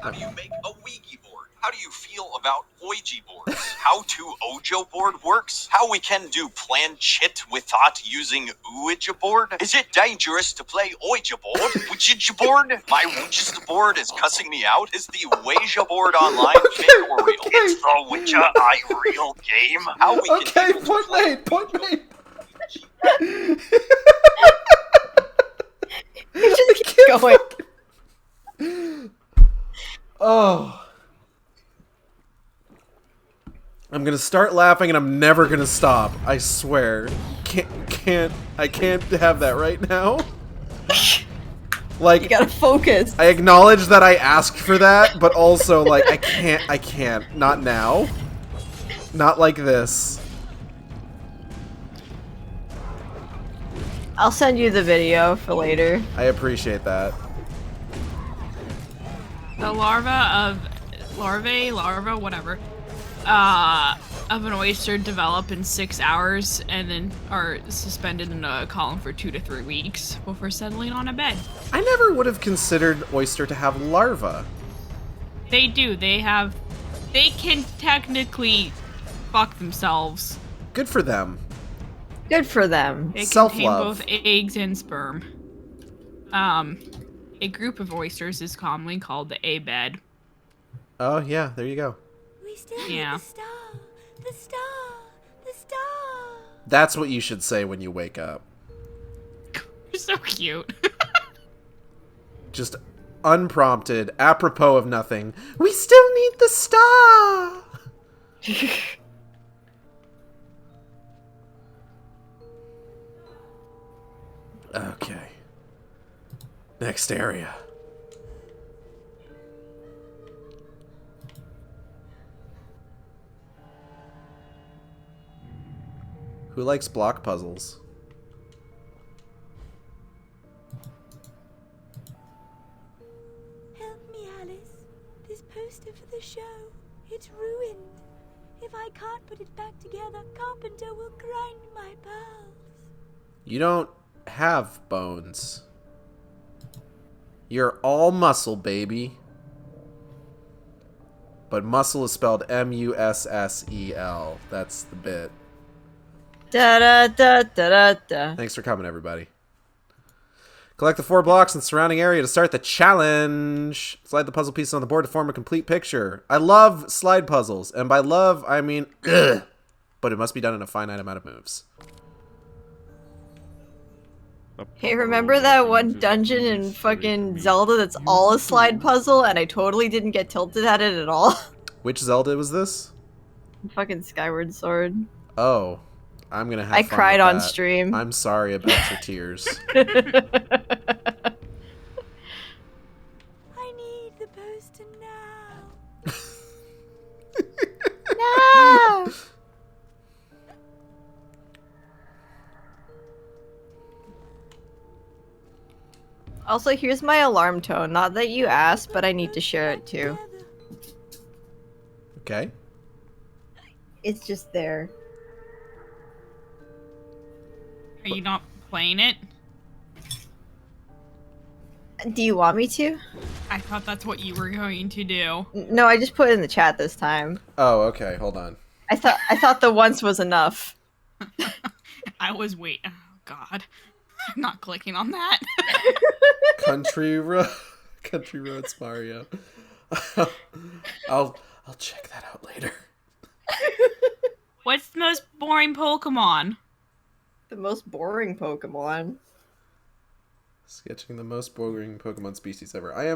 how do you make a Ouija board? How do you feel about Ouija boards? How to Ojo board works? How we can do planchette without using Ouija board? Is it dangerous to play Ouija board? Ouija board? My Ouija board is cussing me out. Is the Ouija board online fake or real? It's the Ouija real game. How we can Point made. Just keep going. Oh. I'm gonna start laughing and I'm never gonna stop. I swear. I can't have that right now. Like, you gotta focus. I acknowledge that I asked for that, but also like I can't. Not now. Not like this. I'll send you the video for later. I appreciate that. The larva, whatever, of an oyster develop in 6 hours and then are suspended in a column for 2 to 3 weeks before settling on a bed. I never would have considered oyster to have larvae. They do. They can technically fuck themselves. Good for them. Good for them. They contain Self-love. both eggs and sperm. A group of oysters is commonly called the abed. Oh, yeah, there you go. We still Yeah. have the star, the star, the star. That's what you should say when you wake up. You're so cute. Just unprompted, apropos of nothing. We still need the star! Okay. Next area. Who likes block puzzles? Help me, Alice. This poster for the show, it's ruined. If I can't put it back together, Carpenter will grind my pearls. You don't have bones. You're all muscle, baby. But muscle is spelled M-U-S-S-E-L. That's the bit. Da da da da da da. Thanks for coming, everybody. Collect the 4 blocks in the surrounding area to start the challenge. Slide the puzzle pieces on the board to form a complete picture. I love slide puzzles, and by love, I mean ugh. But it must be done in a finite amount of moves. Hey, remember that one dungeon in fucking Zelda that's all a slide puzzle, and I totally didn't get tilted at it at all? Which Zelda was this? Fucking Skyward Sword. Oh, I'm gonna have I fun cried with on that. stream. I'm sorry about your tears. I need the poster now. No! Also, here's my alarm tone. Not that you asked, but I need to share it too. Okay. It's just there. Are you not playing it? Do you want me to? I thought that's what you were going to do. No, I just put it in the chat this time. Oh, okay. Hold on. I thought the once was enough. I was Oh God. I'm not clicking on that. Country Roads Mario. I'll check that out later. What's the most boring Pokemon? The most boring Pokemon. Sketching the most boring Pokemon species ever. I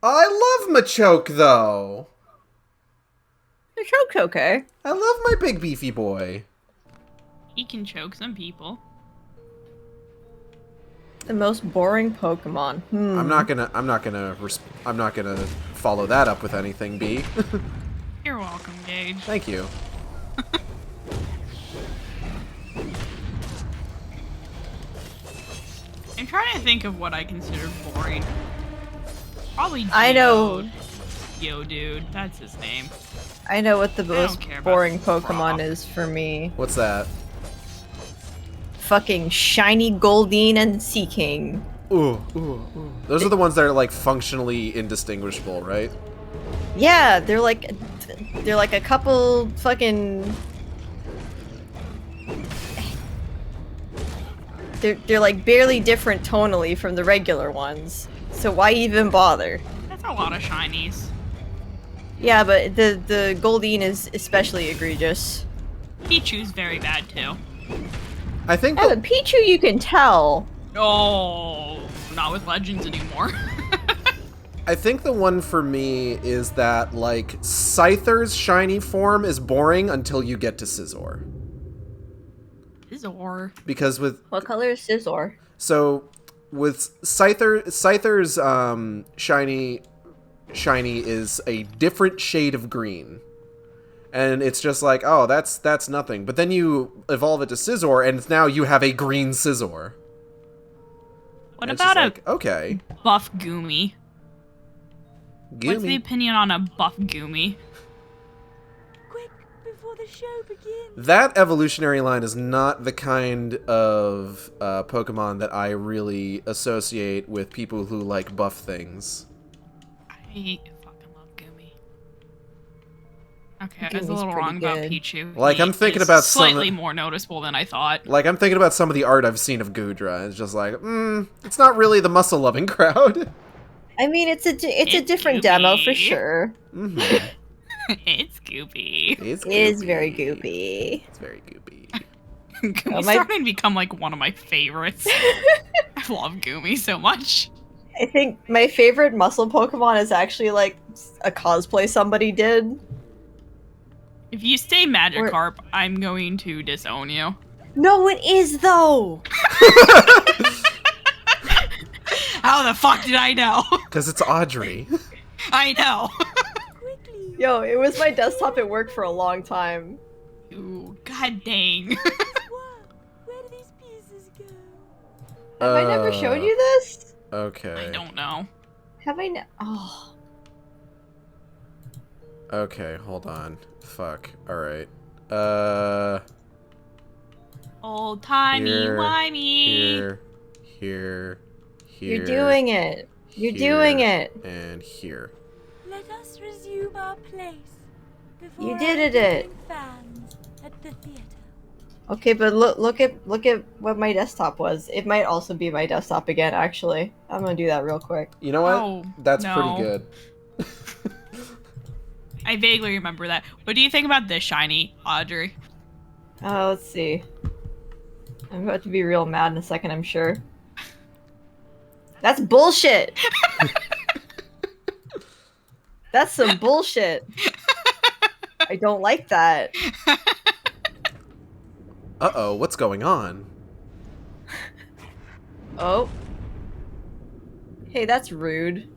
love Machoke, though. Machoke's okay. I love my big beefy boy. He can choke some people. The most boring Pokemon. I'm not gonna follow that up with anything, B. You're welcome, Gage. Thank you. I'm trying to think of what I consider boring. Probably I know. Dude. That's his name. I know what the don't most care about boring Pokemon is for me. What's that? Fucking shiny Goldeen and Seaking. Ooh. Those are the ones that are like functionally indistinguishable, right? Yeah, they're like a couple fucking. They're like barely different tonally from the regular ones. So why even bother? That's a lot of shinies. Yeah, but the Goldeen is especially egregious. Pichu's very bad too. I think. Yeah, but Pichu you can tell. Oh, not with Legends anymore. I think the one for me is that, like, Scyther's shiny form is boring until you get to Scizor. Scizor. Because with... What color is Scizor? So, with Scyther's shiny is a different shade of green. And it's just like, oh, that's nothing. But then you evolve it to Scizor, and now you have a green Scizor. What And it's about just like, okay. buff Goomy? What's the opinion on a buff Goomy? the show begins. That evolutionary line is not the kind of Pokemon that I really associate with people who like buff things. I fucking love Goomy. Okay, I was a Goomy's little pretty wrong about good. Pichu. Like, He I'm thinking is about slightly more noticeable than I thought. Like, I'm thinking about some of the art I've seen of Goodra. It's just like, it's not really the muscle-loving crowd. I mean, it's a different demo for sure. Mm-hmm. It's goopy. It's It is very goopy. It's very goopy. Goomy's starting to become like one of my favorites. I love Goomy so much. I think my favorite muscle Pokemon is actually like a cosplay somebody did. If you stay Magikarp, I'm going to disown you. No, it is though. How the fuck did I know? Because it's Audrey. I know. Yo, it was my desktop at work for a long time. Ooh, god dang. Have I never shown you this? Okay. I don't know. Have I? Oh. Okay, hold on. Fuck. Alright. Old timey wimey. Here. You're doing it. You're here, doing it. And here. Let us resume our place before You did it. fans at the theater. Okay, but look at what my desktop was. It might also be my desktop again, actually. I'm gonna do that real quick. You know what? Oh, That's no. pretty good. I vaguely remember that. What do you think about this shiny, Audrey? Let's see. I'm about to be real mad in a second, I'm sure. That's bullshit! That's some bullshit. I don't like that. Uh-oh, what's going on? Oh. Hey, that's rude.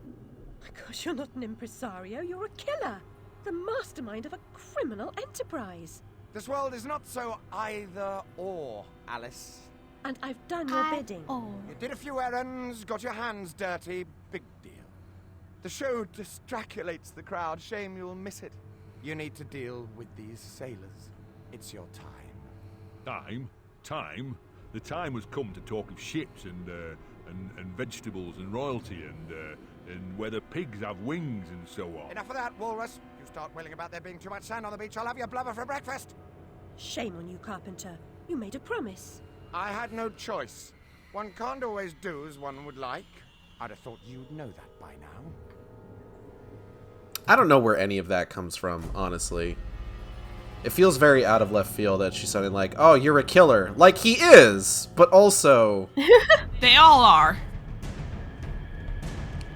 My gosh, you're not an impresario, you're a killer. The mastermind of a criminal enterprise. This world is not so either or, Alice. And I've done your bidding. You did a few errands, got your hands dirty, big deal. The show distraculates the crowd, shame you'll miss it. You need to deal with these sailors. It's your time. Time? The time has come to talk of ships and vegetables and royalty and whether pigs have wings and so on. Enough of that, Walrus. You start wailing about there being too much sand on the beach, I'll have your blubber for breakfast. Shame on you, Carpenter. You made a promise. I had no choice. One can't always do as one would like. I'd have thought you'd know that by now. I don't know where any of that comes from, honestly. It feels very out of left field that she's sounding like, oh, you're a killer. Like, he is, but also... They all are.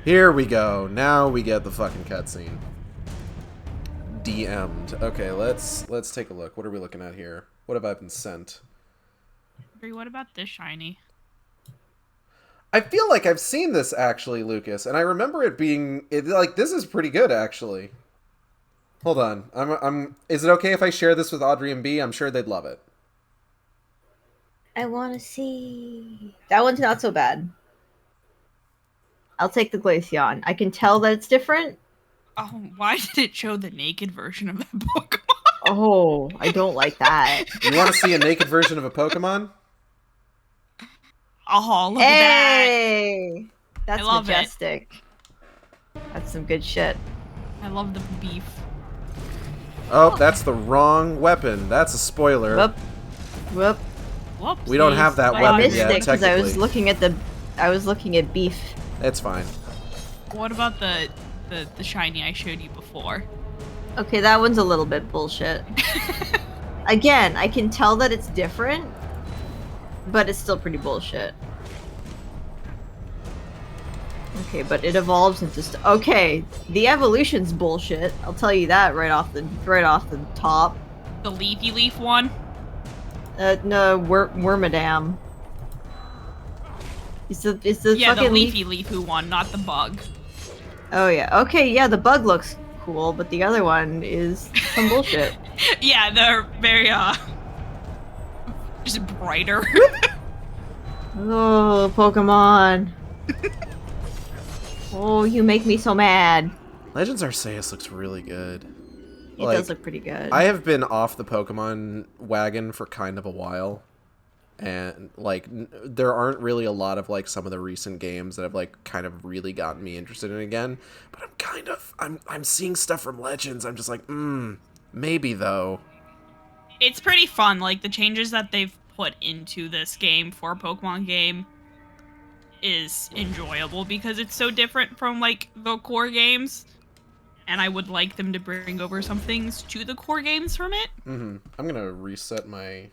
Here we go. Now we get the fucking cutscene. DM'd. Okay, let's take a look. What are we looking at here? What have I been sent? What about this shiny? I feel like I've seen this, actually, Lucas, and I remember it being... like, this is pretty good, actually. Hold on. Is it okay if I share this with Audrey and B? I'm sure they'd love it. I want to see... That one's not so bad. I'll take the Glaceon. I can tell that it's different. Oh, why did it show the naked version of that Pokemon? Oh, I don't like that. You want to see a naked version of a Pokemon? Oh, look Hey! at that. That's I love majestic. That's some good shit. I love the beef. Oh, that's the wrong weapon. That's a spoiler. Whoop. Whoopsies. We don't have that I weapon missed yet, it because I was technically. looking at beef. It's fine. What about the shiny I showed you before? Okay, that one's a little bit bullshit. Again, I can tell that it's different, but it's still pretty bullshit. Okay, but it evolves into okay, the evolution's bullshit. I'll tell you that right off the top. The leafy leaf one? No, Wormadam. It's the yeah, fucking the leafy leafy one, not the bug. Oh yeah. Okay, yeah, the bug looks cool, but the other one is some bullshit. Yeah, they're very just brighter. Oh, Pokemon. Oh, you make me so mad. Legends Arceus looks really good. It does look pretty good. I have been off the Pokemon wagon for kind of a while. And, like, there aren't really a lot of, like, some of the recent games that have, like, kind of really gotten me interested in again. But I'm seeing stuff from Legends. I'm just like, maybe, though. It's pretty fun. Like, the changes that they've put into this game for a Pokemon game is enjoyable because it's so different from, like, the core games. And I would like them to bring over some things to the core games from it. I'm gonna reset my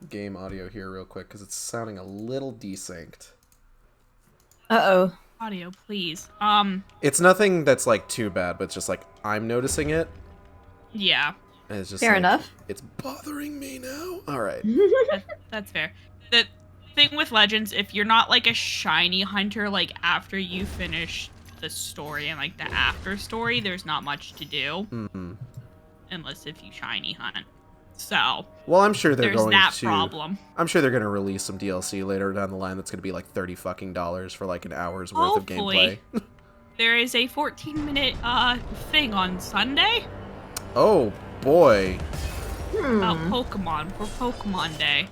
game audio here real quick because it's sounding a little desynced. Uh-oh. Audio, please. It's nothing that's, like, too bad, but it's just, like, I'm noticing it. Yeah. And it's just Fair like, enough. It's bothering me now. All right. That's fair. The thing with Legends, if you're not, like, a shiny hunter, like, after you finish the story and, like, the after story, there's not much to do. Unless if you shiny hunt. So, well, I'm sure there's that problem. I'm sure they're going to release some DLC later down the line that's going to be like $30 fucking for like an hour's worth of gameplay. There is a 14-minute thing on Sunday. Oh, boy. About Pokemon for Pokemon Day.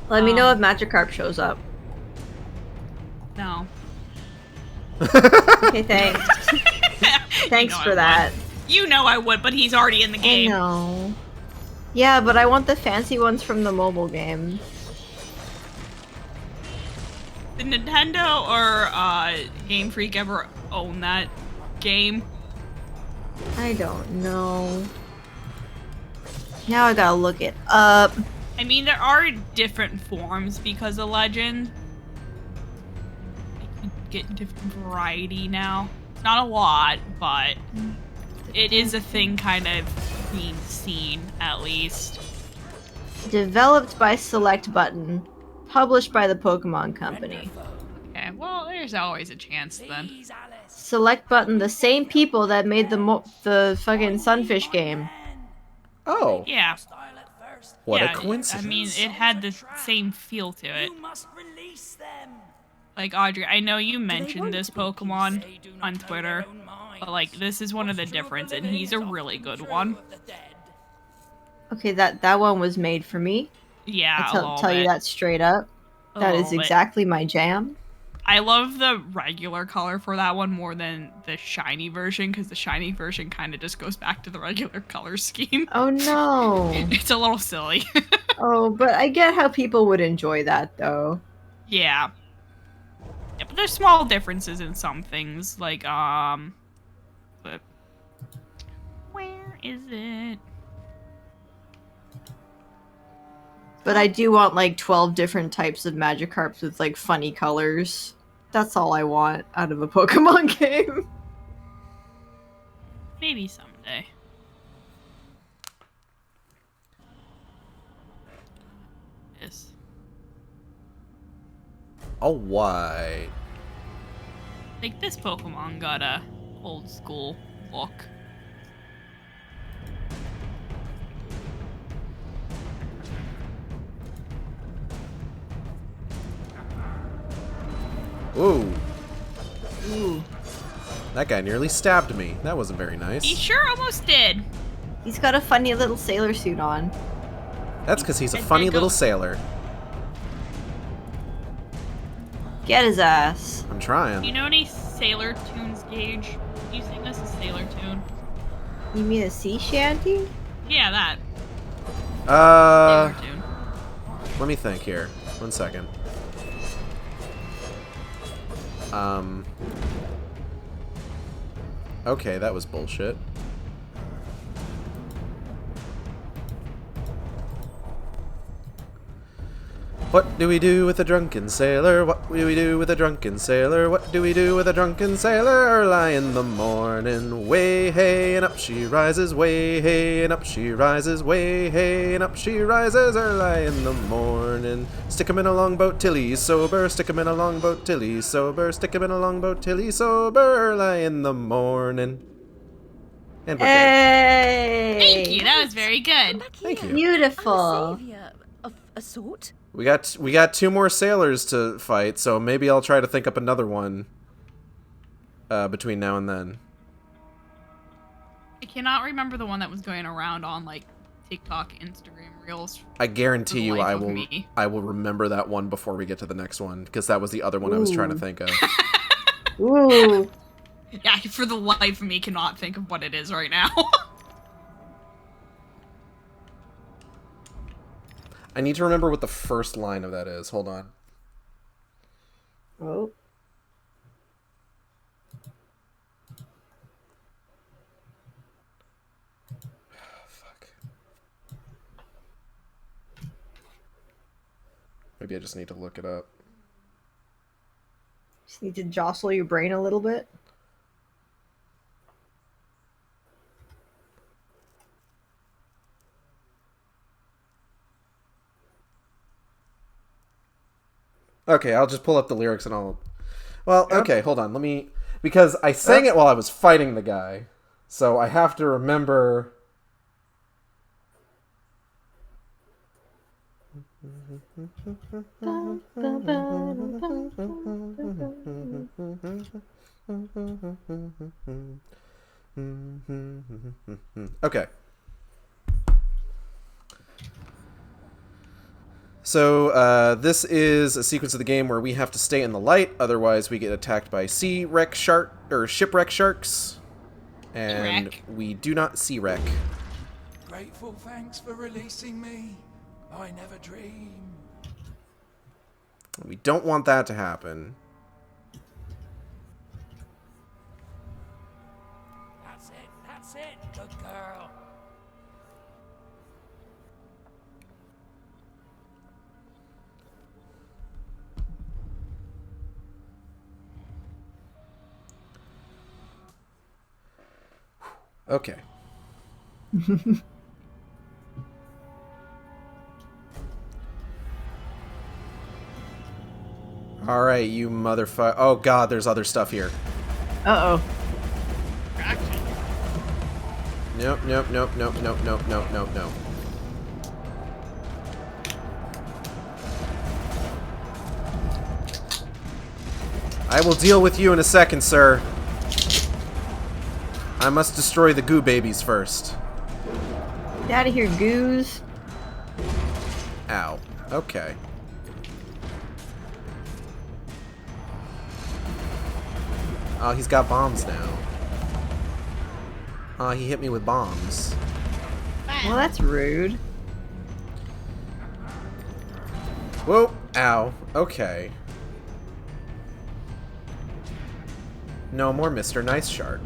Let me know if Magikarp shows up. No. Okay, thanks. Thanks for that. You know I would, but he's already in the game. I know. Yeah, but I want the fancy ones from the mobile game. Did Nintendo or Game Freak ever own that game? I don't know. Now I gotta look it up. I mean, there are different forms because of Legend. You get different variety now. It's not a lot, but it is a thing kind of being seen, at least. Developed by Select Button. Published by the Pokemon Company. Okay, well, there's always a chance then. Select Button, the same people that made the fucking Sunfish game. Oh. Yeah. What yeah, a coincidence. I mean, it had the same feel to it. Like, Audrey, I know you mentioned this Pokemon on Twitter, but, like, this is one of the difference, and he's a really good one. Okay, that one was made for me. Yeah, I'll tell you that straight up. That is exactly my jam. I love the regular color for that one more than the shiny version, because the shiny version kind of just goes back to the regular color scheme. Oh no. It's a little silly. Oh, but I get how people would enjoy that, though. Yeah. Yeah, but there's small differences in some things, like, but where is it? But I do want, like, 12 different types of Magikarps with, like, funny colors. That's all I want out of a Pokemon game. Maybe someday. Yes. All right. Like, this Pokemon got a old school look. Ooh. Ooh. That guy nearly stabbed me. That wasn't very nice. He sure almost did. He's got a funny little sailor suit on. That's because he's a funny little sailor. Get his ass. I'm trying. You know any Sailor Tunes, Gage? You sing us a Sailor Tune? You mean a sea shanty? Yeah, that. Uh, Sailor Tune. let me think here. 1 second. Okay, that was bullshit. What do we do with a drunken sailor? What do we do with a drunken sailor? What do we do with a drunken sailor? Early in the morning, way hey, and up she rises, way hey, and up she rises, way hey, and up she rises early in the morning. Stick him in a longboat till he's sober, stick him in a longboat till he's sober, stick him in a longboat till he's sober early in the morning. And we're Hey! Thank you, that was very good. Thank you. Beautiful. Of a sort. We got 2 more sailors to fight, so maybe I'll try to think up another one. between now and then? I cannot remember the one that was going around on like TikTok, Instagram Reels. I guarantee you I will. I will remember that one before we get to the next one, because that was the other one I was trying to think of. Ooh. Yeah, for the life of me, cannot think of what it is right now. I need to remember what the first line of that is. Hold on. Oh. Fuck. Maybe I just need to look it up. Just need to jostle your brain a little bit. Okay, I'll just pull up the lyrics and I'll... Well, okay, hold on. Let me... Because I sang it while I was fighting the guy. So I have to remember... Okay. So, this is a sequence of the game where we have to stay in the light, otherwise we get attacked by shipwreck sharks. And we do not sea wreck. Grateful thanks for releasing me. I never dream. We don't want that to happen. That's it, good girl. Okay. Alright, you motherfucker. Oh god, there's other stuff here. Uh-oh. Nope. I will deal with you in a second, sir. I must destroy the goo babies first. Get out of here, goose. Ow. Okay. Oh, he's got bombs now. Oh, he hit me with bombs. Well, that's rude. Whoa. Ow. Okay. No more Mr. Nice Shark.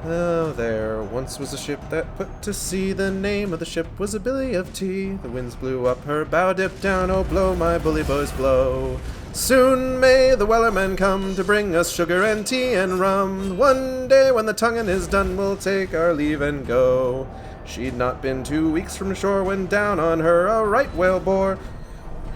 Oh, there once was a ship that put to sea. The name of the ship was a billy of tea. The winds blew up her bow, dipped down, oh blow, my bully boys blow. Soon may the wellerman come to bring us sugar and tea and rum. One day when the tonguing is done, we'll take our leave and go. She'd not been 2 weeks from shore when down on her a right whale bore.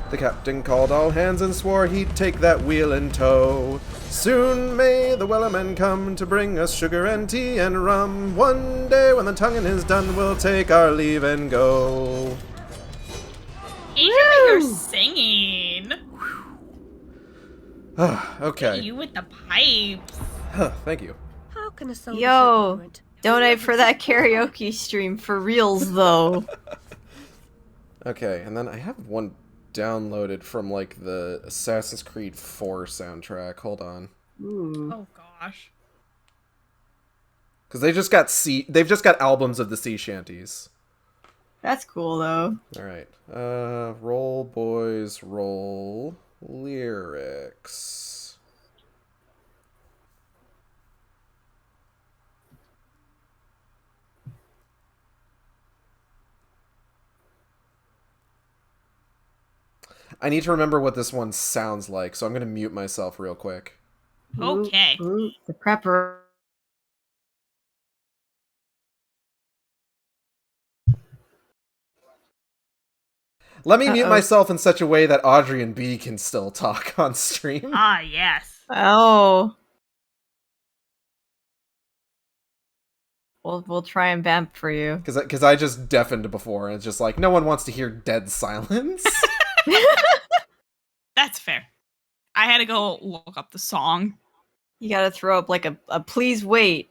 The captain called all hands and swore he'd take that wheel in tow. Soon may the wellerman come to bring us sugar and tea and rum. One day when the tonguing is done, we'll take our leave and go. You're singing. Okay. You with the pipes. Thank you. How can a song Yo, donate for that karaoke stream for reals, though. Okay, and then I have one downloaded from like the Assassin's Creed 4 soundtrack. Hold on. Ooh. Oh gosh. Because they've just got albums of the sea shanties. That's cool though. All right. Roll boys, roll lyrics. I need to remember what this one sounds like, so I'm going to mute myself real quick. Okay. Ooh, the prepper. Let me mute myself in such a way that Audrey and B can still talk on stream. Ah, yes. Oh. We'll try and vamp for you. Because I just deafened before, and it's just like, no one wants to hear dead silence. That's fair. I had to go look up the song. You gotta throw up like a please wait,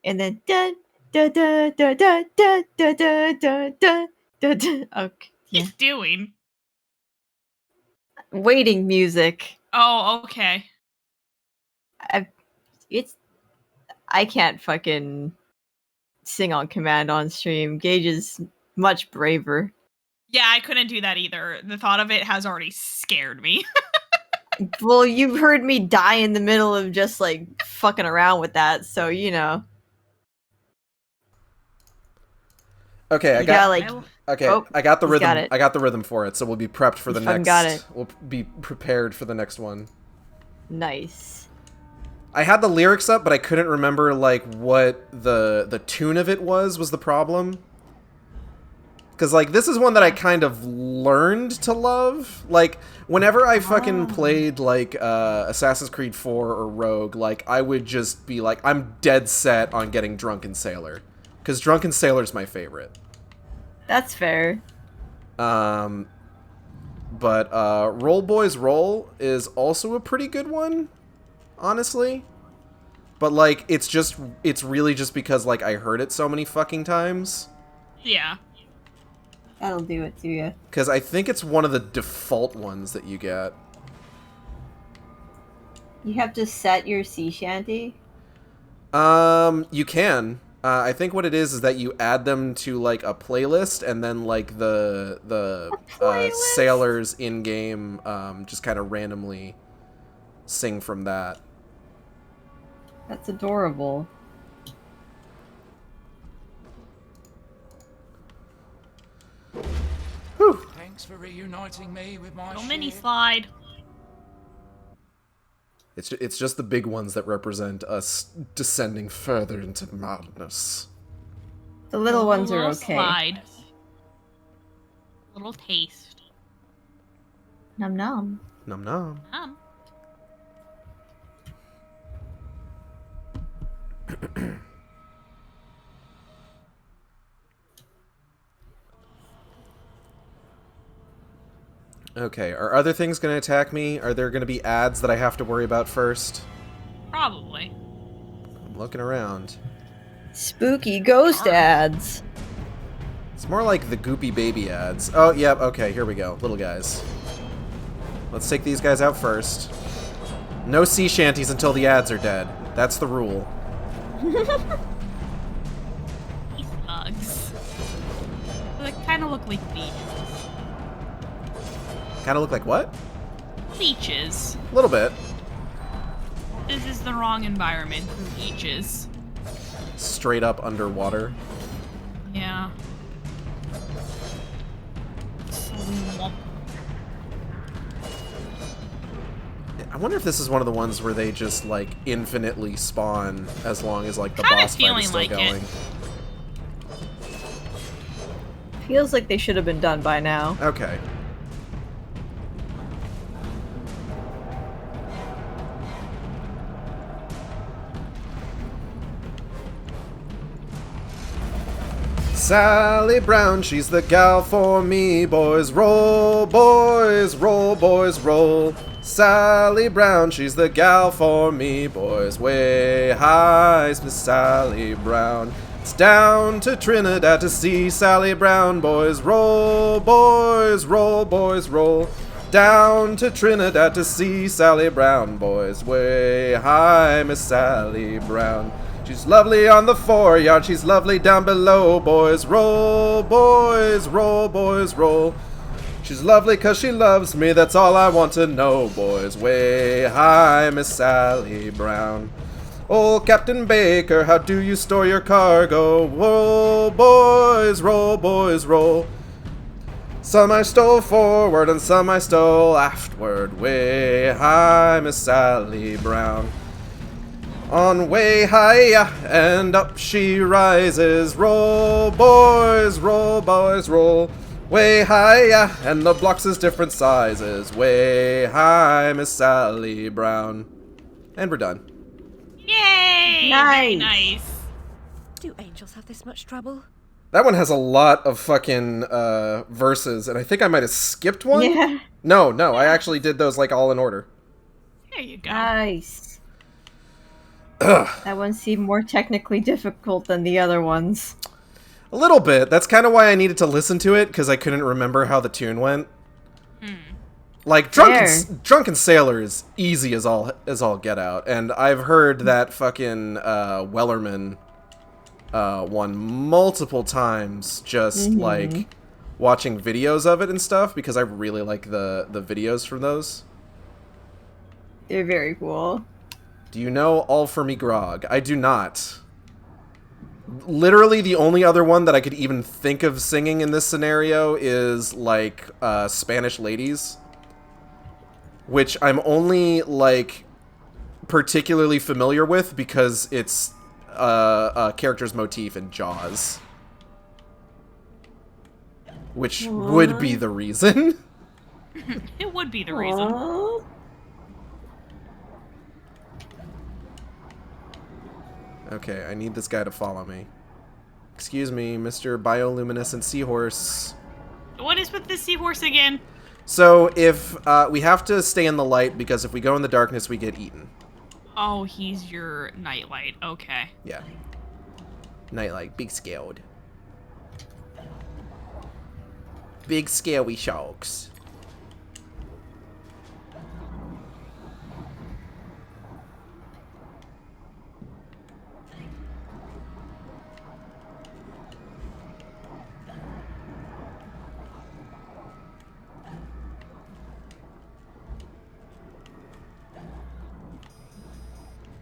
and then da da da da da da da da da da da da. Okay, He's doing. waiting music. Oh, okay. I can't fucking sing on command on stream. Gage is much braver. Yeah, I couldn't do that either. The thought of it has already scared me. Well, you've heard me die in the middle of just like fucking around with that, so you know. Okay, I You got gotta, like, okay. oh, I got the he's rhythm. got it. I got the rhythm for it, so we'll be prepped for the next. got it. We'll be prepared for the next one. Nice. I had the lyrics up, but I couldn't remember like what the tune of it was the problem. Because like this is one that I kind of learned to love. Like whenever I fucking played like Assassin's Creed 4 or Rogue, like I would just be like, I'm dead set on getting Drunken Sailor, because Drunken Sailor's my favorite. That's fair. But Roll Boys Roll is also a pretty good one, honestly. But like it's really just because like I heard it so many fucking times. Yeah. That'll do it to you. Because I think it's one of the default ones that you get. You have to set your sea shanty? You can. I think what it is that you add them to like a playlist, and then like the sailors in game just kind of randomly sing from that. That's adorable. Thanks for reuniting me with my Little mini ship. slide. It's just the big ones that represent us descending further into madness. The little ones are Little okay. Slide. Little taste. Num num. Num num. Okay, are other things going to attack me? Are there going to be ads that I have to worry about first? Probably. I'm looking around. Spooky ghost ads. It's more like the Goopy Baby ads. Oh, yep, okay, here we go. Little guys. Let's take these guys out first. No sea shanties until the ads are dead. That's the rule. These bugs. They kind of look like beaches. Kind of look like what? Beaches. A little bit. This is the wrong environment for beaches. Straight up underwater. Yeah. Swamp. I wonder if this is one of the ones where they just, like, infinitely spawn as long as, like, the Kinda boss fight feeling is still like it. going. Feels like they should have been done by now. Okay. Sally Brown, she's the gal for me, boys. Roll, boys, roll, boys, roll. Sally Brown, she's the gal for me, boys. Way high's Miss Sally Brown. It's down to Trinidad to see Sally Brown, boys. Roll, boys, roll, boys, roll. Down to Trinidad to see Sally Brown, boys. Way high Miss Sally Brown. She's lovely on the foreyard, she's lovely down below, boys. Roll, boys, roll, boys, roll. She's lovely 'cause she loves me, that's all I want to know, boys. Way high, Miss Sally Brown. Old Captain Baker, how do you store your cargo? Roll, boys, roll, boys, roll. Some I stole forward and some I stole aftward. Way high, Miss Sally Brown. On way high, and up she rises. Roll, boys, roll. Way high, and the blocks is different sizes. Way high, Miss Sally Brown. And we're done. Yay! Very nice. Do angels have this much trouble? That one has a lot of fucking verses, and I think I might have skipped one. Yeah. No, I actually did those like all in order. There you go. Nice. That one seemed more technically difficult than the other ones. A little bit. That's kind of why I needed to listen to it, because I couldn't remember how the tune went. Like, Drunken Sailor is easy as all get out, and I've heard that fucking Wellerman one multiple times, just like watching videos of it and stuff, because I really like the videos from those. They're very cool. Do you know All For Me Grog? I do not. Literally the only other one that I could even think of singing in this scenario is like Spanish Ladies, which I'm only like particularly familiar with because it's a character's motif in Jaws, which would be the reason. It would be the reason. Okay, I need this guy to follow me. Excuse me, Mr. Bioluminescent Seahorse. What is with this seahorse again? So, if we have to stay in the light, because if we go in the darkness, we get eaten. Oh, he's your nightlight. Okay. Yeah. Nightlight, big scaled. Big scaly sharks.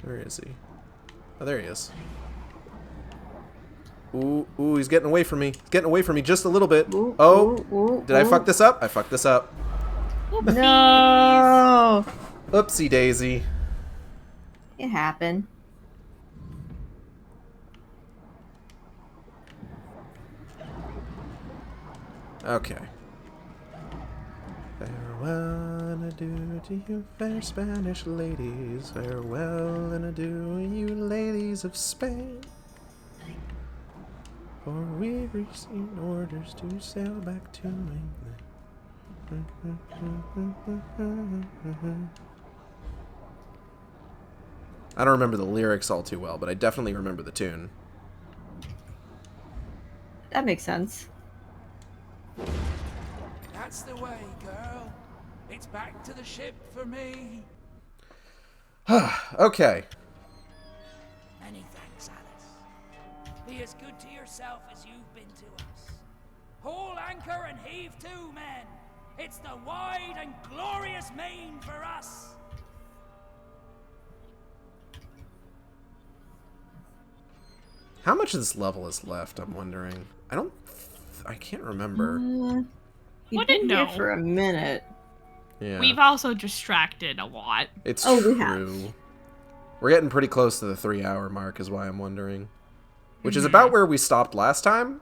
Where is he? Oh, there he is. Ooh, he's getting away from me. He's getting away from me just a little bit. Did I fuck this up? I fucked this up. No! Oopsie daisy. It happened. Okay. Farewell and adieu to you fair Spanish ladies. Farewell and adieu, you ladies of Spain. For we've received orders to sail back to England. I don't remember the lyrics all too well, but I definitely remember the tune. That makes sense. That's the way, girl. It's back to the ship for me. Okay. Many thanks, Alice. Be as good to yourself as you've been to us. Haul anchor and heave to, men. It's the wide and glorious main for us. How much of this level is left, I'm wondering. I can't remember. You've been here for a minute. Yeah. We've also distracted a lot. It's we true. have. We're getting pretty close to the 3-hour mark is why I'm wondering. Which is about where we stopped last time?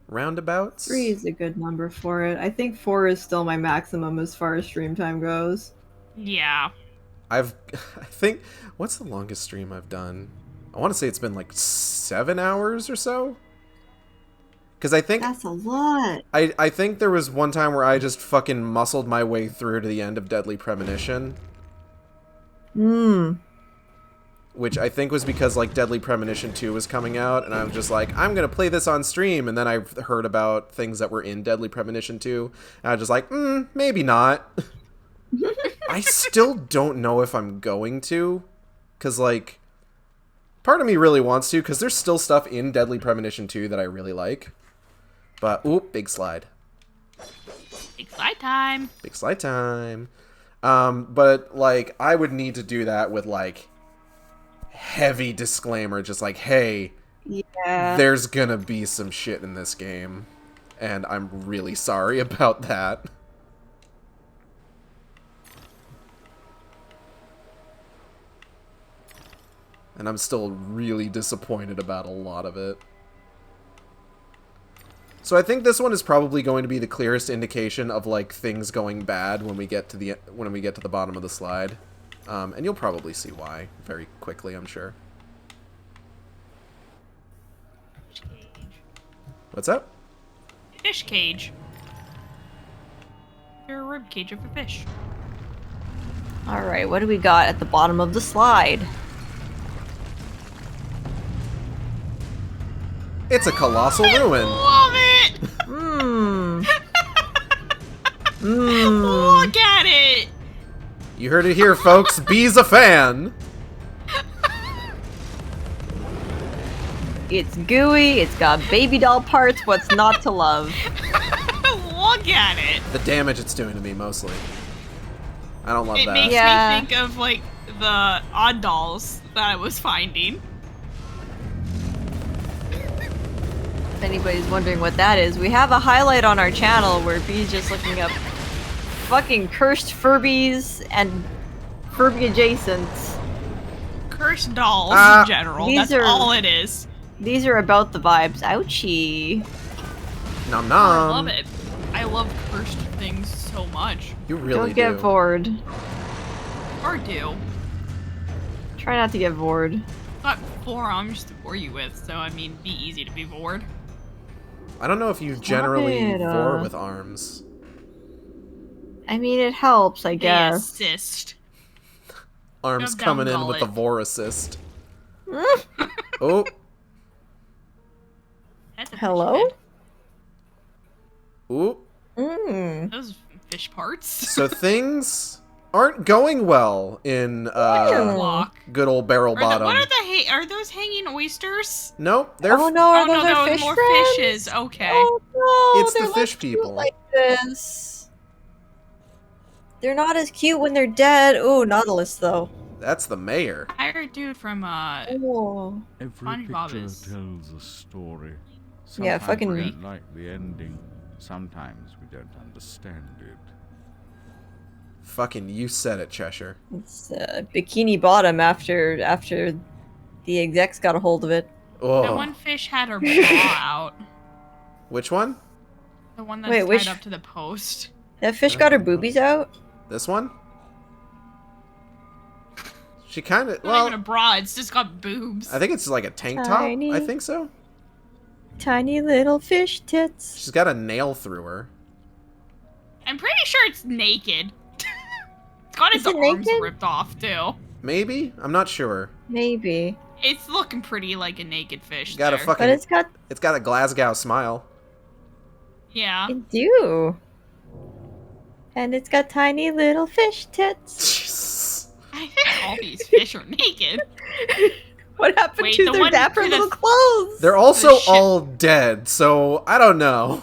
Roundabouts? 3 is a good number for it. I think 4 is still my maximum as far as stream time goes. Yeah. I think, what's the longest stream I've done? I want to say it's been like 7 hours or so. Because I think... That's a lot. I think there was one time where I just fucking muscled my way through to the end of Deadly Premonition. Which I think was because, like, Deadly Premonition 2 was coming out, and I was just like, I'm gonna play this on stream, and then I heard about things that were in Deadly Premonition 2, and I was just like, maybe not. I still don't know if I'm going to, because, like, part of me really wants to, because there's still stuff in Deadly Premonition 2 that I really like. But, big slide. Big slide time. Big slide time. But, like, I would need to do that with, like, heavy disclaimer, just like, hey, there's gonna be some shit in this game, and I'm really sorry about that. And I'm still really disappointed about a lot of it. So I think this one is probably going to be the clearest indication of, like, things going bad when we get to the bottom of the slide. And you'll probably see why very quickly, I'm sure. What's up? Fish cage. You're a rib cage of a fish. Alright, what do we got at the bottom of the slide? It's a colossal ruin. Love it! Look at it! You heard it here, folks. Bee's a fan. It's gooey, it's got baby doll parts, what's not to love? Look at it! The damage it's doing to me, mostly. I don't love It that. makes me think of, like, the odd dolls that I was finding. If anybody's wondering what that is, we have a highlight on our channel where Bee's just looking up fucking cursed Furbies and Furby adjacents. Cursed dolls in general, that's all it is. These are about the vibes. Ouchie. Nom I nom. love it. I love cursed things so much. You really Don't get bored. Or do. Try not to get bored. Got 4 arms to bore you with, so I mean, be easy to be bored. I don't know if you generally it, vor with arms. I mean, it helps, I They guess. assist. Arms Shove down coming in with the gullet. vor assist. Oh. That's a Hello? Ooh. Those fish parts. So things aren't going well in good old Barrel Bottom. What are the are those hanging oysters? Nope, they're Oh no, Oh, those no, are those fish more friends? fishes. Okay. Oh no, It's the they're fish like people. cute like this. They're not as cute when they're dead. Ooh, Nautilus though. That's the mayor. Hired dude from Oh. Every SpongeBob picture is- tells a story. Yeah, Sometimes fucking- we don't like the ending. Sometimes we don't understand it. Fucking you said it, Cheshire. It's Bikini Bottom after the execs got a hold of it. That Oh. one fish had her bra out. Which one? The one that's Wait, tied which- up to the post. That fish got her boobies out? This one? She kind of, Not well, even a bra, it's just got boobs. I think it's like a tank top. Tiny. I think so. Tiny little fish tits. She's got a nail through her. I'm pretty sure it's naked. It's got its Is it arms naked? ripped off too. Maybe? I'm not sure. Maybe. It's looking pretty like a naked fish. Got a there. fucking. But it's got It's got a Glasgow smile. Yeah. it do. And it's got tiny little fish tits. I think all these fish are naked. What happened Wait, to the their one dapper to the- little clothes? They're also ship. all dead, so I don't know.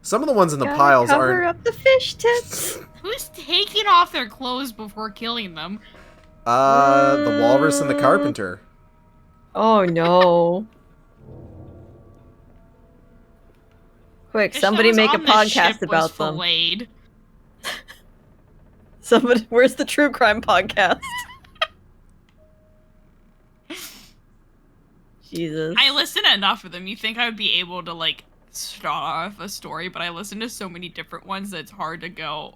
Some of the ones in the Gotta piles cover aren't. up the fish tits. Who's taking off their clothes before killing them? The walrus and the carpenter. Oh no. Quick, Fish somebody that was make a on the podcast ship was about them. filleted. Somebody, where's the true crime podcast? Jesus. I listen to enough of them. You think I would be able to like start off a story, but I listen to so many different ones that it's hard to go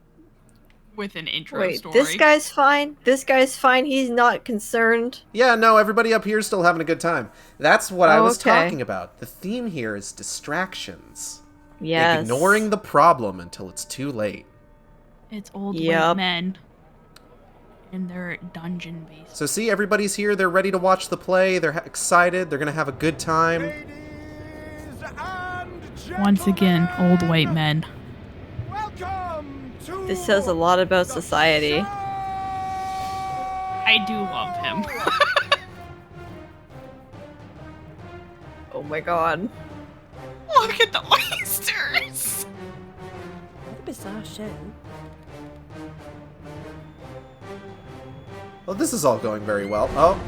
with an intro Wait, story. this guy's fine? This guy's fine? He's not concerned? Yeah, no, everybody up here is still having a good time. That's what I Oh, was okay. talking about. The theme here is distractions. Yes. Ignoring the problem until it's too late. It's old Yup. white men. And they're dungeon based. So see, everybody's here. They're ready to watch the play. They're excited. They're gonna have a good time. Once again, old white men. This says a lot about society. I do love him. Oh my god. Look at the oysters! What a bizarre show. Well, this is all going very well. Oh,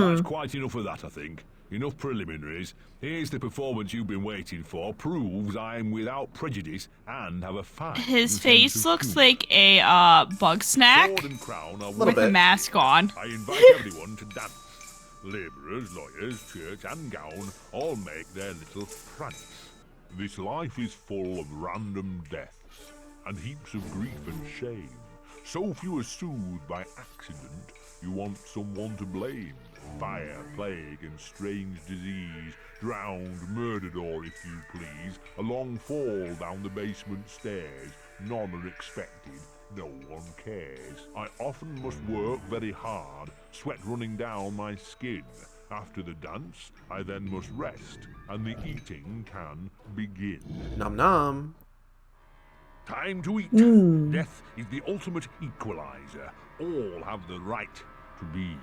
That's quite enough of that, I think. Enough preliminaries. Here's the performance you've been waiting for. Proves I'm without prejudice and have a fine His sense face of looks humour. like a bug snack Sword and crown are with a bit. mask on. I invite everyone to dance. Labourers, lawyers, church and gown all make their little pranks. This life is full of random deaths and heaps of grief and shame. So few are soothed by accident, you want someone to blame. Fire, plague and strange disease, drowned, murdered or, if you please, a long fall down the basement stairs, none are expected, no one cares. I often must work very hard, sweat running down my skin. After the dance, I then must rest, and the eating can begin. Nom nom. Time to eat. Death is the ultimate equalizer. All have the right to be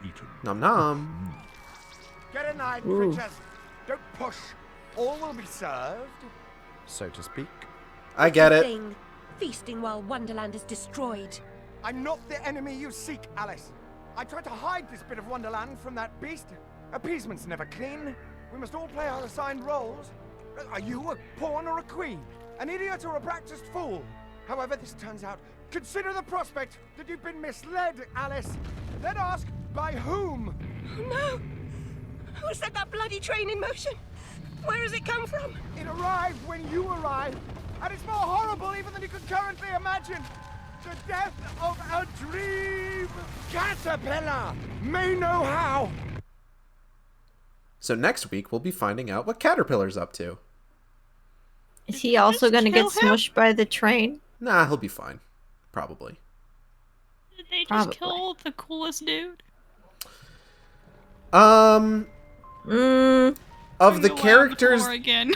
eaten. Nom nom. Get in line, creatures. Don't push. All will be served, so to speak. I get it. Feasting while Wonderland is destroyed. I'm not the enemy you seek, Alice. I tried to hide this bit of Wonderland from that beast. Appeasement's never clean. We must all play our assigned roles. Are you a pawn or a queen? An idiot or a practiced fool? However this turns out, consider the prospect that you've been misled, Alice. Then ask, by whom? Oh, no! Who set that bloody train in motion? Where has it come from? It arrived when you arrived, and it's more horrible even than you could currently imagine. The death of a dream caterpillar may know how. So next week we'll be finding out what Caterpillar's up to. Is he also going to get smushed by the train? Nah, he'll be fine. Probably. Did they just kill the coolest dude? Of the characters again.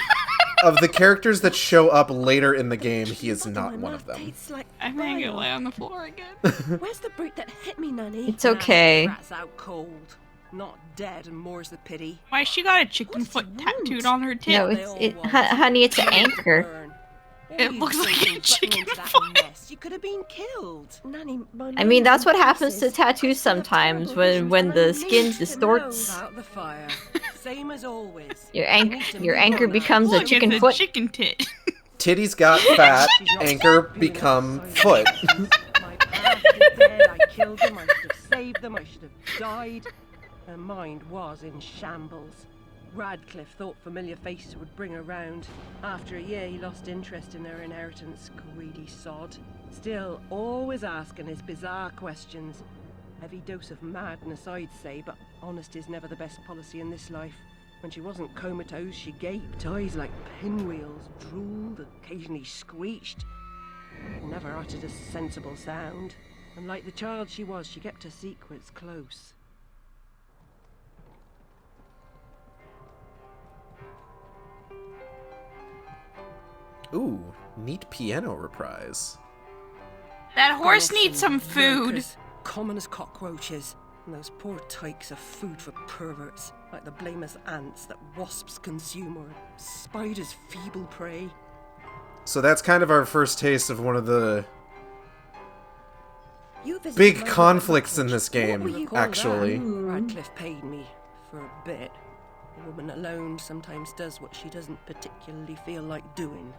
of the characters that show up later in the game, he is not one of them. I'm gonna go lay on the floor again. Where's the brute that hit me, Nanny? It's okay. Rat's out cold. Not dead, and more's the pity. Why she got a chicken foot tattooed on her tip? No, honey, it's an anchor. It looks like a chicken foot. You could have been killed. Nanny, I mean, that's what happens to tattoos sometimes when the skin distorts. Out the fire. Same as always. Your anchor becomes a chicken it's foot. A chicken tit. Titties got fat, anchor become foot. My past is dead. I killed them. I should have saved them. I should have died. Her mind was in shambles. Radcliffe thought familiar faces would bring her round. After a year, he lost interest in her inheritance, greedy sod. Still, always asking his bizarre questions. Heavy dose of madness, I'd say, but honesty's never the best policy in this life. When she wasn't comatose, she gaped, eyes like pinwheels, drooled, occasionally screeched. Never uttered a sensible sound. And like the child she was, she kept her secrets close. Ooh, neat piano reprise. That horse needs some food. Lurkers, common as cockroaches. And those poor tykes are food for perverts, like the blameless ants that wasps consume or spiders' feeble prey. So that's kind of our first taste of one of the big conflicts in this game, actually. Radcliffe paid me for a bit. A woman alone sometimes does what she doesn't particularly feel like doing,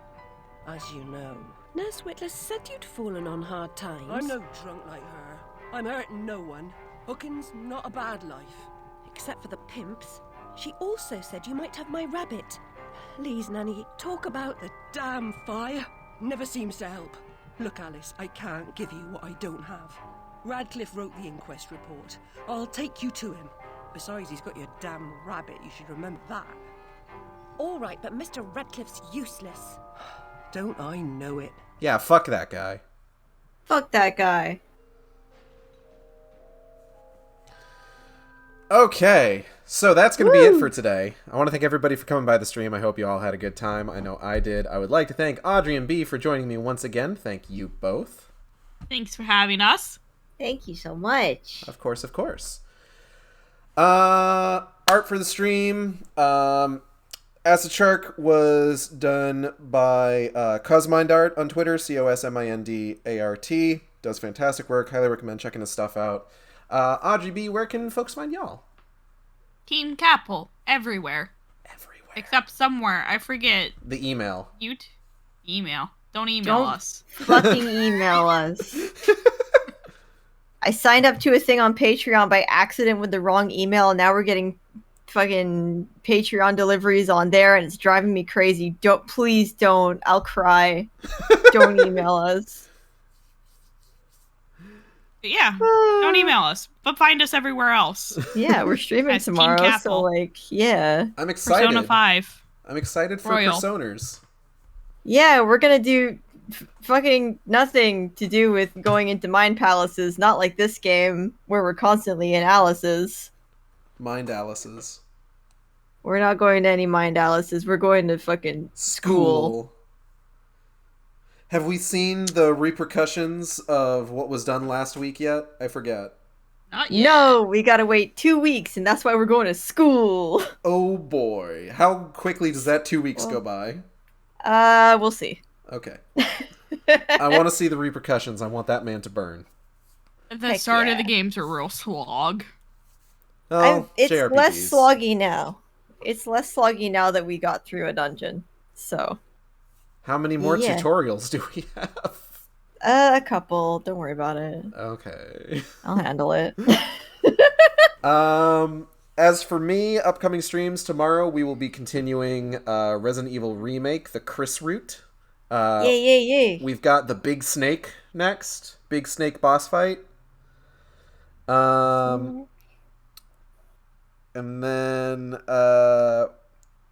as you know. Nurse Whitler said you'd fallen on hard times. I'm no drunk like her. I'm hurting no one. Hooking's not a bad life. Except for the pimps. She also said you might have my rabbit. Please, Nanny, talk about The damn fire never seems to help. Look, Alice, I can't give you what I don't have. Radcliffe wrote the inquest report. I'll take you to him. Besides, he's got your damn rabbit. You should remember that. All right, but Mr. Radcliffe's useless. Don't I know it? Yeah, fuck that guy. Fuck that guy. Okay, so that's going to be it for today. I want to thank everybody for coming by the stream. I hope you all had a good time. I know I did. I would like to thank Audrey and B for joining me once again. Thank you both. Thanks for having us. Thank you so much. Of course, of course. Art for the stream. Acid Shark was done by Cosmindart on Twitter, COSMINDART. Does fantastic work. Highly recommend checking his stuff out. Audrey B, where can folks find y'all? Team Capel everywhere. Everywhere. Except somewhere. I forget. The email. Email. Don't email us. Fucking email us. I signed up to a thing on Patreon by accident with the wrong email, and now we're getting fucking Patreon deliveries on there, and it's driving me crazy. Please don't. I'll cry. Don't email us. Yeah, don't email us, but find us everywhere else. Yeah, we're streaming tomorrow, so like, yeah. I'm excited. Persona 5. I'm excited for Royal. Personas. Yeah, we're gonna do fucking nothing to do with going into mind palaces, not like this game where we're constantly in Alice's. Mind Alice's. We're not going to any mind Alice's, we're going to fucking school. Have we seen the repercussions of what was done last week yet? I forget. Not yet. No, we gotta wait 2 weeks, and that's why we're going to school. Oh boy. How quickly does that 2 weeks go by? We'll see. Okay. I want to see the repercussions. I want that man to burn. The start of the game's a real slog. Oh, it's JRPGs. less sloggy now. It's less sloggy now that we got through a dungeon. So. How many more Yeah. tutorials do we have? A couple. Don't worry about it. Okay. I'll handle it. As for me, upcoming streams tomorrow, we will be continuing Resident Evil Remake, the Chris route. Yay. We've got the Big Snake next. Big Snake boss fight. And then,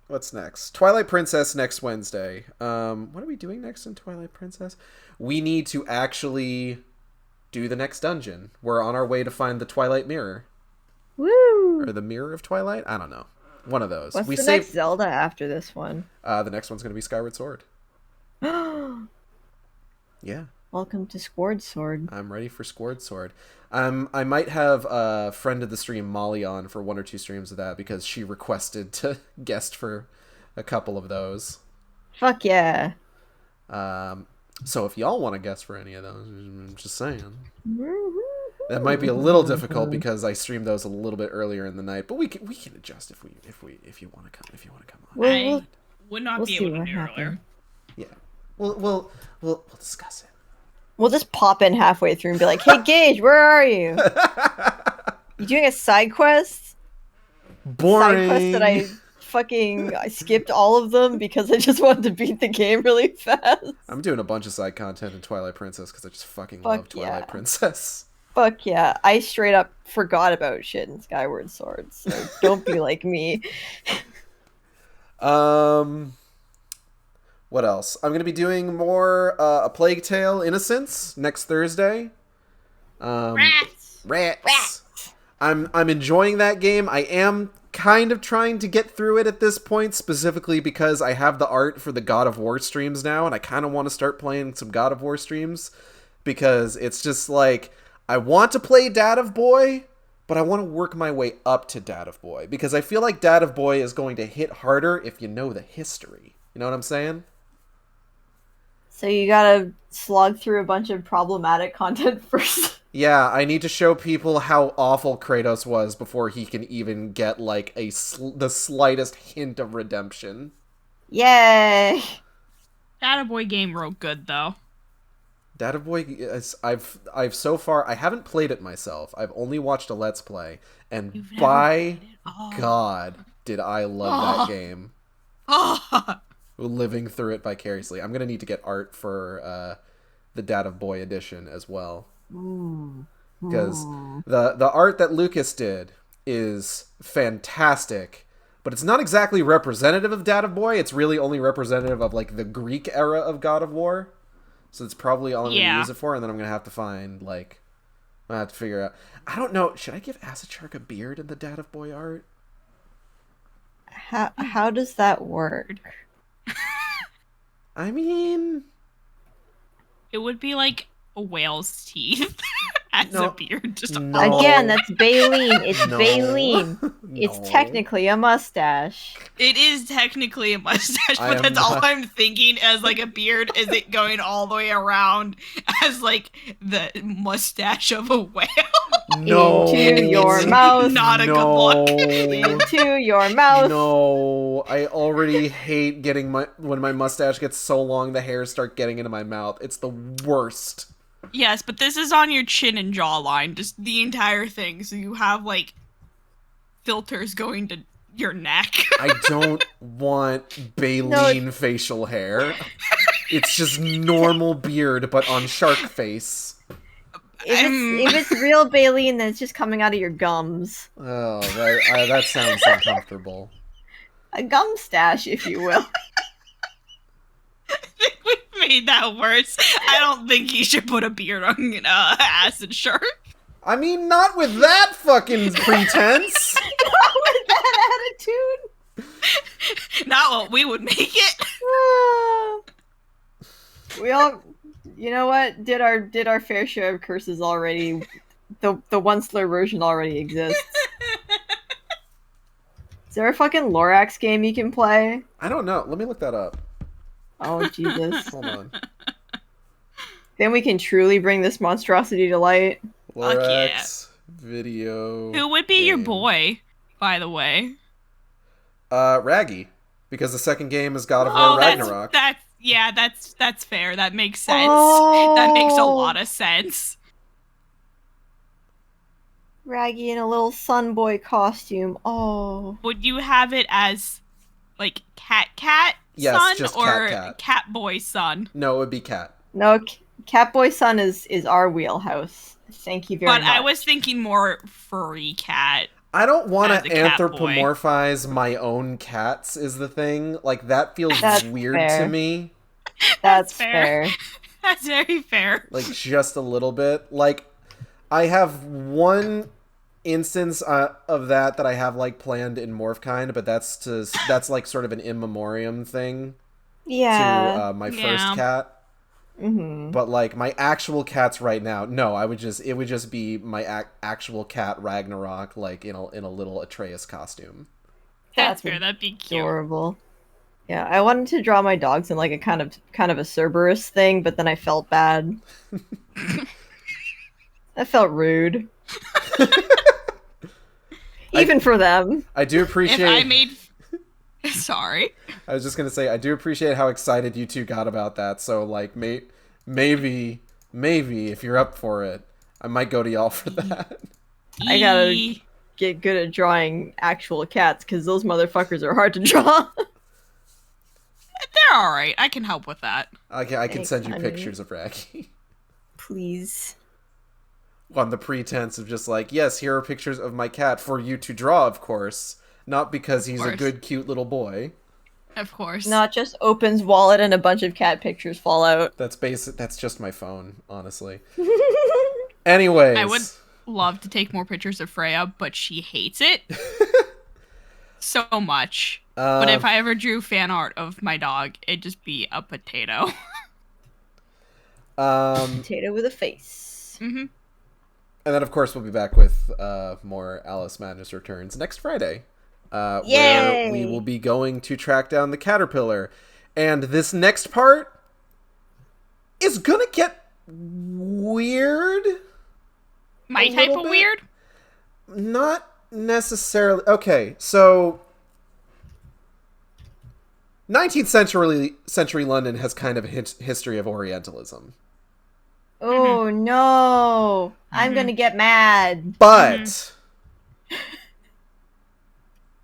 what's next? Twilight Princess next Wednesday. What are we doing next in Twilight Princess? We need to actually do the next dungeon. We're on our way to find the Twilight Mirror. Woo! Or the Mirror of Twilight? I don't know. One of those. What's the next Zelda after this one? The next one's going to be Skyward Sword. Yeah. Welcome to Squard Sword. I'm ready for Squard Sword. I might have a friend of the stream, Molly, on for 1 or 2 streams of that because she requested to guest for a couple of those. Fuck yeah. So if y'all want to guest for any of those, I'm just saying. That might be a little difficult because I streamed those a little bit earlier in the night, but we can adjust if you want to come on. I would not we'll be see able to what do earlier. happens. Yeah. We'll discuss it. We'll just pop in halfway through and be like, "Hey, Gage, where are you? You doing a side quest? Boring. Side quest that I skipped all of them because I just wanted to beat the game really fast. I'm doing a bunch of side content in Twilight Princess because I just fucking Fuck love Twilight yeah. Princess. Fuck yeah. I straight up forgot about shit in Skyward Sword, so don't be like me. What else? I'm going to be doing more A Plague Tale Innocence next Thursday. Rats. I'm enjoying that game. I am kind of trying to get through it at this point, specifically because I have the art for the God of War streams now, and I kind of want to start playing some God of War streams because it's just like, I want to play Dad of Boy, but I want to work my way up to Dad of Boy because I feel like Dad of Boy is going to hit harder if you know the history. You know what I'm saying? So you gotta slog through a bunch of problematic content first. Yeah, I need to show people how awful Kratos was before he can even get, like, the slightest hint of redemption. Yay! Attaboy game real good, though. Dad of Boy, I've so far, I haven't played it myself. I've only watched a Let's Play, and by God, did I love that game. Living through it vicariously. I'm gonna need to get art for the Dad of Boy edition as well. Because the art that Lucas did is fantastic, but it's not exactly representative of Dad of Boy. It's really only representative of, like, the Greek era of God of War. So it's probably all I'm going to use it for, and then I'm going to have to find, like, I have to figure out. I don't know. Should I give Acid Shark a beard in the Dad of Boy art? How does that work? I mean, it would be like a whale's teeth as a beard. Just Again, that's baleen. It's baleen. It's technically a mustache. It is technically a mustache, I but am that's all not- I'm thinking as like a beard. Is it going all the way around as like the mustache of a whale? No. Into your mouth. Not a good look. Into your mouth. No, I already hate getting when my mustache gets so long the hairs start getting into my mouth. It's the worst. Yes, but this is on your chin and jawline, just the entire thing. So you have like filters going to your neck. I don't want baleen facial hair. It's just normal beard, but on shark face. If it's real baleen, then it's just coming out of your gums. Oh, that sounds uncomfortable. A gum stash, if you will. We've made that worse. I don't think he should put a beard on Acid Shark. I mean, not with that fucking pretense. Not with that attitude. Not what we would make it. We all, you know what? Did our fair share of curses already. The one slur version already exists. Is there a fucking Lorax game you can play? I don't know. Let me look that up. Oh, Jesus. Hold on. Then we can truly bring this monstrosity to light. Lorax video. Who would be your boy, by the way? Raggy. Because the second game is God of War Ragnarok. That's fair. That makes sense. Oh. That makes a lot of sense. Raggy in a little sun boy costume. Oh. Would you have it as, like, cat Yes, son just or cat. boy son? No, it would be cat. No, Catboy Son is our wheelhouse. Thank you very much. But I was thinking more furry cat. I don't want to cat boy. anthropomorphize my own cats is the thing. Like, that feels weird fair. to me. That's fair. That's very fair. Like, just a little bit. Like, I have one instance of that I have, like, planned in Morphkind, but that's like sort of an in memoriam thing. Yeah. To my first cat. Mm-hmm. But like my actual cats right now, no, it would just be my actual cat Ragnarok, like in a little Atreus costume. That's fair. That'd be cute. Adorable. Yeah, I wanted to draw my dogs in like a kind of a Cerberus thing, but then I felt bad. That felt rude. Even for them. I do appreciate. If I made. Sorry. I was just gonna say I do appreciate how excited you two got about that. So like, maybe if you're up for it, I might go to y'all for that. I gotta get good at drawing actual cats because those motherfuckers are hard to draw. They're all right. I can help with that. I can Thanks, send you honey. pictures of Raggy. Please. On the pretense of just like, yes, here are pictures of my cat for you to draw, of course. Not because he's a good, cute little boy. Of course. Not just opens wallet and a bunch of cat pictures fall out. That's basic. That's just my phone, honestly. Anyways. I would love to take more pictures of Freya, but she hates it so much. But if I ever drew fan art of my dog, it'd just be a potato. Potato with a face. Mm-hmm. And then, of course, we'll be back with more Alice Madness Returns next Friday. Where we will be going to track down the caterpillar. And this next part is gonna get weird. My type of weird? Not necessarily. Okay, so 19th century London has kind of a history of Orientalism. Oh no! I'm gonna get mad. But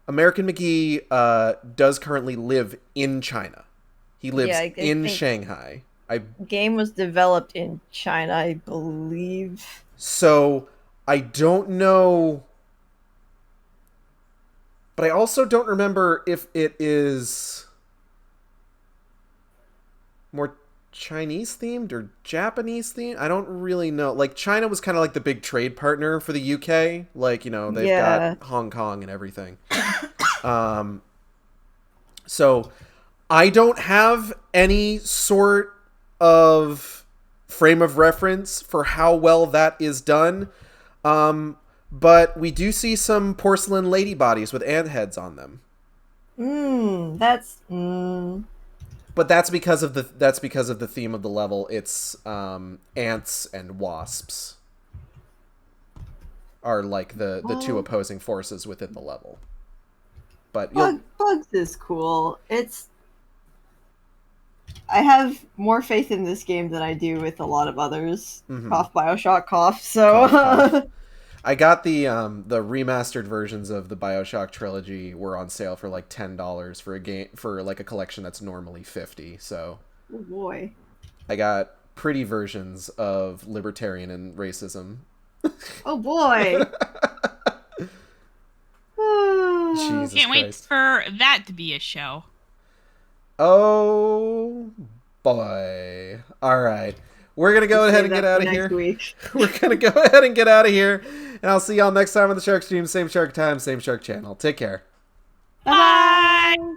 American McGee does currently live in China. He lives in Shanghai. Game was developed in China, I believe. So I don't know, but I also don't remember if it is more Chinese themed or Japanese themed. I don't really know. Like, China was kind of like the big trade partner for the UK. Like, you know, they've got Hong Kong and everything. So I don't have any sort of frame of reference for how well that is done. But we do see some porcelain lady bodies with ant heads on them. But that's because of the theme of the level. It's ants and wasps are like the two opposing forces within the level. But Bugs is cool. I have more faith in this game than I do with a lot of others. Cough, BioShock, cough. So cough. I got the remastered versions of the BioShock trilogy were on sale for like $10 for a game for like a collection that's normally $50. So, oh boy, I got pretty versions of libertarian and racism. Oh boy. Jesus Can't wait Christ. for that to be a show. Oh boy. All right. We're going to go ahead and get out of here. Week. We're going to go ahead and get out of here. And I'll see y'all next time on the Shark Stream. Same Shark time, same Shark channel. Take care. Bye.